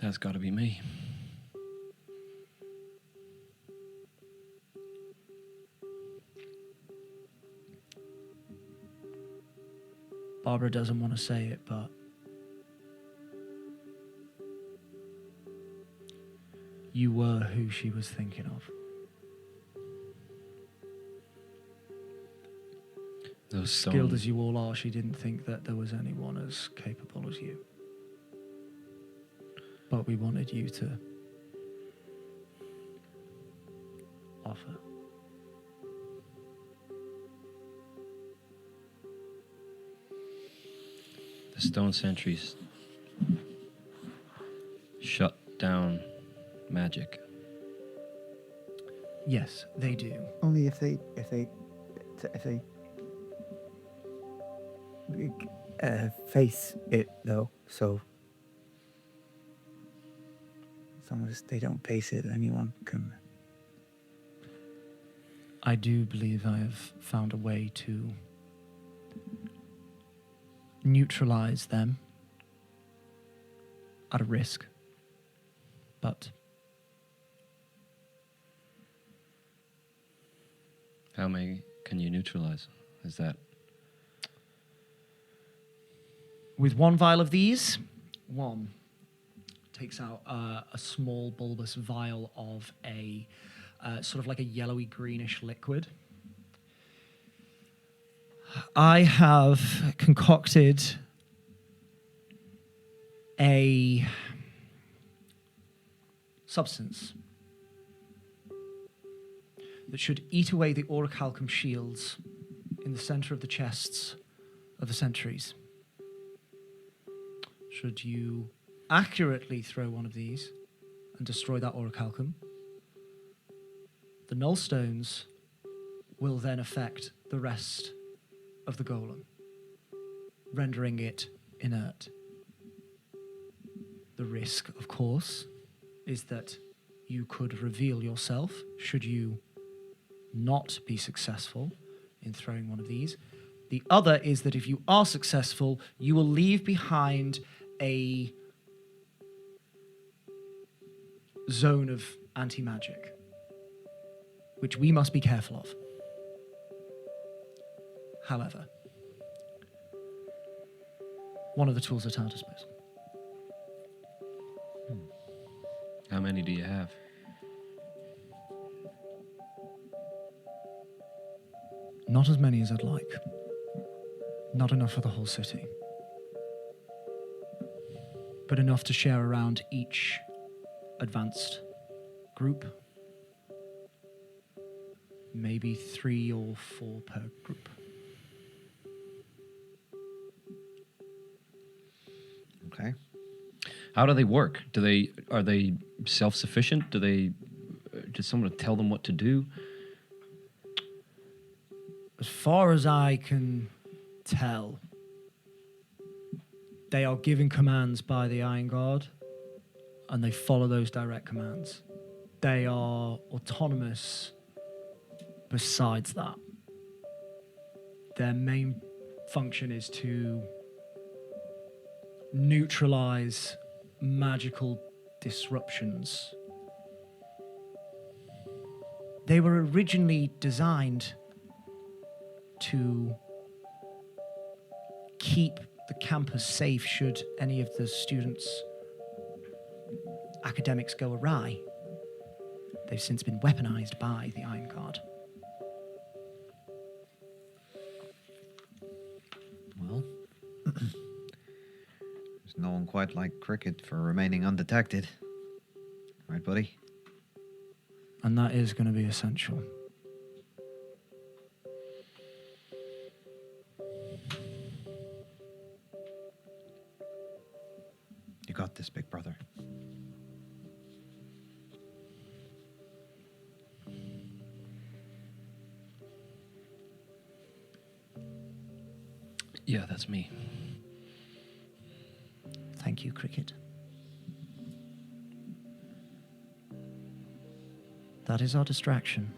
[SPEAKER 4] That's got to be me.
[SPEAKER 1] Barbara doesn't want to say it, but you were who she was thinking of.
[SPEAKER 4] Those
[SPEAKER 1] Skilled
[SPEAKER 4] songs.
[SPEAKER 1] as you all are, she didn't think that there was anyone as capable as you. But we wanted you to offer.
[SPEAKER 4] The stone sentries shut down magic.
[SPEAKER 1] Yes, they do.
[SPEAKER 7] Only if they face it though. So as long as they don't face it, anyone can.
[SPEAKER 1] I do believe I have found a way to neutralize them at a risk. But
[SPEAKER 4] How many can you neutralize? Is that
[SPEAKER 1] with one vial of these, one takes out a small bulbous vial of a sort of like a yellowy greenish liquid. I have concocted a substance that should eat away the orichalcum shields in the center of the chests of the sentries. Should you accurately throw one of these and destroy that orichalcum, the null stones will then affect the rest of the golem, rendering it inert. The risk, of course, is that you could reveal yourself should you not be successful in throwing one of these. The other is that if you are successful, you will leave behind a zone of anti-magic, which we must be careful of. However, one of the tools at our disposal.
[SPEAKER 4] how many do you have?
[SPEAKER 1] Not as many as I'd like. Not enough for the whole city. But enough to share around each advanced group. Maybe 3 or 4 per group.
[SPEAKER 2] Okay.
[SPEAKER 4] How do they work? Are they self-sufficient? Does someone tell them what to do?
[SPEAKER 1] As far as I can tell, they are given commands by the Iron Guard, and they follow those direct commands. They are autonomous besides that. Their main function is to neutralize magical disruptions. They were originally designed to keep the campus safe should any of the students' academics go awry. They've since been weaponized by the Iron Guard.
[SPEAKER 2] Well, there's no one quite like Cricket for remaining undetected. Right, buddy?
[SPEAKER 1] And that is going to be essential.
[SPEAKER 2] You got this, big brother.
[SPEAKER 4] Yeah, that's me.
[SPEAKER 1] Thank you, Cricket. That is our distraction.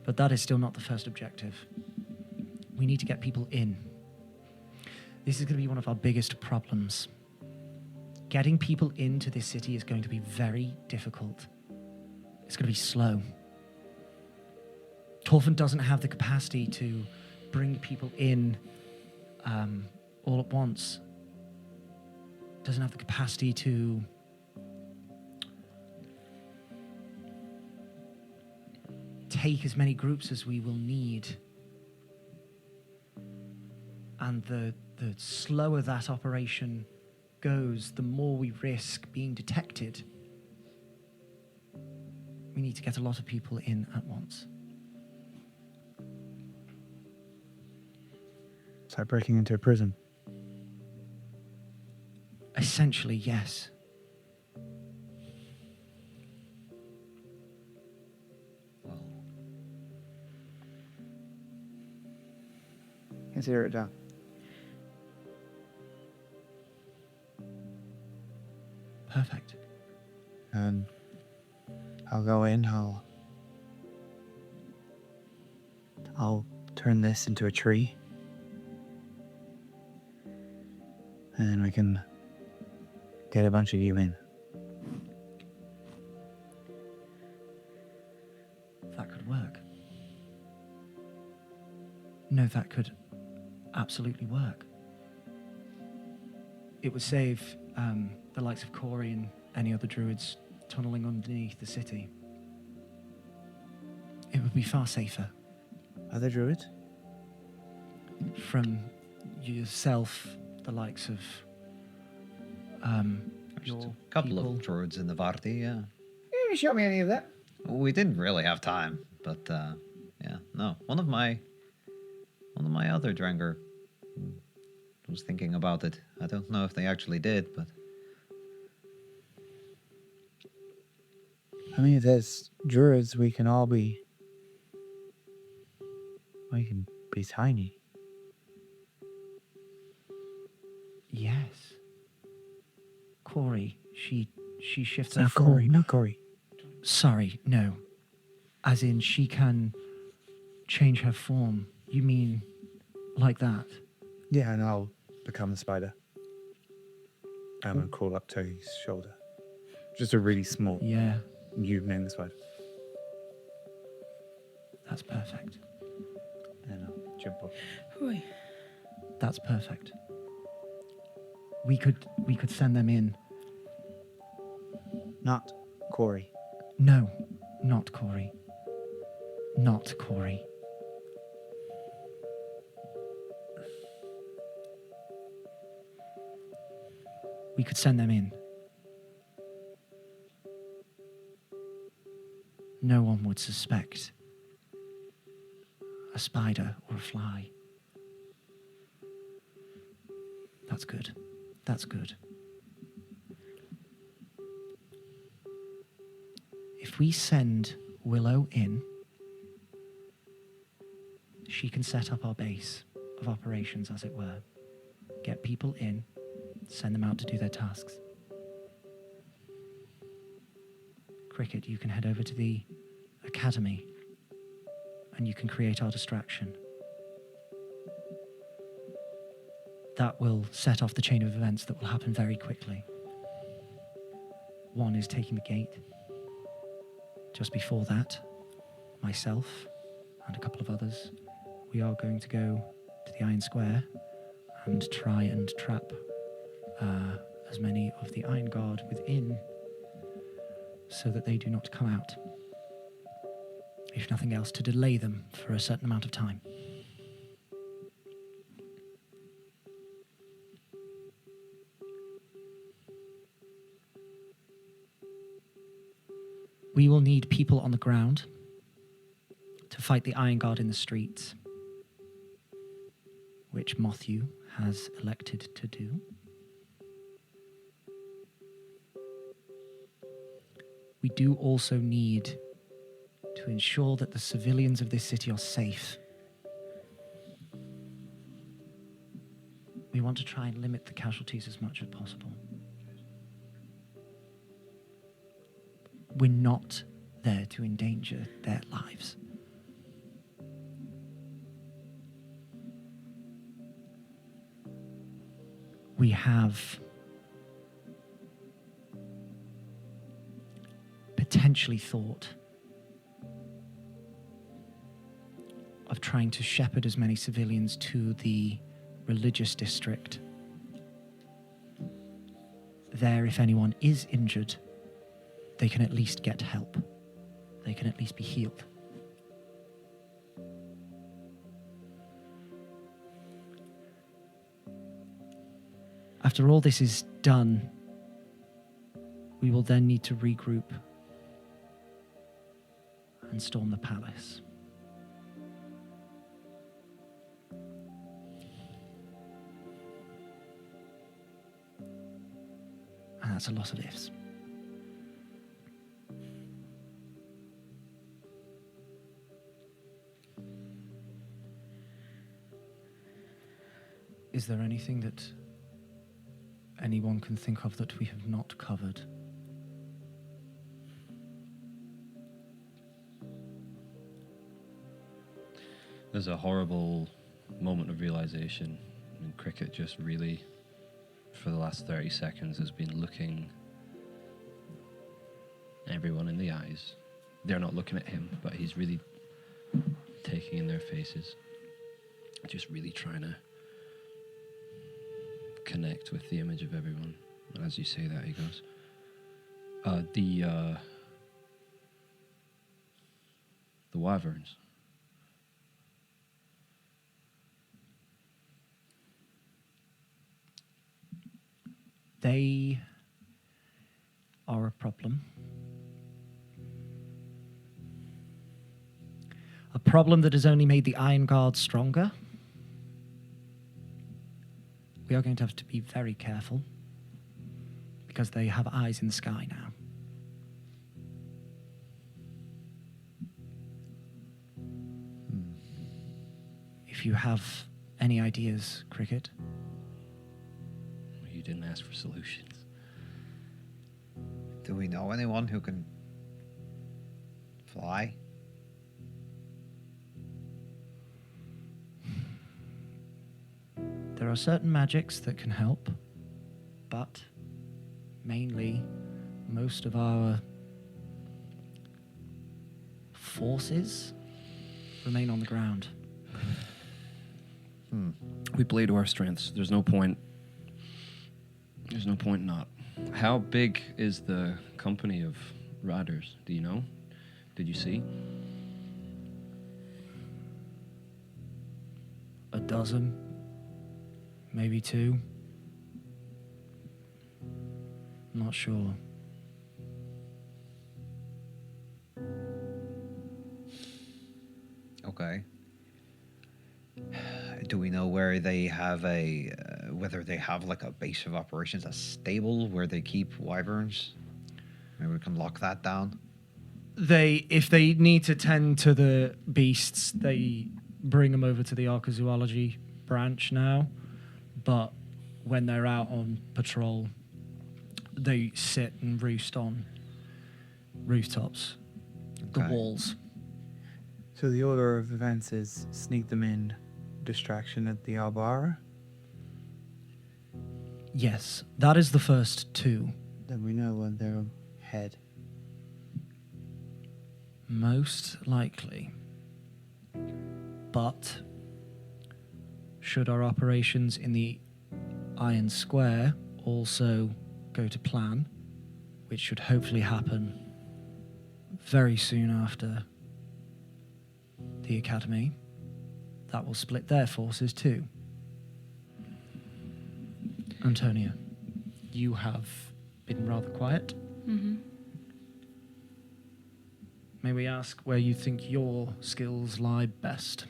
[SPEAKER 1] But that is still not the first objective. We need to get people in. This is going to be one of our biggest problems. Getting people into this city is going to be very difficult. It's going to be slow. Torfin doesn't have the capacity to bring people in all at once. Doesn't have the capacity to take as many groups as we will need. And the slower that operation goes, the more we risk being detected. We need to get a lot of people in at once.
[SPEAKER 7] Start breaking into a prison.
[SPEAKER 1] Essentially, yes.
[SPEAKER 7] Consider it done.
[SPEAKER 1] Perfect.
[SPEAKER 7] And I'll go in. I'll turn this into a tree, and then we can get a bunch of you in.
[SPEAKER 1] That could work. No, that could absolutely work. It would save the likes of Corey and any other druids tunneling underneath the city. It would be far safer.
[SPEAKER 7] Other druids?
[SPEAKER 1] From yourself, the likes of
[SPEAKER 2] Just
[SPEAKER 1] your
[SPEAKER 2] a couple
[SPEAKER 1] people.
[SPEAKER 2] of druids in the Varti, yeah.
[SPEAKER 7] You didn't show me any of that.
[SPEAKER 2] We didn't really have time, but yeah, no. One of my other Dranger was thinking about it. I don't know if they actually did, but
[SPEAKER 7] I mean, if there's druids, we can be tiny.
[SPEAKER 1] Yes. Corey, she shifts
[SPEAKER 7] It's
[SPEAKER 1] her
[SPEAKER 7] not
[SPEAKER 1] form.
[SPEAKER 7] Corey, not Corey.
[SPEAKER 1] Sorry, no. As in, she can change her form. You mean like that?
[SPEAKER 7] Yeah, and I'll become a spider. I'm gonna crawl up to his shoulder. Just a really small,
[SPEAKER 1] Yeah,
[SPEAKER 7] you name the spider.
[SPEAKER 1] that's perfect.
[SPEAKER 7] And I'll jump up.
[SPEAKER 6] Oi.
[SPEAKER 1] That's perfect. We could send them in.
[SPEAKER 7] Not Corey.
[SPEAKER 1] No, not Corey. Not Corey. We could send them in. No one would suspect a spider or a fly. That's good. That's good. If we send Willow in, she can set up our base of operations, as it were. Get people in, send them out to do their tasks. Cricket, you can head over to the academy and you can create our distraction. That will set off the chain of events that will happen very quickly. One is taking the gate. Just before that, myself and a couple of others, we are going to go to the Iron Square and try and trap as many of the Iron Guard within so that they do not come out. If nothing else, to delay them for a certain amount of time. We will need people on the ground to fight the Iron Guard in the streets, which Mothew has elected to do. We do also need to ensure that the civilians of this city are safe. We want to try and limit the casualties as much as possible. We're not there to endanger their lives. We have potentially thought of trying to shepherd as many civilians to the religious district. There, if anyone is injured, they can at least get help. They can at least be healed. After all this is done, we will then need to regroup and storm the palace. that's a lot of ifs. Is there anything that anyone can think of that we have not covered?
[SPEAKER 4] There's a horrible moment of realization. And Cricket just really, for the last 30 seconds, has been looking everyone in the eyes. They're not looking at him, but he's really taking in their faces. Just really trying to connect with the image of everyone. And as you say that, he goes, the wyverns.
[SPEAKER 1] They are a problem. A problem that has only made the Iron Guard stronger. We are going to have to be very careful because they have eyes in the sky now. If you have any ideas, Cricket.
[SPEAKER 4] You didn't ask for solutions.
[SPEAKER 2] Do we know anyone who can fly?
[SPEAKER 1] There are certain magics that can help, but mainly most of our forces remain on the ground.
[SPEAKER 4] We play to our strengths. There's no point not. How big is the company of riders? Do you know? Did you see?
[SPEAKER 1] A dozen, maybe 2. Not sure.
[SPEAKER 2] Okay. Do we know where they have whether they have like a base of operations, a stable where they keep wyverns? Maybe we can lock that down.
[SPEAKER 1] If they need to tend to the beasts, they bring them over to the archaeology branch now. But when they're out on patrol, they sit and roost on rooftops, the
[SPEAKER 2] Okay.
[SPEAKER 1] walls.
[SPEAKER 7] So the order of events is sneak them in, distraction at the Albara.
[SPEAKER 1] Yes, that is the first 2.
[SPEAKER 7] Then we know when they'll head.
[SPEAKER 1] Most likely. But should our operations in the Iron Square also go to plan, which should hopefully happen very soon after the Academy, that will split their forces too. Antonia, you have been rather quiet.
[SPEAKER 6] Mm-hmm.
[SPEAKER 1] May we ask where you think your skills lie best?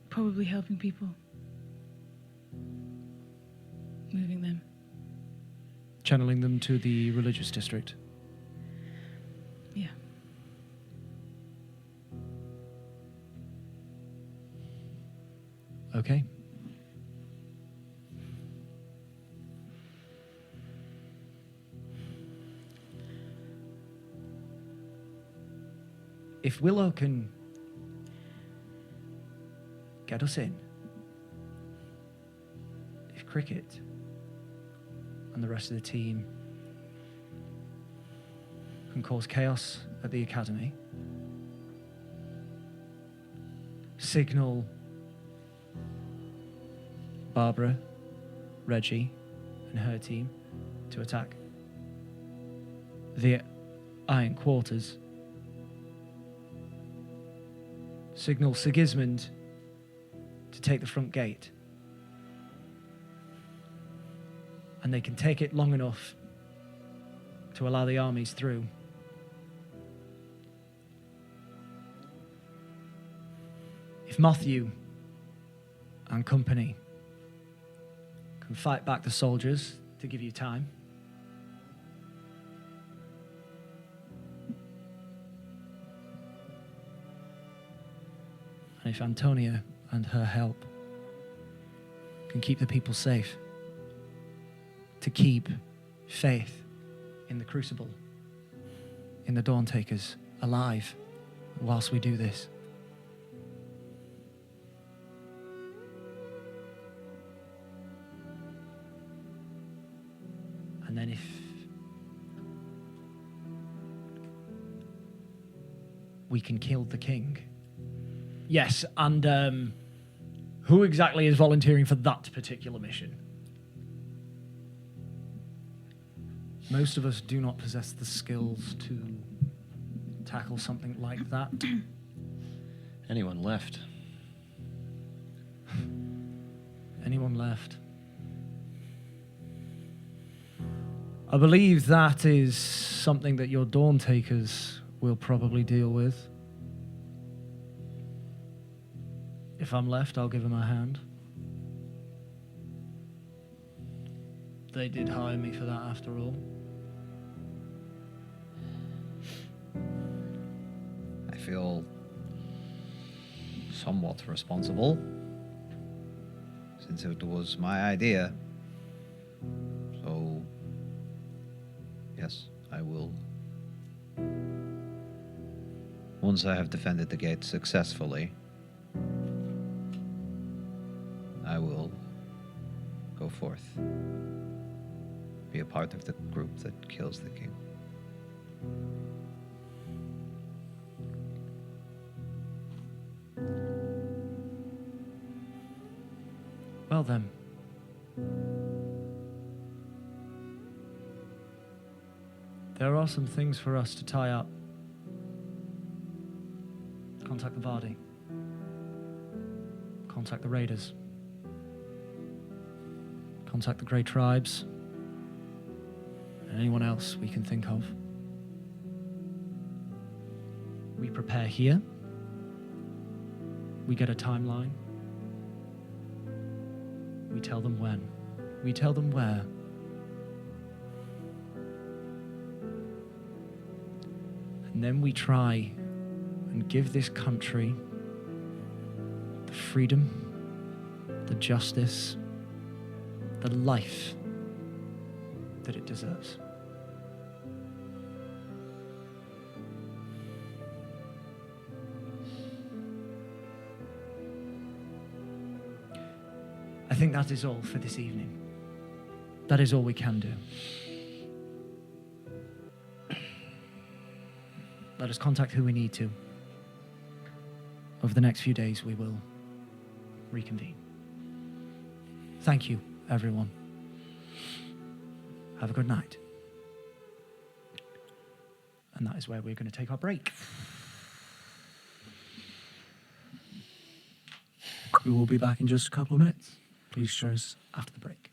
[SPEAKER 6] Probably helping people. Moving them.
[SPEAKER 1] Channeling them to the religious district.
[SPEAKER 6] Yeah.
[SPEAKER 1] Okay. If Willow can get us in, if Cricket and the rest of the team can cause chaos at the Academy, signal Barbara, Reggie, and her team to attack the Iron Quarters, signal Sigismund to take the front gate, and they can take it long enough to allow the armies through. If Matthew and company can fight back the soldiers to give you time, and if Antonia and her help can keep the people safe, to keep faith in the Crucible, in the Dawn Takers, alive whilst we do this. And then if we can kill the king. Yes, and who exactly is volunteering for that particular mission? Most of us do not possess the skills to tackle something like that.
[SPEAKER 4] Anyone left?
[SPEAKER 1] Anyone left? I believe that is something that your Dawn Takers will probably deal with. If I'm left, I'll give them a hand. They did hire me for that after all.
[SPEAKER 2] I feel somewhat responsible, since it was my idea. So, yes, I will. Once I have defended the gate successfully, I will go forth. Be a part of the group that kills the king.
[SPEAKER 1] Well then. There are some things for us to tie up. Contact the Vardy. Contact the Raiders. Contact the Grey Tribes. And anyone else we can think of. We prepare here. We get a timeline. We tell them when. We tell them where. And then we try and give this country the freedom, the justice, the life that it deserves. I think that is all for this evening. That is all we can do. Let us contact who we need to. Over the next few days, we will reconvene. Thank you, everyone. Have a good night. And that is where we're going to take our break.
[SPEAKER 8] We will be back in just a couple of minutes. Please join us.
[SPEAKER 1] After the break.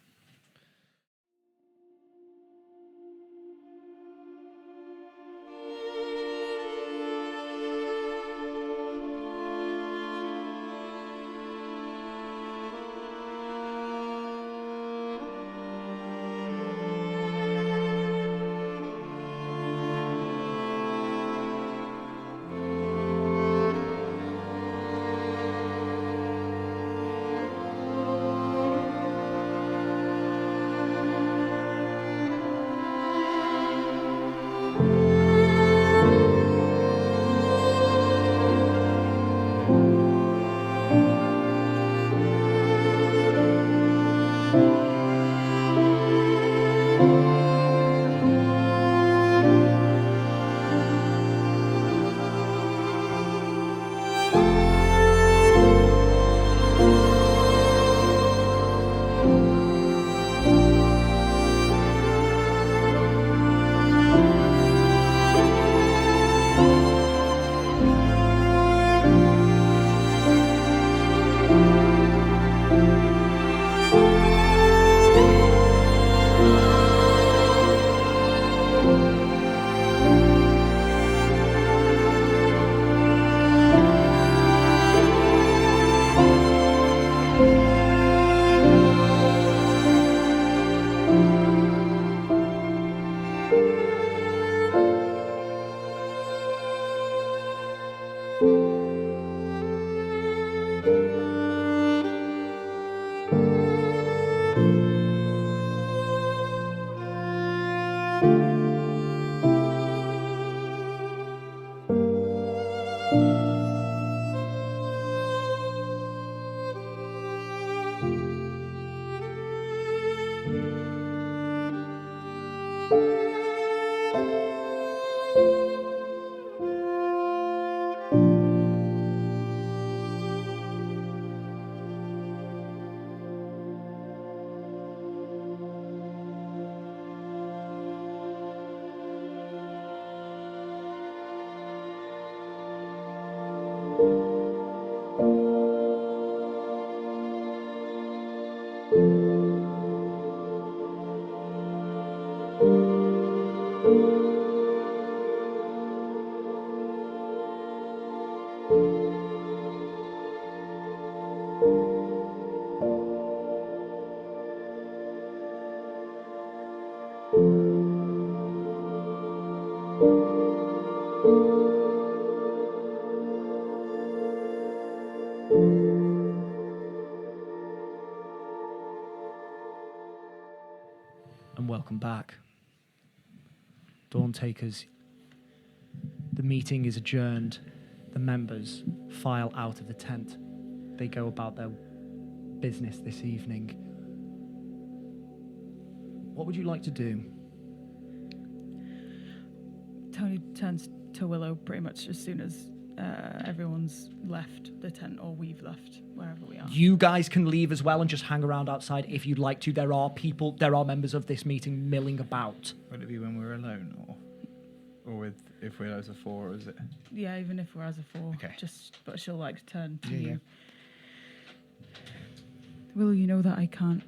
[SPEAKER 1] And welcome back. Dawn Takers, the meeting is adjourned. The members file out of the tent. They go about their business this evening. What would you like to do?
[SPEAKER 6] Tony turns to Willow pretty much as soon as everyone's left the tent, or we've left wherever we are.
[SPEAKER 1] You guys can leave as well and just hang around outside if you'd like to. There are members of this meeting milling about.
[SPEAKER 9] Would it be when we're alone, or with if we're as a 4, or is it?
[SPEAKER 6] Yeah, even if we're as a 4.
[SPEAKER 9] Okay.
[SPEAKER 6] But she'll like turn to
[SPEAKER 9] Yeah,
[SPEAKER 6] you. Willow, you know that I can't.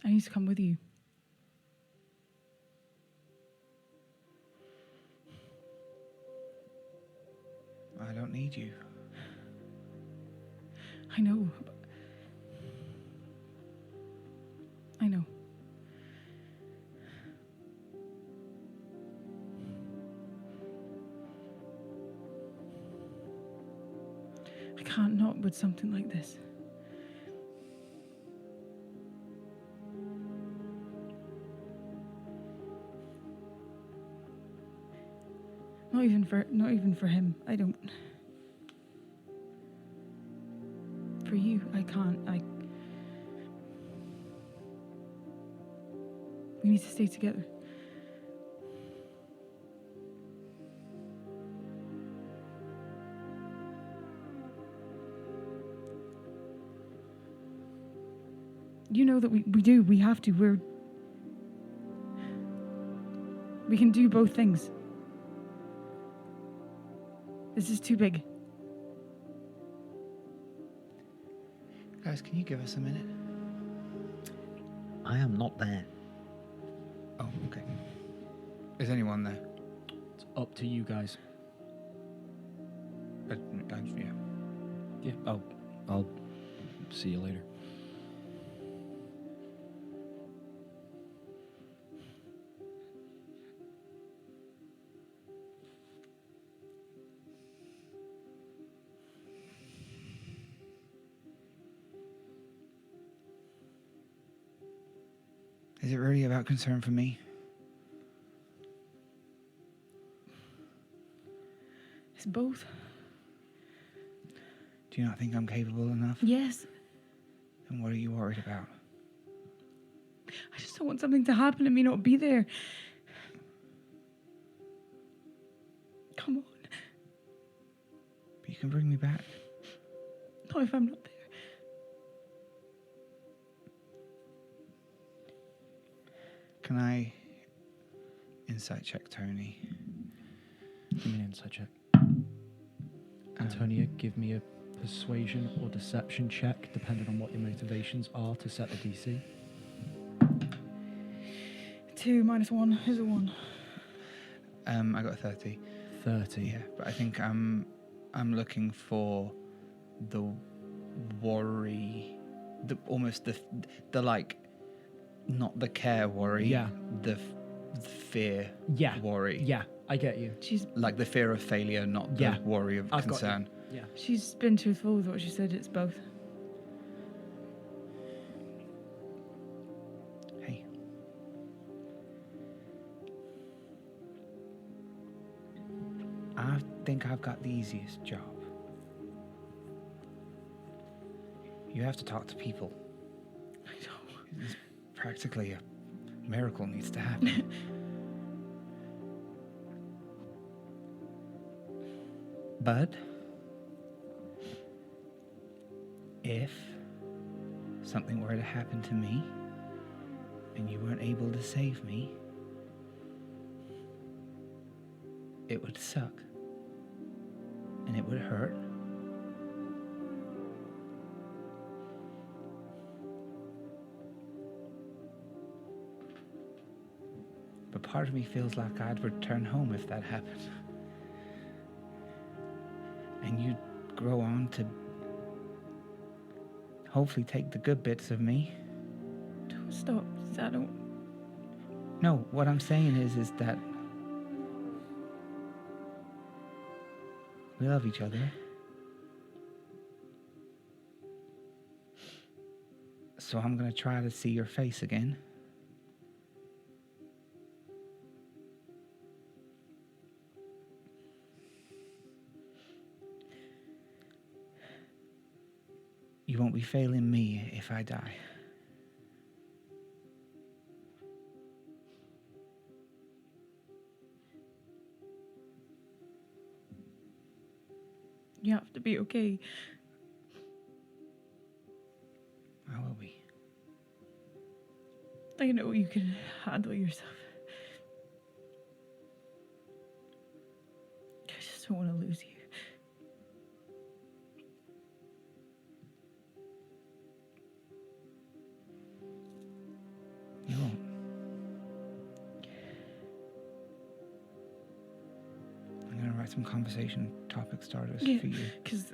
[SPEAKER 6] I need to come with you.
[SPEAKER 9] I don't need you.
[SPEAKER 6] I know. I know. I can't not with something like this. Not even for him. I don't. For you, I can't. We need to stay together. You know that we do. We have to. We can do both things. This is too big.
[SPEAKER 9] Guys, can you give us a minute?
[SPEAKER 2] I am not there.
[SPEAKER 9] Oh, okay. Is anyone there?
[SPEAKER 1] It's up to you guys.
[SPEAKER 9] Yeah.
[SPEAKER 4] Yeah, I'll see you later.
[SPEAKER 9] Is it really about concern for me?
[SPEAKER 6] It's both.
[SPEAKER 9] Do you not think I'm capable enough?
[SPEAKER 6] Yes.
[SPEAKER 9] And what are you worried about?
[SPEAKER 6] I just don't want something to happen and me not be there. Come on.
[SPEAKER 9] But you can bring me back.
[SPEAKER 6] Not if I'm not there.
[SPEAKER 9] Can I insight check Tony?
[SPEAKER 1] Give me an insight check. Antonia, give me a persuasion or deception check, depending on what your motivations are to set the DC.
[SPEAKER 6] 2 minus 1 is a 1.
[SPEAKER 9] I got a 30.
[SPEAKER 1] 30.
[SPEAKER 9] Yeah, but I think I'm looking for the worry, almost the like
[SPEAKER 3] Not the care worry.
[SPEAKER 1] Yeah.
[SPEAKER 3] The fear
[SPEAKER 1] Yeah.
[SPEAKER 3] worry.
[SPEAKER 1] Yeah, I get you.
[SPEAKER 6] She's
[SPEAKER 3] Like the fear of failure, not the
[SPEAKER 1] Yeah.
[SPEAKER 3] worry of
[SPEAKER 1] I've got you.
[SPEAKER 3] concern.
[SPEAKER 1] Yeah.
[SPEAKER 6] she's been truthful with what she said. It's both.
[SPEAKER 3] Hey. I think I've got the easiest job. You have to talk to people.
[SPEAKER 6] I know.
[SPEAKER 3] It's practically a miracle needs to happen. But if something were to happen to me and you weren't able to save me, it would suck. And it would hurt. But part of me feels like I'd return home if that happened. And you'd grow on to hopefully take the good bits of me.
[SPEAKER 6] Don't stop. I don't.
[SPEAKER 3] No, what I'm saying is that we love each other. So I'm gonna try to see your face again. You won't be failing me if I die.
[SPEAKER 6] You have to be okay.
[SPEAKER 3] I will be.
[SPEAKER 6] I know you can handle yourself. I just don't want to lose you.
[SPEAKER 3] You won't. I'm gonna write some conversation topic starters
[SPEAKER 6] Yeah.
[SPEAKER 3] for you.
[SPEAKER 6] Because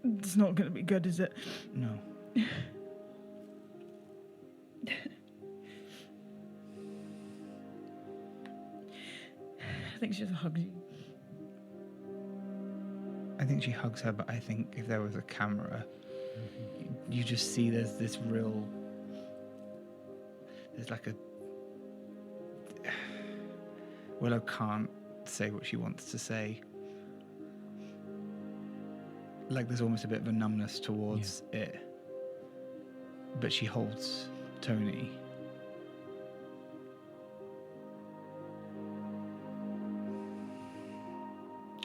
[SPEAKER 6] it's not going to be good, is it?
[SPEAKER 3] No.
[SPEAKER 6] I think she just hugs you.
[SPEAKER 3] I think she hugs her, but I think if there was a camera, you just see there's this real. There's like a. Willow can't say what she wants to say. Like there's almost a bit of a numbness towards it. But she holds Tony.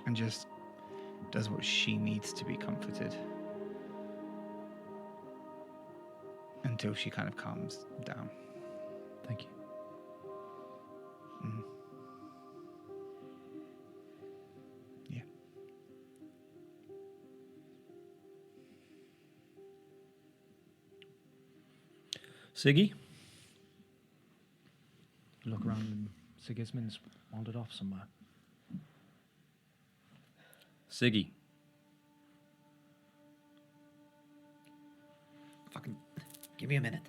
[SPEAKER 3] And just does what she needs to be comforted. Until she kind of calms down.
[SPEAKER 1] Thank you.
[SPEAKER 3] Mm. Yeah.
[SPEAKER 4] Siggy?
[SPEAKER 1] Look around and Sigismund's wandered off somewhere.
[SPEAKER 4] Siggy.
[SPEAKER 2] Fucking give me a minute.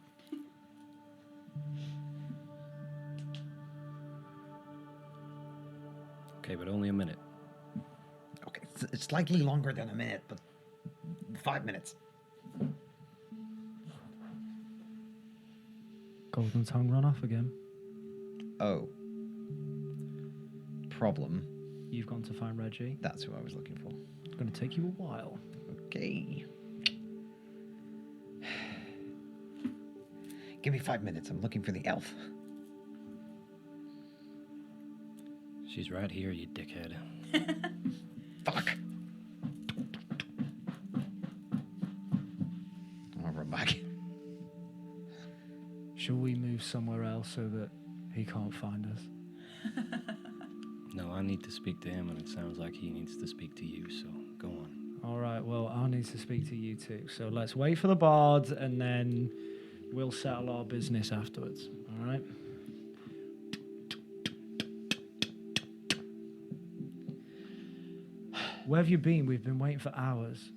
[SPEAKER 4] Okay, but only a minute.
[SPEAKER 2] Okay, it's slightly longer than a minute, but 5 minutes.
[SPEAKER 1] Golden tongue run off again.
[SPEAKER 2] Oh. Problem.
[SPEAKER 1] You've gone to find Reggie.
[SPEAKER 2] That's who I was looking for.
[SPEAKER 1] It's going to take you a while.
[SPEAKER 2] Okay. Give me 5 minutes. I'm looking for the elf.
[SPEAKER 4] She's right here, you dickhead.
[SPEAKER 2] Fuck. I'll run back.
[SPEAKER 1] Shall we move somewhere else so that he can't find us?
[SPEAKER 4] No, I need to speak to him, and it sounds like he needs to speak to you, so go on.
[SPEAKER 1] All right, well, I need to speak to you too. So let's wait for the bards and then we'll settle our business afterwards. All right? Where have you been? We've been waiting for hours.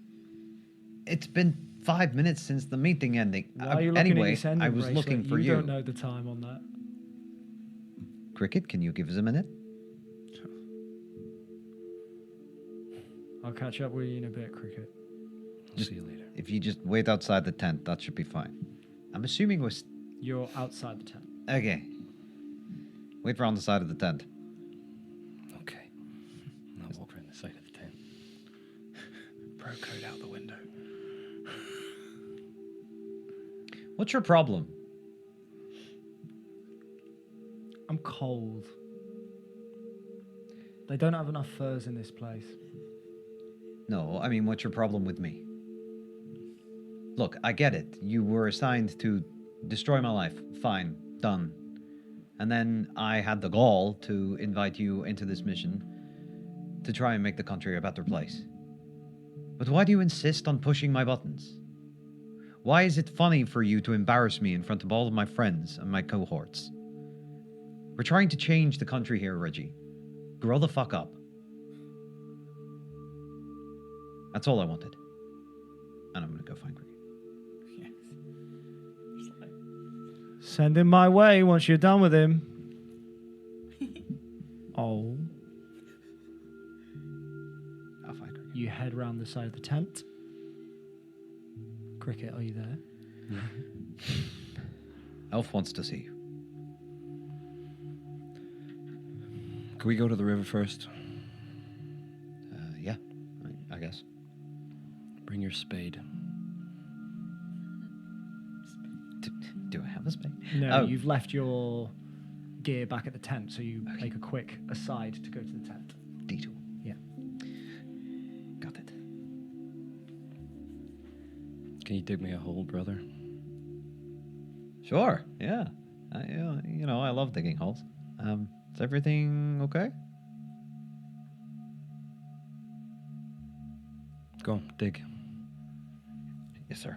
[SPEAKER 2] It's been 5 minutes since the meeting ending.
[SPEAKER 1] Why are you looking
[SPEAKER 2] Anyway,
[SPEAKER 1] at your sending
[SPEAKER 2] I was
[SPEAKER 1] bracelet?
[SPEAKER 2] looking for
[SPEAKER 1] You
[SPEAKER 2] you.
[SPEAKER 1] don't know the time on that.
[SPEAKER 2] Cricket, can you give us a minute?
[SPEAKER 1] I'll catch up with you in a bit, Cricket.
[SPEAKER 4] See you later.
[SPEAKER 2] If you just wait outside the tent, that should be fine. I'm assuming we're...
[SPEAKER 1] You're outside the tent.
[SPEAKER 2] Okay. Wait around the side of the tent.
[SPEAKER 4] Okay. I'll walk around the side of the tent.
[SPEAKER 9] Pro code out the window.
[SPEAKER 2] What's your problem?
[SPEAKER 1] I'm cold. They don't have enough furs in this place.
[SPEAKER 2] No, I mean, what's your problem with me? Look, I get it. You were assigned to destroy my life. Fine. Done. And then I had the gall to invite you into this mission to try and make the country a better place. But why do you insist on pushing my buttons? Why is it funny for you to embarrass me in front of all of my friends and my cohorts? We're trying to change the country here, Reggie. Grow the fuck up. That's all I wanted. And I'm gonna go find Cricket.
[SPEAKER 1] Send him my way once you're done with him. Oh.
[SPEAKER 2] I'll find Cricket.
[SPEAKER 1] You head round the side of the tent. Cricket, are you there?
[SPEAKER 2] Elf wants to see you.
[SPEAKER 4] Can we go to the river first?
[SPEAKER 2] Yeah, I guess.
[SPEAKER 4] Bring your spade.
[SPEAKER 2] Do I have a spade?
[SPEAKER 1] No,
[SPEAKER 2] Oh.
[SPEAKER 1] you've left your gear back at the tent, so you make a quick aside to go to the tent.
[SPEAKER 2] Detour.
[SPEAKER 1] Yeah.
[SPEAKER 2] Got it.
[SPEAKER 4] Can you dig me a hole, brother?
[SPEAKER 2] Sure. Yeah. I love digging holes. Is everything okay?
[SPEAKER 4] Go, dig.
[SPEAKER 2] Yes, sir.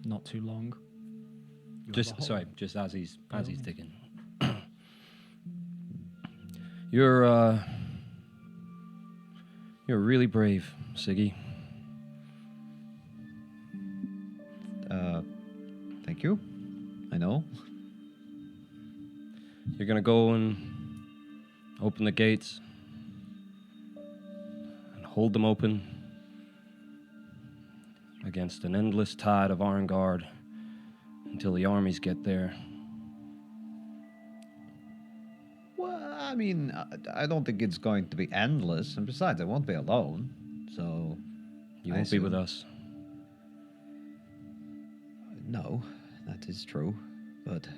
[SPEAKER 1] Not too long. You have a
[SPEAKER 4] Just
[SPEAKER 1] hole.
[SPEAKER 4] sorry, just as he's digging. You're really brave, Siggy.
[SPEAKER 2] Thank you. I know.
[SPEAKER 4] You're gonna go and open the gates and hold them open against an endless tide of Iron Guard until the armies get there.
[SPEAKER 2] Well, I mean, I don't think it's going to be endless. And besides, I won't be alone. So...
[SPEAKER 4] You
[SPEAKER 2] I
[SPEAKER 4] won't be with
[SPEAKER 2] assume-
[SPEAKER 4] us.
[SPEAKER 2] No, that is true. But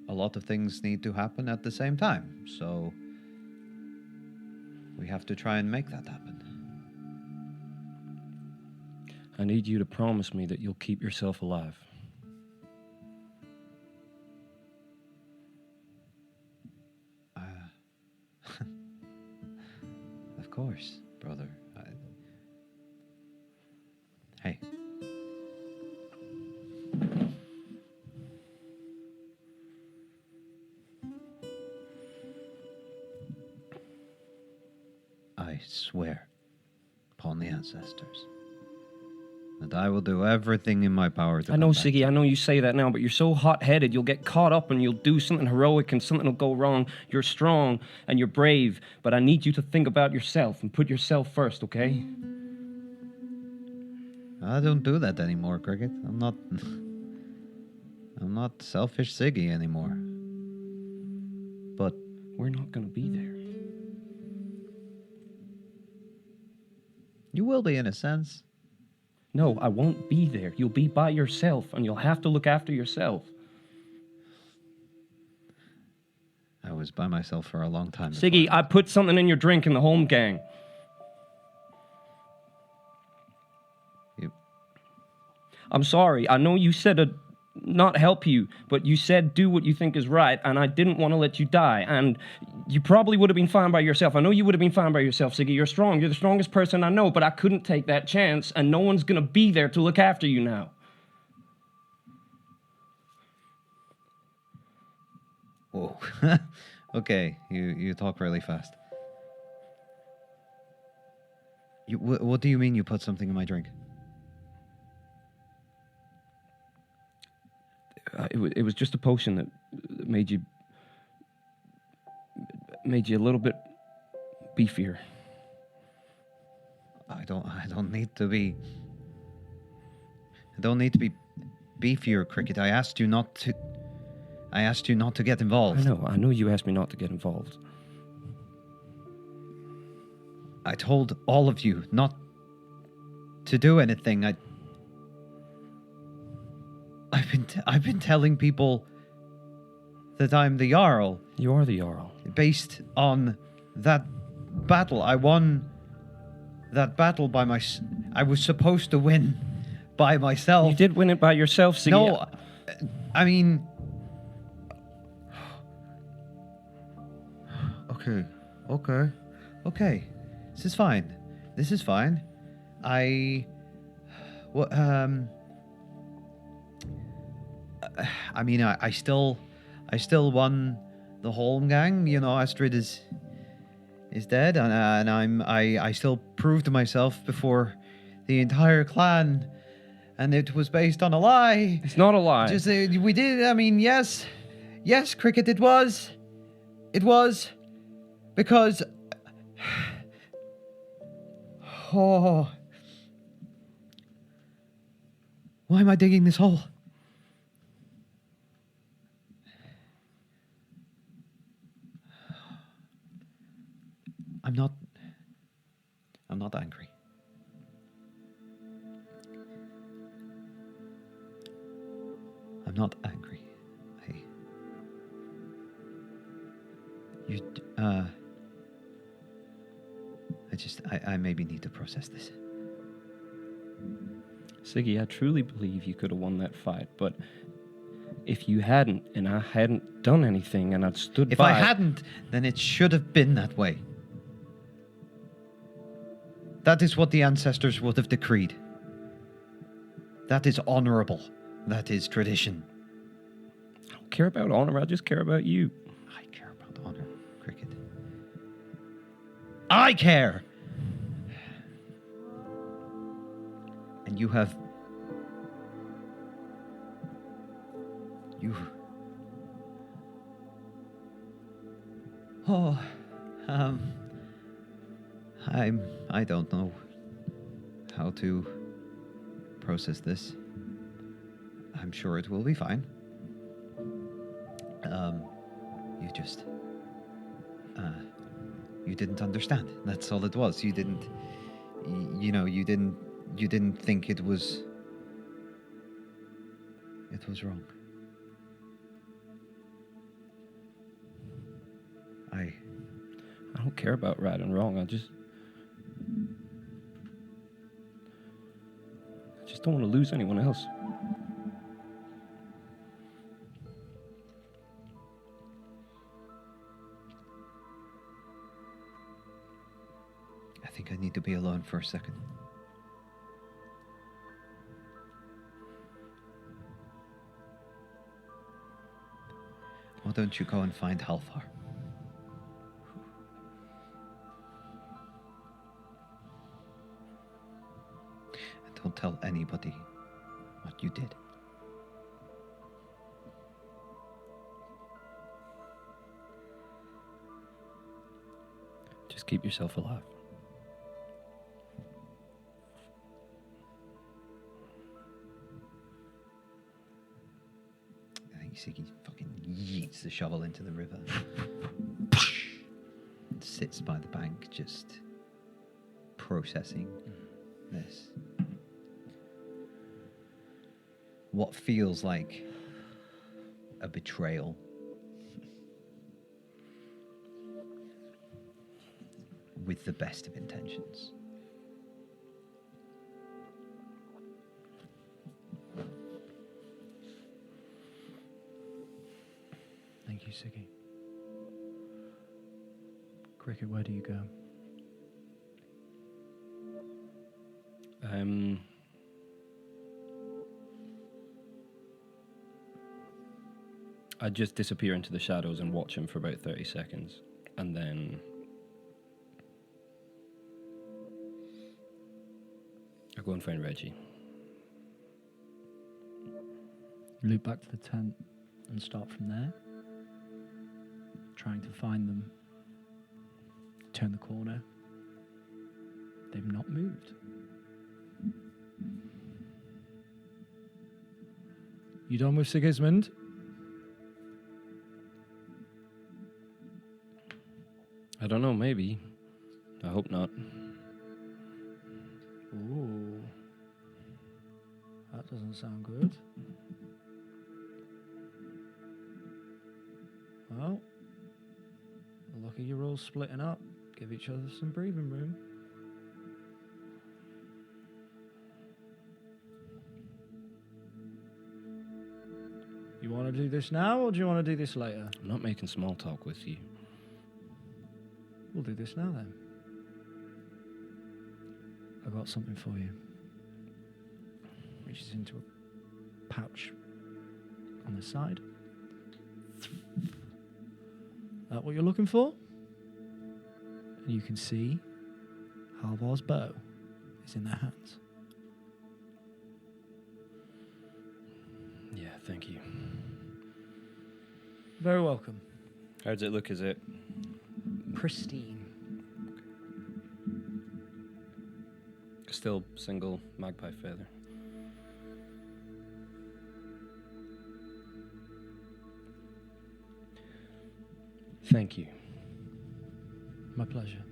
[SPEAKER 2] a lot of things need to happen at the same time. So... we have to try and make that happen.
[SPEAKER 4] I need you to promise me that you'll keep yourself alive.
[SPEAKER 2] Of course, brother. Hey. I swear upon the ancestors that I will do everything in my power to
[SPEAKER 4] I know,
[SPEAKER 2] come back.
[SPEAKER 4] Siggy, I know you say that now, but you're so hot-headed, you'll get caught up and you'll do something heroic and something will go wrong. You're strong and you're brave, but I need you to think about yourself and put yourself first, okay?
[SPEAKER 2] I don't do that anymore, Cricket. I'm not selfish Siggy anymore. But
[SPEAKER 4] We're not gonna be there.
[SPEAKER 2] you will be in a sense.
[SPEAKER 4] No, I won't be there. You'll be by yourself and you'll have to look after yourself.
[SPEAKER 2] I was by myself for a long time.
[SPEAKER 4] Siggy,
[SPEAKER 2] before.
[SPEAKER 4] I put something in your drink in the home gang.
[SPEAKER 2] You-
[SPEAKER 4] I'm sorry. I know you said not help you, but you said do what you think is right, and I didn't want to let you die. And you probably would have been fine by yourself. I know you would have been fine by yourself, Siggy. You're strong. You're the strongest person I know, but I couldn't take that chance, and no one's going to be there to look after you now.
[SPEAKER 2] Whoa. Okay, you talk really fast. What do you mean you put something in my drink?
[SPEAKER 4] It was just a potion that made you a little bit beefier.
[SPEAKER 2] I don't need to be. I don't need to be beefier, Cricket. I asked you not to get involved.
[SPEAKER 4] I know you asked me not to get involved.
[SPEAKER 2] I told all of you not to do anything. I've been telling people that I'm the Jarl.
[SPEAKER 4] You are the Jarl.
[SPEAKER 2] Based on that battle. I won that battle by I was supposed to win by myself.
[SPEAKER 4] You did win it by yourself, Siggy.
[SPEAKER 2] No, I mean... Okay. This is fine. I mean, I still won the Holmgang. You know, Astrid is dead, and I still proved to myself before the entire clan, and it was based on a lie.
[SPEAKER 4] It's not a lie.
[SPEAKER 2] Just we did. I mean, yes, Cricket. It was because. Oh. Why am I digging this hole? I'm not angry. I'm not angry. I maybe need to process this.
[SPEAKER 4] Siggy, I truly believe you could have won that fight, but if you hadn't, and I hadn't done anything, and I'd stood by...
[SPEAKER 2] If I hadn't, then it should have been that way. That is what the ancestors would have decreed. That is honorable. That is tradition.
[SPEAKER 4] I don't care about honor, I just care about you.
[SPEAKER 2] I care about honor, Cricket. I care! And you have... I don't know how to process this. I'm sure it will be fine. You didn't understand. That's all it was. You didn't think it was wrong. I
[SPEAKER 4] don't care about right and wrong. I just don't want to lose anyone else.
[SPEAKER 2] I think I need to be alone for a second. Why don't you go and find Halfar? And don't tell anybody what you did.
[SPEAKER 4] Just keep yourself alive.
[SPEAKER 2] I think Siggy fucking yeets the shovel into the river. And sits by the bank, just processing this. What feels like a betrayal. With the best of intentions.
[SPEAKER 1] Thank you, Siggy. Cricket, where do you go?
[SPEAKER 4] I just disappear into the shadows and watch him for about 30 seconds. And then I'll go and find Reggie.
[SPEAKER 1] Loop back to the tent and start from there. Trying to find them. Turn the corner. They've not moved. You done with Sigismund?
[SPEAKER 4] I don't know, maybe. I hope not.
[SPEAKER 1] Ooh. That doesn't sound good. Well, lucky you're all splitting up. Give each other some breathing room. You want to do this now, or do you want to do this later?
[SPEAKER 4] I'm not making small talk with you.
[SPEAKER 1] We'll do this now then. I got something for you. Reaches into a pouch on the side. That what you're looking for? And you can see Halvar's bow is in their hands.
[SPEAKER 4] Yeah, thank you.
[SPEAKER 1] Very welcome.
[SPEAKER 4] How does it look? Is it
[SPEAKER 1] Pristine.
[SPEAKER 4] still single magpie feather? Thank you.
[SPEAKER 1] My pleasure.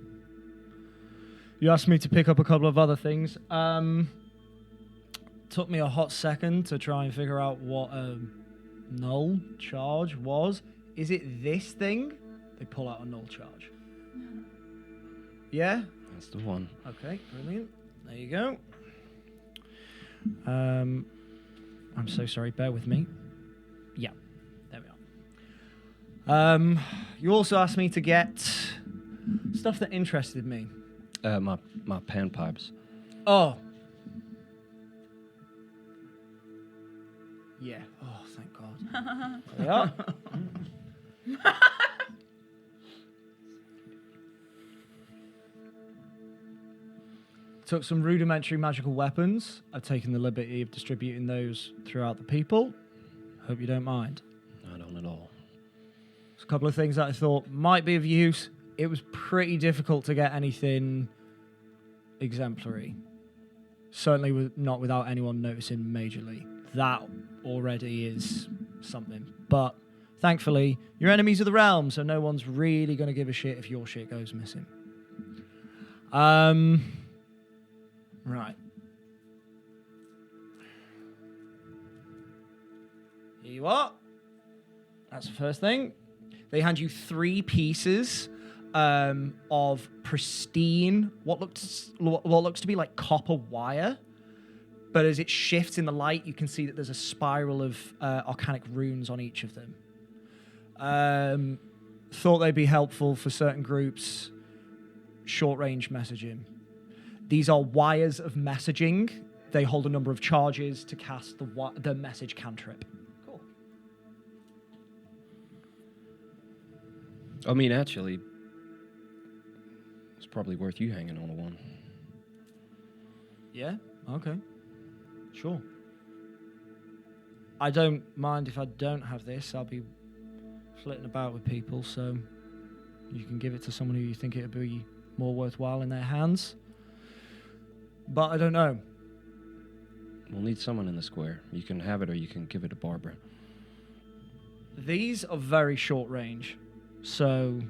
[SPEAKER 1] You asked me to pick up a couple of other things. Took me a hot second to try and figure out what a null charge was. Is it this thing? They pull out a null charge. Yeah?
[SPEAKER 4] That's the one.
[SPEAKER 1] Okay, brilliant. There you go. I'm so sorry, bear with me. Yeah, there we are. You also asked me to get stuff that interested me.
[SPEAKER 4] My pan pipes.
[SPEAKER 1] Oh. Yeah. Oh, thank God. There we are. Took some rudimentary magical weapons. I've taken the liberty of distributing those throughout the people. Hope you don't mind.
[SPEAKER 4] I don't at all.
[SPEAKER 1] There's a couple of things that I thought might be of use. It was pretty difficult to get anything exemplary. Certainly not without anyone noticing majorly. That already is something. But thankfully, your enemies are the realm, so no one's really going to give a shit if your shit goes missing. Right. Here you are. That's the first thing. They hand you 3 pieces of pristine, what looks to be like copper wire. But as it shifts in the light, you can see that there's a spiral of arcanic runes on each of them. Thought they'd be helpful for certain groups. Short-range messaging. These are wires of messaging. They hold a number of charges to cast the message cantrip. Cool.
[SPEAKER 4] I mean, actually, it's probably worth you hanging on to one.
[SPEAKER 1] Yeah? Okay. Sure. I don't mind if I don't have this. I'll be flitting about with people, so you can give it to someone who you think it would be more worthwhile in their hands. But I don't know.
[SPEAKER 4] We'll need someone in the square. You can have it or you can give it to Barbara.
[SPEAKER 1] These are very short range, so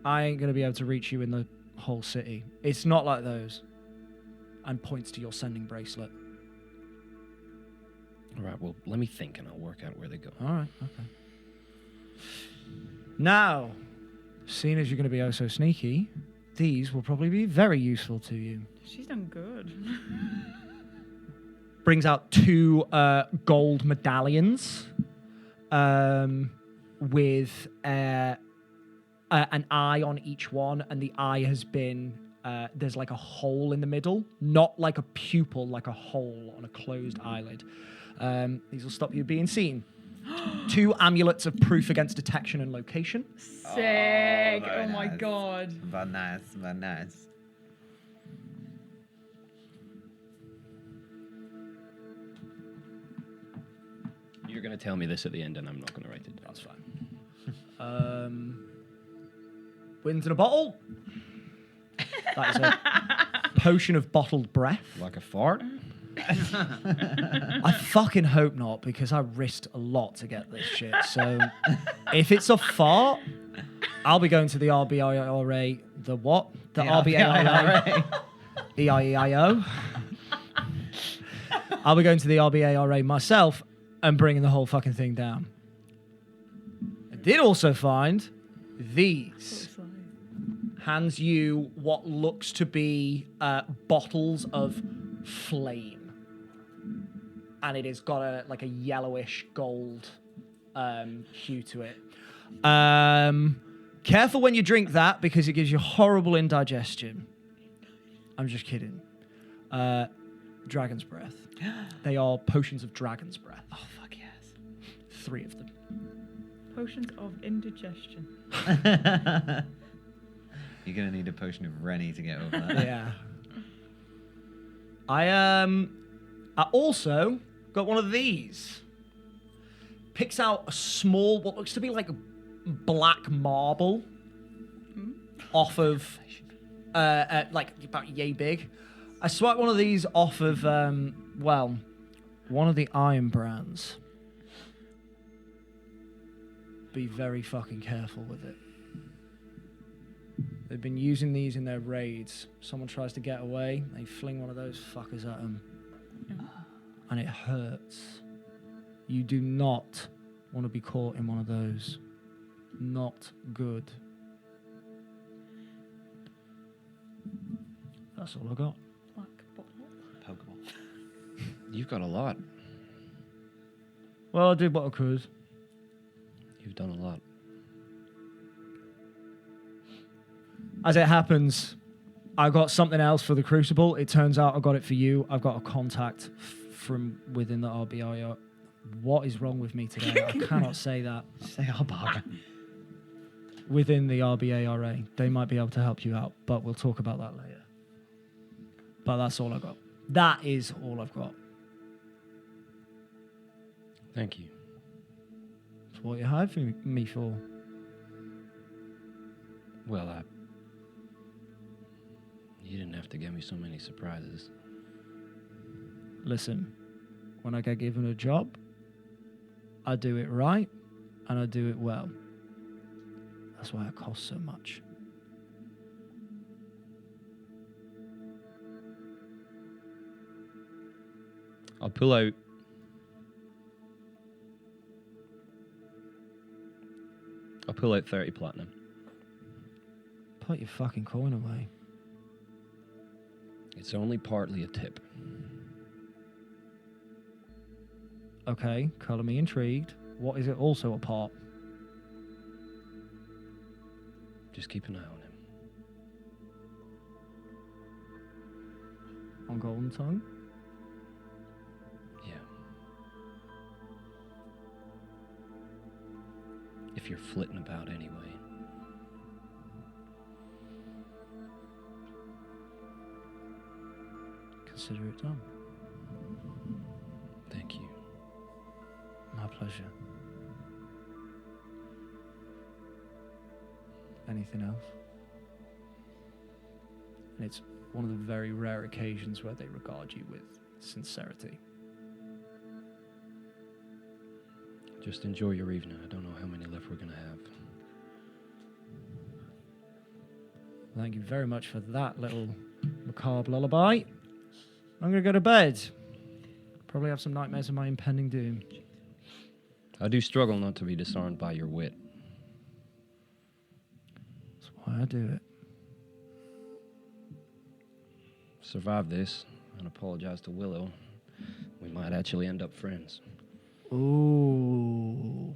[SPEAKER 1] I ain't going to be able to reach you in the whole city. It's not like those. And points to your sending bracelet.
[SPEAKER 4] All right, well, let me think and I'll work out where they go.
[SPEAKER 1] All right, okay. Now, seeing as you're going to be oh so sneaky, these will probably be very useful to you.
[SPEAKER 6] She's done good.
[SPEAKER 1] Brings out 2 gold medallions with an eye on each one, and the eye has been there's like a hole in the middle, not like a pupil, like a hole on a closed eyelid. These will stop you being seen. 2 amulets of proof against detection and location.
[SPEAKER 6] Sick.
[SPEAKER 2] very
[SPEAKER 6] Oh my
[SPEAKER 2] nice.
[SPEAKER 6] god.
[SPEAKER 2] Very nice, very nice.
[SPEAKER 4] You're going to tell me this at the end, and I'm not going to write it down.
[SPEAKER 1] That's fine. Wins in a bottle. That is a potion of bottled breath.
[SPEAKER 4] Like a fart?
[SPEAKER 1] I fucking hope not, because I risked a lot to get this shit. So if it's a fart, I'll be going to the RBIRA. The what? The RBIRA. EIEIO. I'll be going to the RBIRA myself and bringing the whole fucking thing down. I did also find these. Hands you what looks to be bottles of flame. And it has got a yellowish gold hue to it. Careful when you drink that, because it gives you horrible indigestion. I'm just kidding. Dragon's breath. They are potions of dragon's breath.
[SPEAKER 2] Oh, fuck yes.
[SPEAKER 1] 3 of them.
[SPEAKER 6] Potions of indigestion.
[SPEAKER 2] You're going to need a potion of Rennie to get over that.
[SPEAKER 1] Yeah. I also got one of these. Picks out a small, what looks to be like a black marble off of, like about yay big. I swiped one of these off of, one of the iron brands. Be very fucking careful with it. They've been using these in their raids. Someone tries to get away, they fling one of those fuckers at them. And it hurts. You do not want to be caught in one of those. Not good. That's all I got.
[SPEAKER 6] Black bottle.
[SPEAKER 2] Pokeball.
[SPEAKER 4] You've got a lot.
[SPEAKER 1] Well, I did what I could.
[SPEAKER 4] You've done a lot.
[SPEAKER 1] As it happens, I got something else for the Crucible. It turns out I got it for you. I've got a contact from within the RBIR. What is wrong with me today? I cannot say that.
[SPEAKER 2] Say Arbara.
[SPEAKER 1] Within the RBARA. They might be able to help you out, but we'll talk about that later. But that's all I got. That is all I've got.
[SPEAKER 4] Thank you.
[SPEAKER 1] That's what you hired for me for.
[SPEAKER 4] Well, you didn't have to give me so many surprises.
[SPEAKER 1] Listen, when I get given a job, I do it right and I do it well. That's why it costs so much.
[SPEAKER 4] I'll pull out. I'll pull out 30 platinum.
[SPEAKER 1] Put your fucking coin away.
[SPEAKER 4] It's only partly a tip.
[SPEAKER 1] Okay, colour me intrigued. What is it also a part?
[SPEAKER 4] Just keep an eye on him.
[SPEAKER 1] On Golden Tongue?
[SPEAKER 4] Yeah. If you're flitting about anyway.
[SPEAKER 1] Consider it done.
[SPEAKER 4] Thank you.
[SPEAKER 1] My pleasure. Anything else? And it's one of the very rare occasions where they regard you with sincerity.
[SPEAKER 4] Just enjoy your evening. I don't know how many left we're going to have.
[SPEAKER 1] Thank you very much for that little macabre lullaby. I'm going to go to bed. Probably have some nightmares of my impending doom.
[SPEAKER 4] I do struggle not to be disarmed by your wit.
[SPEAKER 1] That's why I do it.
[SPEAKER 4] Survive this and apologize to Willow. We might actually end up friends.
[SPEAKER 1] Ooh.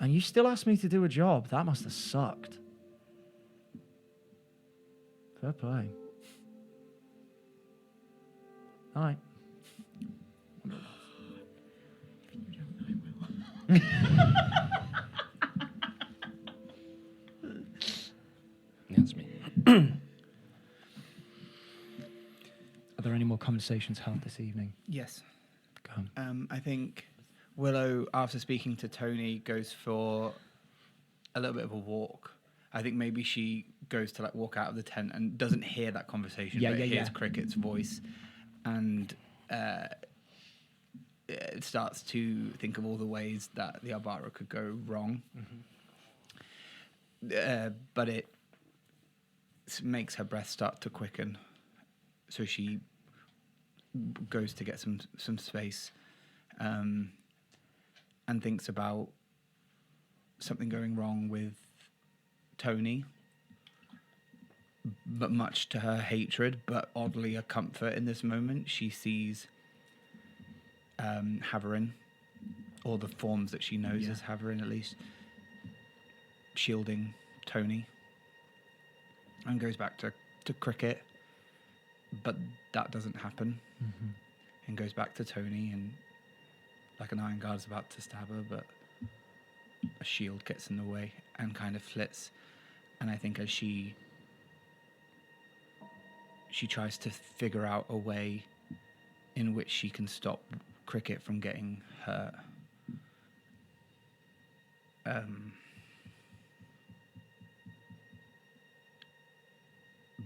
[SPEAKER 1] And you still asked me to do a job. That must have sucked. Fair play. All right.
[SPEAKER 4] That's me.
[SPEAKER 1] there any more conversations held this evening?
[SPEAKER 9] Yes.
[SPEAKER 1] Go on.
[SPEAKER 9] I think Willow, after speaking to Tony, goes for a little bit of a walk. I think maybe she goes to like walk out of the tent and doesn't hear that conversation, but hears Cricket's voice, and it starts to think of all the ways that the Albara could go wrong. But it makes her breath start to quicken, so she goes to get some space, and thinks about something going wrong with Tony, but much to her hatred, but oddly a comfort in this moment, she sees Haverin, or the forms that she knows as Haverin at least, shielding Tony, and goes back to Cricket, but that doesn't happen, and goes back to Tony, and like an iron guard's about to stab her, but a shield gets in the way and kind of flits. And I think as she tries to figure out a way in which she can stop Cricket from getting hurt.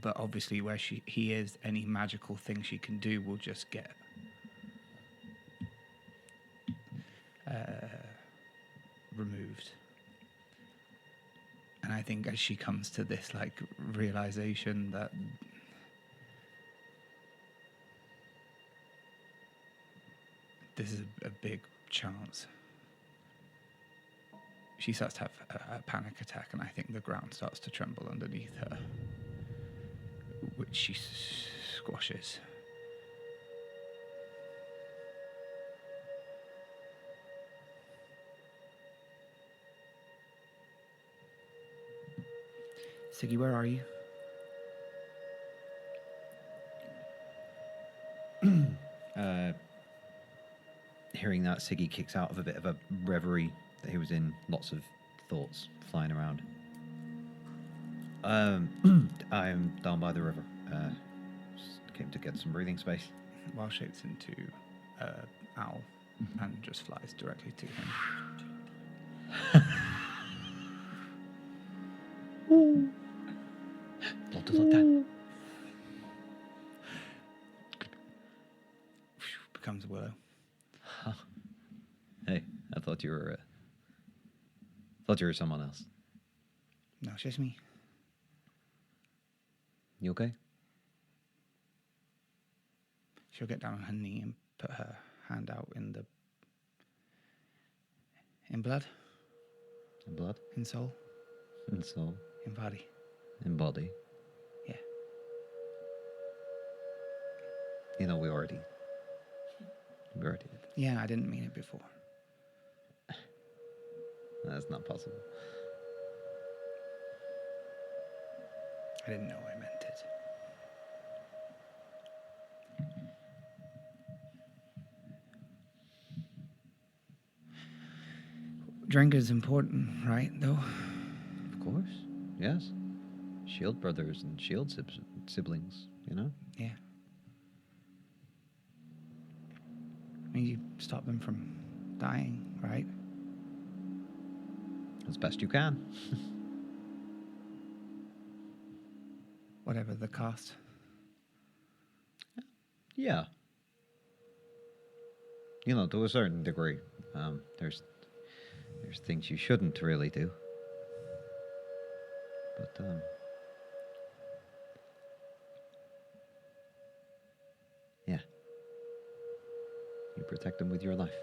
[SPEAKER 9] But obviously where he is, any magical thing she can do will just get removed. And I think as she comes to this like realization that this is a big chance, she starts to have a panic attack, and I think the ground starts to tremble underneath her, which she squashes. Siggy, where are you?
[SPEAKER 2] Hearing that, Siggy kicks out of a bit of a reverie that he was in, lots of thoughts flying around. I'm down by the river. Just came to get some breathing space.
[SPEAKER 9] Wild shapes into owl and just flies directly to him.
[SPEAKER 2] Don't do like that.
[SPEAKER 9] Becomes Willow.
[SPEAKER 2] Hey, I thought you were someone else.
[SPEAKER 9] No, it's just me.
[SPEAKER 2] You okay?
[SPEAKER 9] She'll get down on her knee and put her hand out in blood,
[SPEAKER 2] In blood?
[SPEAKER 9] in soul,
[SPEAKER 2] In soul?
[SPEAKER 9] in body.
[SPEAKER 2] In body?
[SPEAKER 9] Yeah.
[SPEAKER 2] You know, we already did.
[SPEAKER 9] Yeah, I didn't mean it before.
[SPEAKER 2] That's not possible.
[SPEAKER 9] I didn't know I meant it. Drenga's important, right, though?
[SPEAKER 2] Of course. Yes. Shield brothers and shield siblings, you know?
[SPEAKER 9] Yeah. I mean, you stop them from dying, right?
[SPEAKER 2] As best you can.
[SPEAKER 9] Whatever the cost.
[SPEAKER 2] Yeah. You know, to a certain degree. There's things you shouldn't really do. But, yeah. You protect them with your life.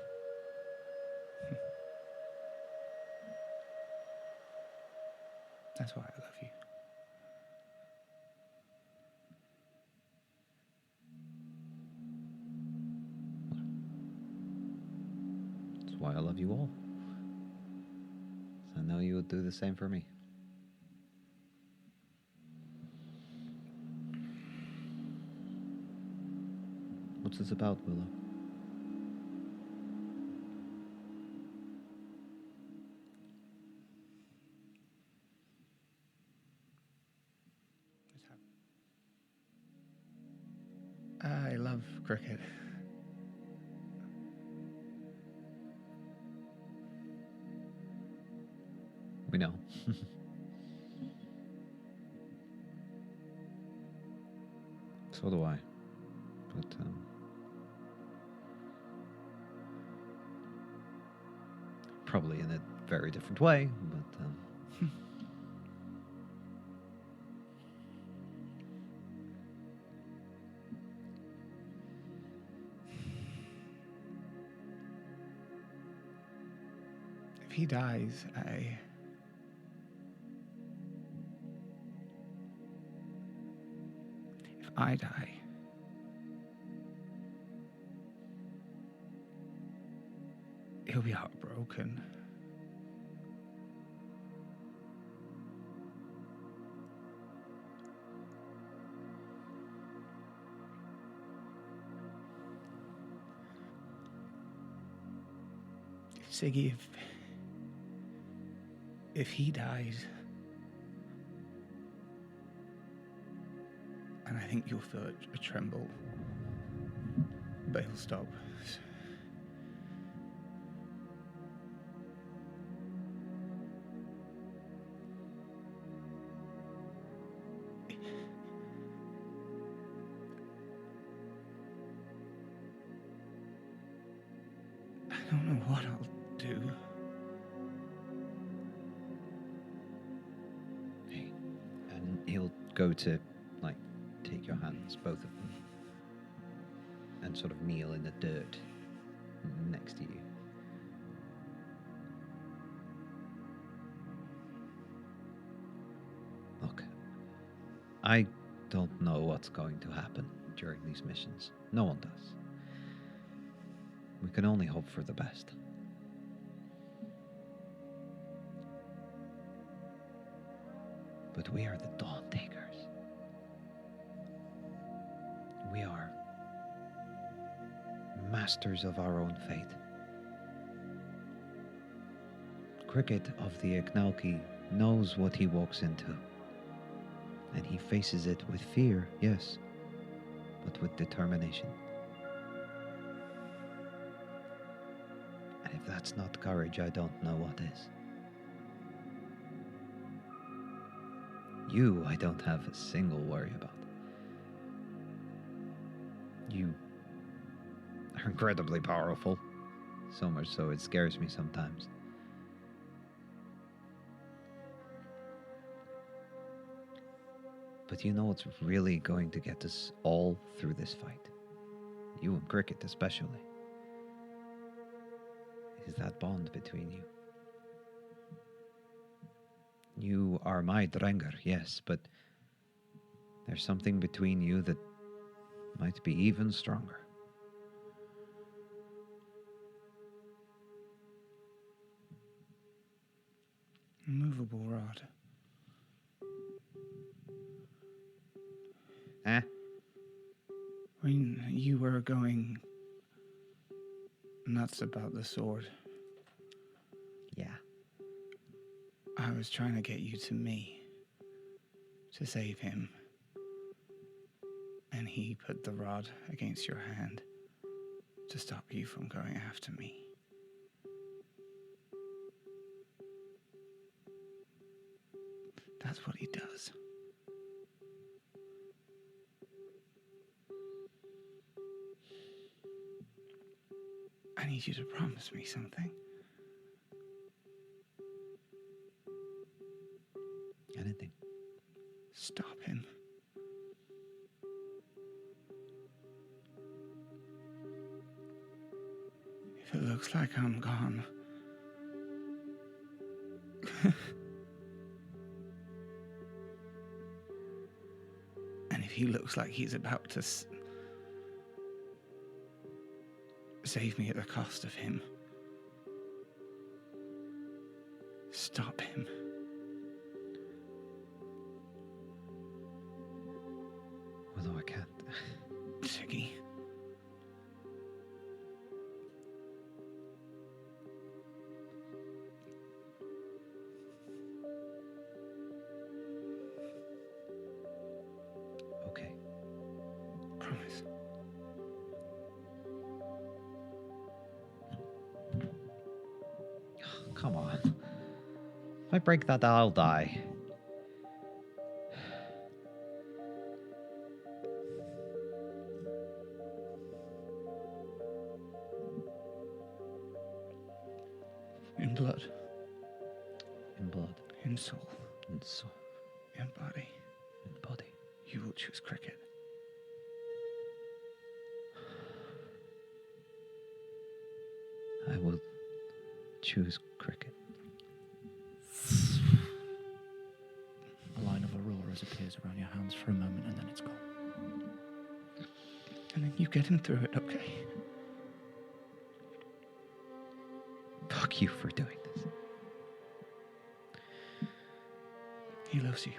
[SPEAKER 9] That's why I love you.
[SPEAKER 2] That's why I love you all. I know you would do the same for me. What's this about, Willow?
[SPEAKER 9] love, Cricket.
[SPEAKER 2] We know. So do I. But probably in a very different way. But
[SPEAKER 9] If he dies, if I die, he'll be heartbroken. Siggy, if he dies, and I think you'll feel a tremble, but he'll stop. I don't know what I'll do.
[SPEAKER 2] and he'll go to like take your hands, both of them, and sort of kneel in the dirt next to you. Look, I don't know what's going to happen during these missions. No one does. We can only hope for the best. But we are the Dawn Takers. We are masters of our own fate. Cricket of the Ignalki knows what he walks into. And he faces it with fear, yes, but with determination. And if that's not courage, I don't know what is. You, I don't have a single worry about. You are incredibly powerful, so much so it scares me sometimes. But you know what's really going to get us all through this fight? You and Cricket especially. Is that bond between you. You are my Drengar, yes, but there's something between you that might be even stronger.
[SPEAKER 9] Movable rod.
[SPEAKER 2] Eh?
[SPEAKER 9] When you were going nuts about the sword,
[SPEAKER 2] Yeah.
[SPEAKER 9] I was trying to get you to me to save him. And he put the rod against your hand to stop you from going after me. That's what he does. I need you to promise me something.
[SPEAKER 2] Anything.
[SPEAKER 9] Stop him. If it looks like I'm gone, and if he looks like he's about to save me at the cost of him, stop him.
[SPEAKER 2] Although I can't.
[SPEAKER 9] Siggy.
[SPEAKER 2] Okay.
[SPEAKER 9] Promise.
[SPEAKER 2] Come on. If I break that, I'll die.
[SPEAKER 9] In blood,
[SPEAKER 2] In blood,
[SPEAKER 9] in soul,
[SPEAKER 2] in soul,
[SPEAKER 9] in body,
[SPEAKER 2] in body.
[SPEAKER 9] you will choose cricket.
[SPEAKER 2] I will choose cricket.
[SPEAKER 1] A line of auroras appears around your hands for a moment and then it's gone.
[SPEAKER 9] And then you get him through it, okay?
[SPEAKER 2] Fuck you for doing this.
[SPEAKER 9] He loves you.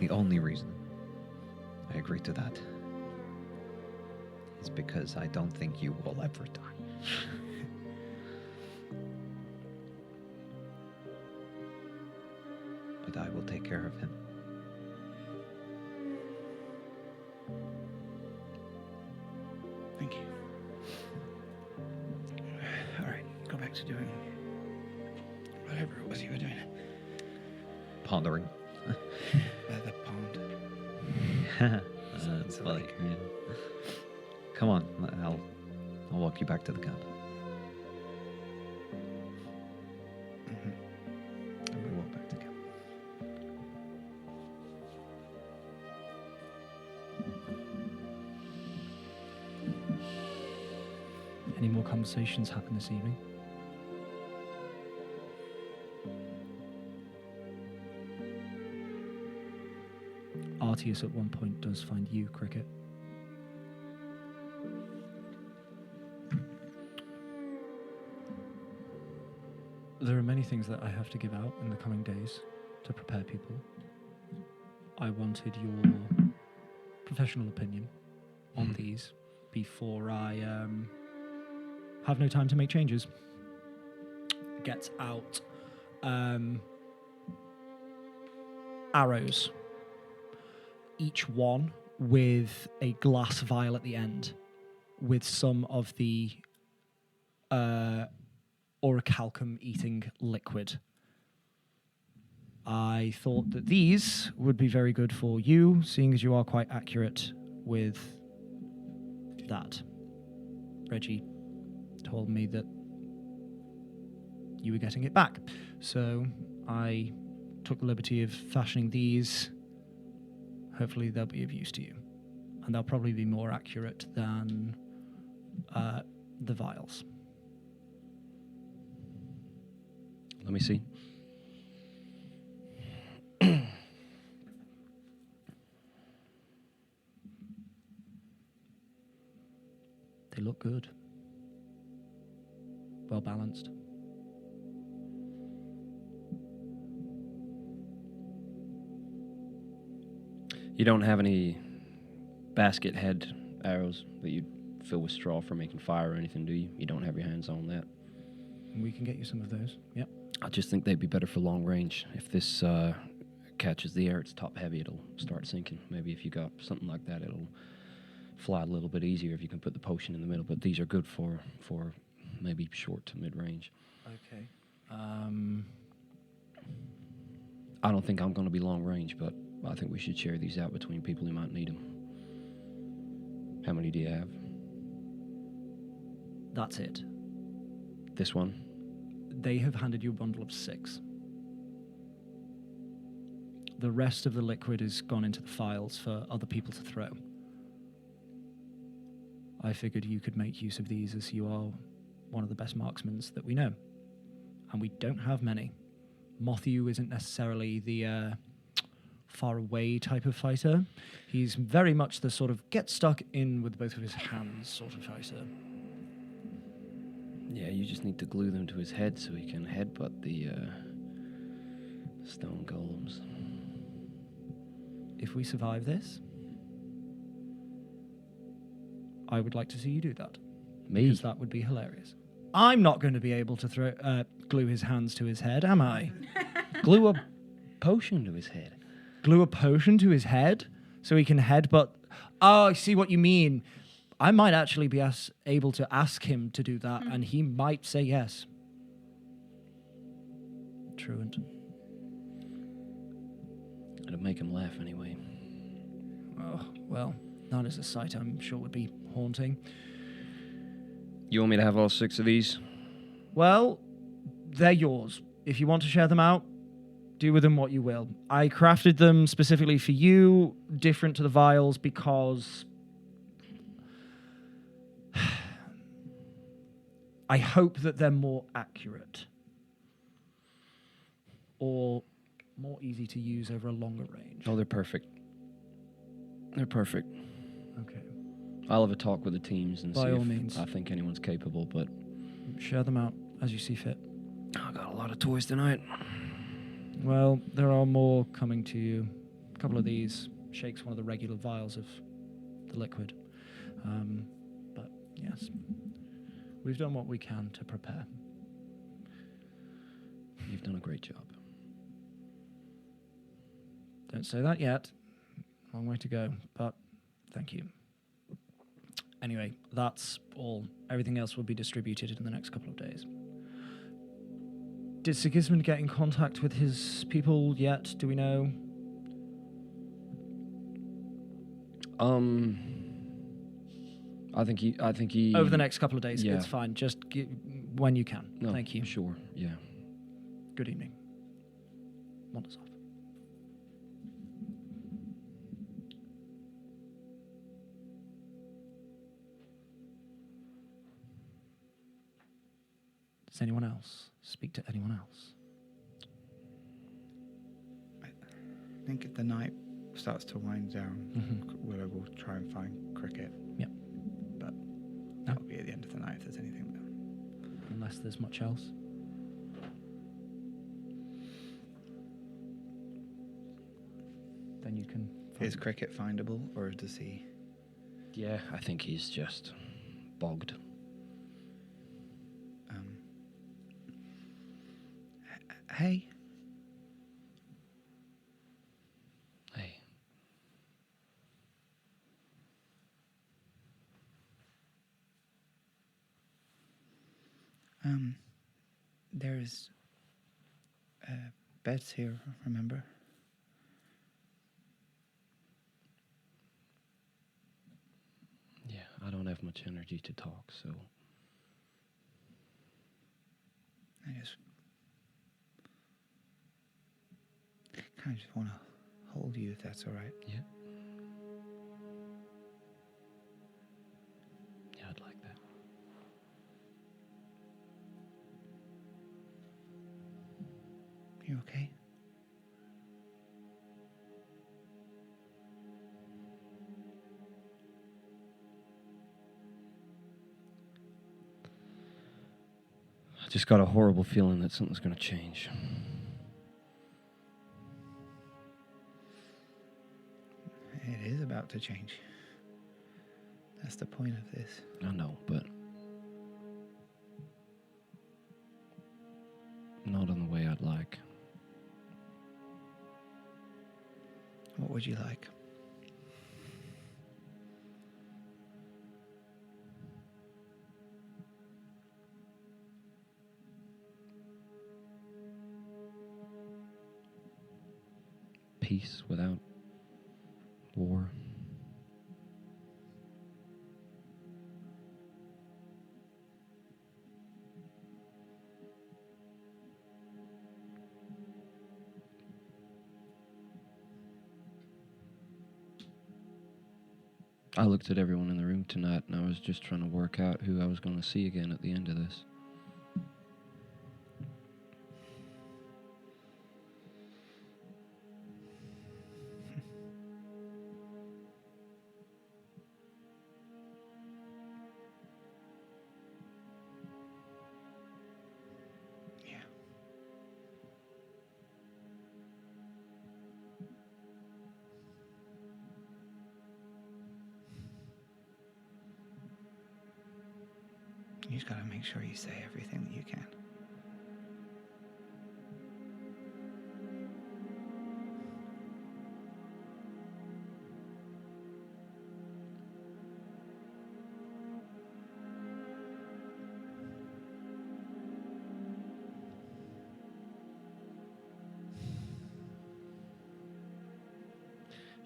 [SPEAKER 2] The only reason I agree to that is because I don't think you will ever die. But I will take care of him.
[SPEAKER 9] Thank you. All right, go back to doing whatever it was you were doing.
[SPEAKER 2] Pondering.
[SPEAKER 9] The pond.
[SPEAKER 2] That's funny. Yeah. Come on, I'll walk you back to the camp. And we walk back to camp.
[SPEAKER 1] Any more conversations happen this evening? Artius at one point does find you, Cricket. There are many things that I have to give out in the coming days to prepare people. I wanted your professional opinion on these before I have no time to make changes. Gets out arrows, each one with a glass vial at the end, with some of the orichalcum eating liquid. I thought that these would be very good for you, seeing as you are quite accurate with that. Reggie told me that you were getting it back, so I took the liberty of fashioning these. Hopefully they'll be of use to you, and they'll probably be more accurate than the vials.
[SPEAKER 4] Let me see.
[SPEAKER 1] They look good. Well balanced.
[SPEAKER 4] You don't have any basket head arrows that you fill with straw for making fire or anything, do you? You don't have your hands on that.
[SPEAKER 1] We can get you some of those. Yep.
[SPEAKER 4] I just think they'd be better for long range. If this catches the air, it's top heavy, it'll start sinking. Maybe if you got something like that, it'll fly a little bit easier if you can put the potion in the middle. But these are good for maybe short to mid range.
[SPEAKER 1] Okay.
[SPEAKER 4] I don't think I'm going to be long range, but I think we should share these out between people who might need them. How many do you have?
[SPEAKER 1] That's it.
[SPEAKER 4] This one?
[SPEAKER 1] They have handed you a bundle of 6. The rest of the liquid has gone into the files for other people to throw. I figured you could make use of these as you are one of the best marksmen that we know. And we don't have many. Mothieu isn't necessarily the far away type of fighter. He's very much the sort of get stuck in with both of his hands sort of fighter.
[SPEAKER 4] Yeah, you just need to glue them to his head so he can headbutt the stone golems.
[SPEAKER 1] If we survive this, I would like to see you do that.
[SPEAKER 4] Me?
[SPEAKER 1] Because that would be hilarious. I'm not going to be able to glue his hands to his head, am I?
[SPEAKER 4] Glue a potion to his head.
[SPEAKER 1] Glue a potion to his head? so he can headbutt. Oh, I see what you mean. I might actually be able to ask him to do that, and he might say yes. Truant.
[SPEAKER 4] It'll make him laugh anyway.
[SPEAKER 1] Oh, well, that is a sight I'm sure would be haunting.
[SPEAKER 4] You want me to have all 6 of these?
[SPEAKER 1] Well, they're yours. If you want to share them out, do with them what you will. I crafted them specifically for you, different to the vials, because I hope that they're more accurate or more easy to use over a longer range.
[SPEAKER 4] Oh, they're perfect. They're perfect.
[SPEAKER 1] Okay.
[SPEAKER 4] I'll have a talk with the teams and
[SPEAKER 1] By
[SPEAKER 4] see
[SPEAKER 1] all
[SPEAKER 4] if
[SPEAKER 1] means.
[SPEAKER 4] I think anyone's capable, but
[SPEAKER 1] Share them out as you see fit.
[SPEAKER 4] I got a lot of toys tonight.
[SPEAKER 1] Well, there are more coming to you. A couple of these shakes one of the regular vials of the liquid. But yes, we've done what we can to prepare.
[SPEAKER 4] You've done a great job.
[SPEAKER 1] Don't say that yet. Long way to go, but thank you. Anyway, that's all. Everything else will be distributed in the next couple of days. Did Sigismund get in contact with his people yet? Do we know?
[SPEAKER 4] I think he.
[SPEAKER 1] Over the next couple of days,
[SPEAKER 4] Yeah.
[SPEAKER 1] it's fine. Just when you can.
[SPEAKER 4] No,
[SPEAKER 1] Thank you.
[SPEAKER 4] Sure. Yeah.
[SPEAKER 1] Good evening. Wanders off. Does anyone else speak to anyone else?
[SPEAKER 9] I think if the night starts to wind down, Willow will try and find Cricket.
[SPEAKER 1] Yep.
[SPEAKER 9] But that'll be at the end of the night if there's anything there.
[SPEAKER 1] Unless there's much else. Then you can.
[SPEAKER 9] Is Cricket findable, or does he?
[SPEAKER 4] Yeah, I think he's just bogged.
[SPEAKER 9] Hey.
[SPEAKER 4] Hey.
[SPEAKER 9] There's beds here, remember?
[SPEAKER 4] Yeah, I don't have much energy to talk, so.
[SPEAKER 9] I just kind of just want to hold you, if that's all right.
[SPEAKER 4] Yeah. Yeah, I'd like that.
[SPEAKER 9] You okay?
[SPEAKER 4] I just got a horrible feeling that something's going to change.
[SPEAKER 9] It is about to change. That's the point of this.
[SPEAKER 4] I know, but not in the way I'd like.
[SPEAKER 9] What would you like?
[SPEAKER 4] Peace without war. I looked at everyone in the room tonight and I was just trying to work out who I was going to see again at the end of this.
[SPEAKER 9] Yeah. You just gotta make sure you say everything that you can.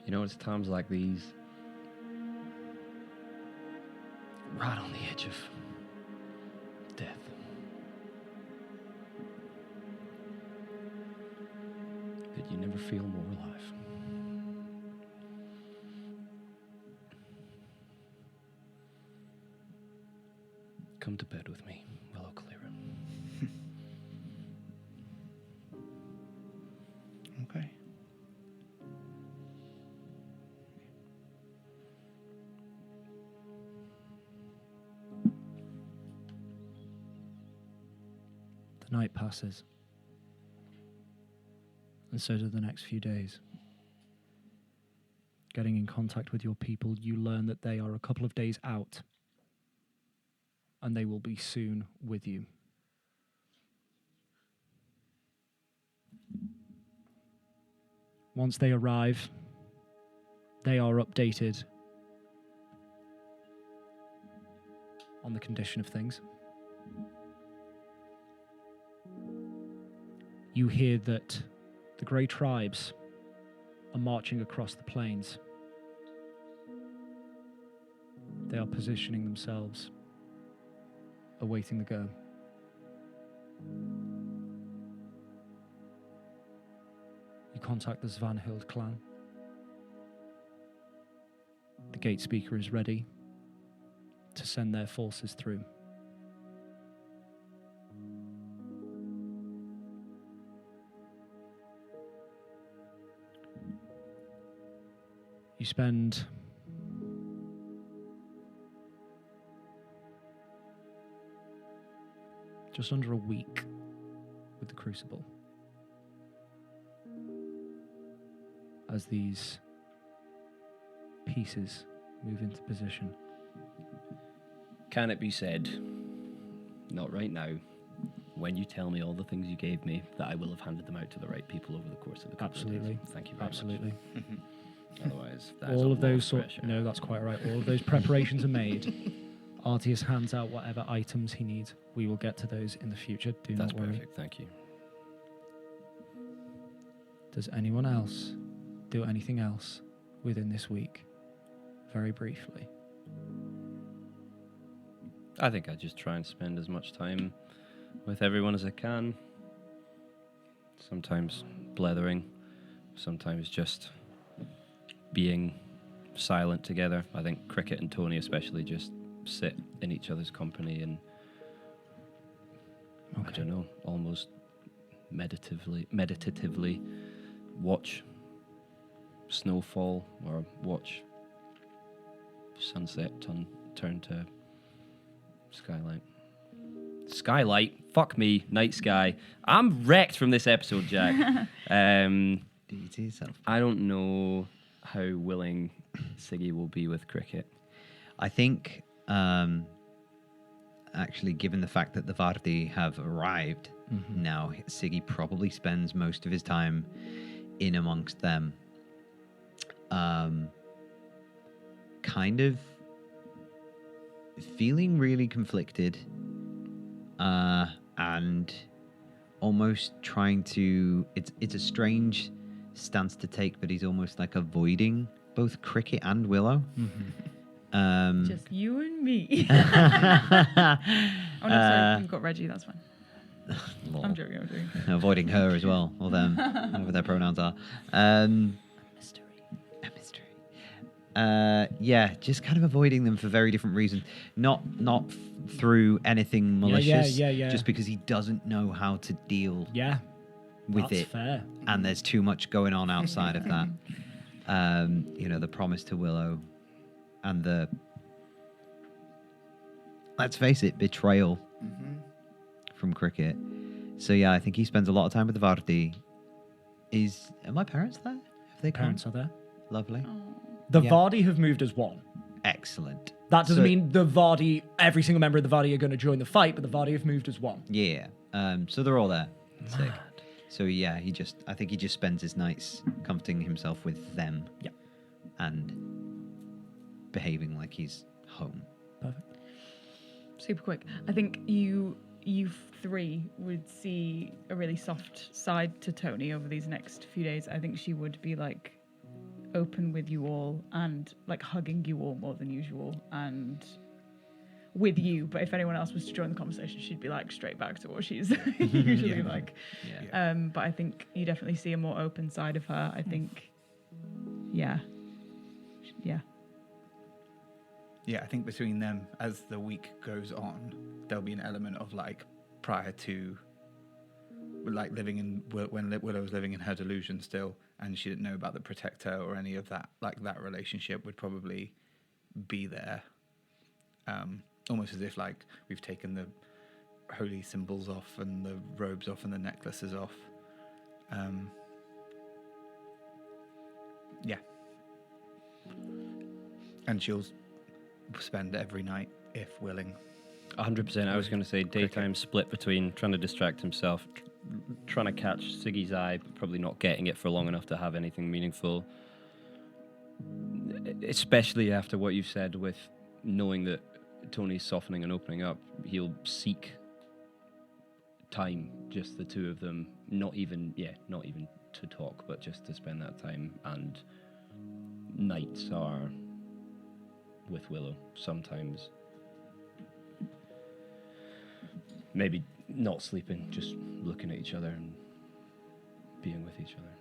[SPEAKER 4] You know, it's times like these, right on the edge of death, that you never feel more alive. Come to bed with me, Willow Clearer.
[SPEAKER 9] Okay.
[SPEAKER 1] The night passes. And so do the next few days. Getting in contact with your people, you learn that they are a couple of days out. And they will be soon with you. Once they arrive, they are updated on the condition of things. You hear that the Grey Tribes are marching across the plains. They are positioning themselves, awaiting the go. You contact the Svanhild clan. The gate speaker is ready to send their forces through. You spend just under a week with the Crucible as these pieces move into position.
[SPEAKER 4] Can it be said, not right now, when you tell me all the things you gave me, that I will have handed them out to the right people over the course of the couple
[SPEAKER 1] Absolutely.
[SPEAKER 4] of days? Thank you very
[SPEAKER 1] Absolutely.
[SPEAKER 4] much. Otherwise, that is
[SPEAKER 1] All
[SPEAKER 4] a
[SPEAKER 1] of
[SPEAKER 4] lot
[SPEAKER 1] those
[SPEAKER 4] pressure.
[SPEAKER 1] no, that's quite right. All of those preparations are made. Artius hands out whatever items he needs. We will get to those in the future. Do
[SPEAKER 4] That's
[SPEAKER 1] not worry.
[SPEAKER 4] perfect. Thank you.
[SPEAKER 1] Does anyone else do anything else within this week? Very briefly.
[SPEAKER 4] I think I just try and spend as much time with everyone as I can. Sometimes blethering, sometimes just being silent together. I think Cricket and Tony especially just sit in each other's company and I don't know, almost meditatively watch snowfall or watch sunset turn to skylight. Fuck me, night sky. I'm wrecked from this episode, Jack.
[SPEAKER 2] Do you to yourself?
[SPEAKER 4] I don't know how willing Siggy will be with Cricket.
[SPEAKER 2] I think, actually, given the fact that the Vardi have arrived now, Siggy probably spends most of his time in amongst them. Kind of feeling really conflicted and almost trying to... It's a strange stance to take, but he's almost like avoiding both Cricket and Willow.
[SPEAKER 6] Just you and me. Oh no, sorry, we've got Reggie. That's fine.
[SPEAKER 2] Lol.
[SPEAKER 6] I'm joking.
[SPEAKER 2] Avoiding her as well, or them, whatever their pronouns are. A mystery. Yeah, just kind of avoiding them for very different reasons. Not through anything malicious.
[SPEAKER 1] Yeah.
[SPEAKER 2] Just because he doesn't know how to deal with
[SPEAKER 1] That's
[SPEAKER 2] it.
[SPEAKER 1] fair.
[SPEAKER 2] And there's too much going on outside of that. The promise to Willow and the, let's face it, betrayal from Cricket. So yeah, I think he spends a lot of time with the Vardi. Are my parents there? Have they come?
[SPEAKER 1] Parents are there.
[SPEAKER 2] Lovely.
[SPEAKER 1] The
[SPEAKER 2] Yeah.
[SPEAKER 1] Vardi have moved as one.
[SPEAKER 2] Excellent.
[SPEAKER 1] That doesn't
[SPEAKER 2] So-
[SPEAKER 1] mean the Vardi, every single member of the Vardi are going to join the fight, but the Vardi have moved as one.
[SPEAKER 2] Yeah. So they're all there. Sick. So yeah, I think he just spends his nights comforting himself with them.
[SPEAKER 1] Yeah.
[SPEAKER 2] And behaving like he's home.
[SPEAKER 1] Perfect.
[SPEAKER 6] Super quick. I think you three would see a really soft side to Tony over these next few days. I think she would be like open with you all and like hugging you all more than usual and with you. But if anyone else was to join the conversation, she'd be like straight back to what she's usually like.
[SPEAKER 2] Yeah.
[SPEAKER 6] But I think you definitely see a more open side of her. I think, yeah.
[SPEAKER 9] Yeah, I think between them, as the week goes on, there'll be an element of like prior to, like living in when Willow was living in her delusion still, and she didn't know about the protector or any of that. Like that relationship would probably be there, almost as if like we've taken the holy symbols off and the robes off and the necklaces off. Yeah, and she'll spend every night, if willing.
[SPEAKER 4] 100%. I was going to say daytime split between trying to distract himself, trying to catch Siggy's eye, but probably not getting it for long enough to have anything meaningful. Especially after what you've said with knowing that Tony's softening and opening up, he'll seek time, just the two of them, not even to talk, but just to spend that time. And nights are with Willow sometimes maybe not sleeping, just looking at each other and being with each other.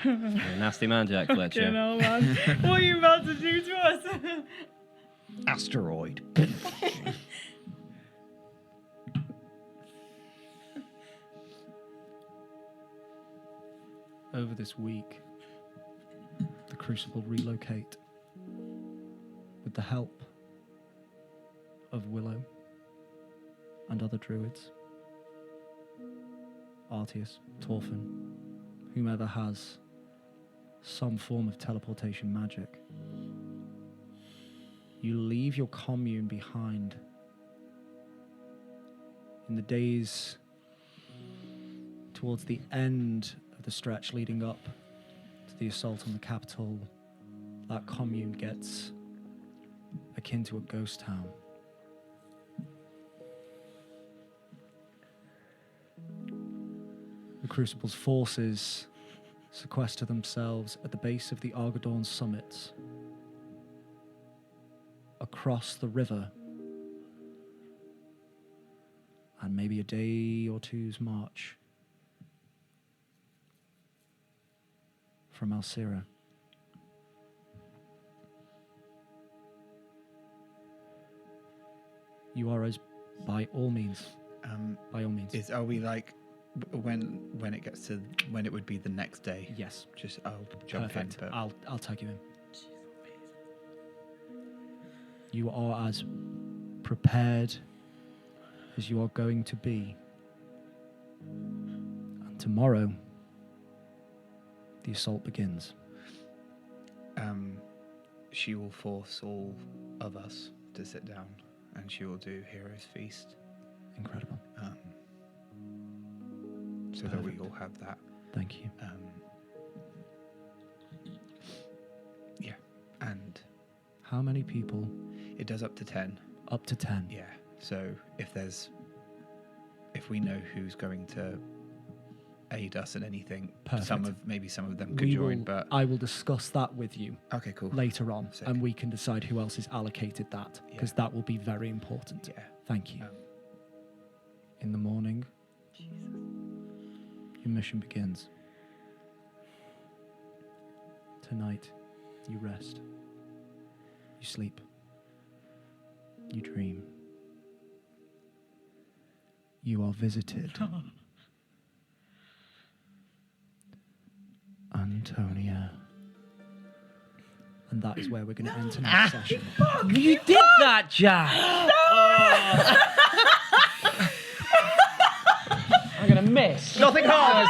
[SPEAKER 4] You're a nasty man, Jack Fletcher.
[SPEAKER 6] Fucking hell, man. What are you about to do to us?
[SPEAKER 2] Asteroid.
[SPEAKER 1] Over this week, the Crucible relocate with the help of Willow and other druids, Artius, Torfin, whomever has some form of teleportation magic. You leave your commune behind. In the days towards the end of the stretch leading up to the assault on the capital, that commune gets akin to a ghost town. The Crucible's forces sequester themselves at the base of the Argadorn summits, across the river, and maybe a day or two's march from Alcira. You are as by all means.
[SPEAKER 9] Are we like when it gets to when it would be the next day?
[SPEAKER 1] Yes.
[SPEAKER 9] Just I'll jump
[SPEAKER 1] Perfect.
[SPEAKER 9] in. But
[SPEAKER 1] I'll tag you in. You are as prepared as you are going to be. And tomorrow, the assault begins.
[SPEAKER 9] she will force all of us to sit down, and she will do Hero's Feast.
[SPEAKER 1] Incredible.
[SPEAKER 9] So that we all have that.
[SPEAKER 1] Thank you.
[SPEAKER 9] Yeah, and
[SPEAKER 1] how many people?
[SPEAKER 9] It does up to 10.
[SPEAKER 1] Up to 10.
[SPEAKER 9] Yeah. So if we know who's going to aid us in anything,
[SPEAKER 1] Perfect.
[SPEAKER 9] some of them could join. But
[SPEAKER 1] I will discuss that with you.
[SPEAKER 9] Okay, cool.
[SPEAKER 1] Later on,
[SPEAKER 9] Sick.
[SPEAKER 1] and we can decide who else is allocated that, because that will be very important.
[SPEAKER 9] Yeah.
[SPEAKER 1] Thank you. In the morning, your mission begins. Tonight, you rest. You sleep. You dream. You are visited. Antonia. And that is where we're going to end tonight's session.
[SPEAKER 4] You did that, Jack! I'm going to miss.
[SPEAKER 2] Nothing hard.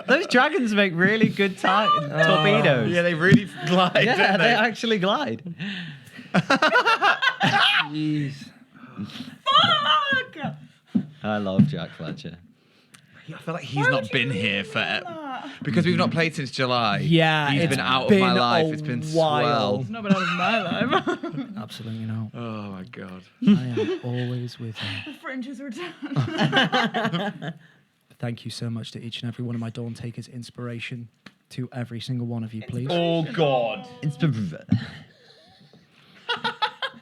[SPEAKER 2] Those dragons make really good torpedoes.
[SPEAKER 9] Yeah, they really glide.
[SPEAKER 2] Yeah,
[SPEAKER 9] don't
[SPEAKER 2] they actually glide.
[SPEAKER 4] Jeez.
[SPEAKER 6] Fuck!
[SPEAKER 2] I love Jack Fletcher.
[SPEAKER 9] I feel like he's not been here for
[SPEAKER 6] that?
[SPEAKER 9] because we've not played since July.
[SPEAKER 1] Yeah,
[SPEAKER 9] he's
[SPEAKER 1] it's
[SPEAKER 9] been out of my
[SPEAKER 1] been
[SPEAKER 9] life.
[SPEAKER 1] a
[SPEAKER 9] It's been
[SPEAKER 1] while.
[SPEAKER 6] It's not been out of my life.
[SPEAKER 1] Absolutely not.
[SPEAKER 9] Oh my god.
[SPEAKER 1] I am always with you.
[SPEAKER 6] The fringes return.
[SPEAKER 1] Thank you so much to each and every one of my Dawn Takers. Inspiration to every single one of you, please.
[SPEAKER 9] Oh god.
[SPEAKER 2] That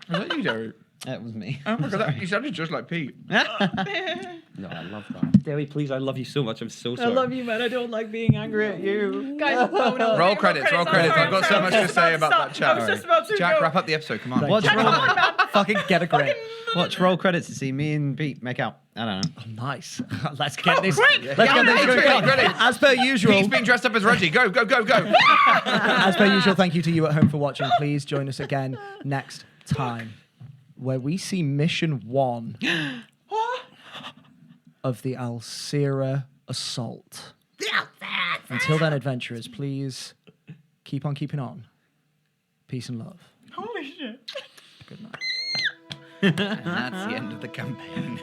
[SPEAKER 9] Was that you, Derry?
[SPEAKER 2] was me.
[SPEAKER 9] Oh my god, you sounded just like Pete.
[SPEAKER 4] No, I love that. Derry, please, I love you so much. I'm so
[SPEAKER 6] I
[SPEAKER 4] sorry.
[SPEAKER 6] love you, man. I don't like being angry at you. Guys, no, no,
[SPEAKER 9] Roll
[SPEAKER 6] no,
[SPEAKER 9] credits, roll
[SPEAKER 6] I'm
[SPEAKER 9] credits.
[SPEAKER 6] sorry,
[SPEAKER 9] I've got
[SPEAKER 6] I'm
[SPEAKER 9] so
[SPEAKER 6] sorry.
[SPEAKER 9] much
[SPEAKER 6] I
[SPEAKER 9] to
[SPEAKER 6] was
[SPEAKER 9] say
[SPEAKER 6] about
[SPEAKER 9] about that
[SPEAKER 6] stop. I was
[SPEAKER 9] chat.
[SPEAKER 6] just about to
[SPEAKER 9] Jack,
[SPEAKER 6] go.
[SPEAKER 9] wrap up the episode. Come on.
[SPEAKER 1] Thank
[SPEAKER 2] Watch
[SPEAKER 1] you.
[SPEAKER 2] roll,
[SPEAKER 1] Fucking get a grip.
[SPEAKER 2] watch roll credits to see me and Pete make out. I don't know.
[SPEAKER 1] Oh, nice. Let's get this.
[SPEAKER 6] quick!
[SPEAKER 1] Let's get this
[SPEAKER 9] Credits,
[SPEAKER 1] going.
[SPEAKER 9] credits.
[SPEAKER 1] As per usual.
[SPEAKER 9] Pete's being dressed up as Reggie. Go, go, go, go.
[SPEAKER 1] As per usual, thank you to you at home for watching. Please join us again next time, where we see mission 1 of the Alcira assault. Until then, adventurers, please keep on keeping on. Peace and love.
[SPEAKER 6] Holy shit.
[SPEAKER 1] Good night.
[SPEAKER 9] And that's the end of the campaign.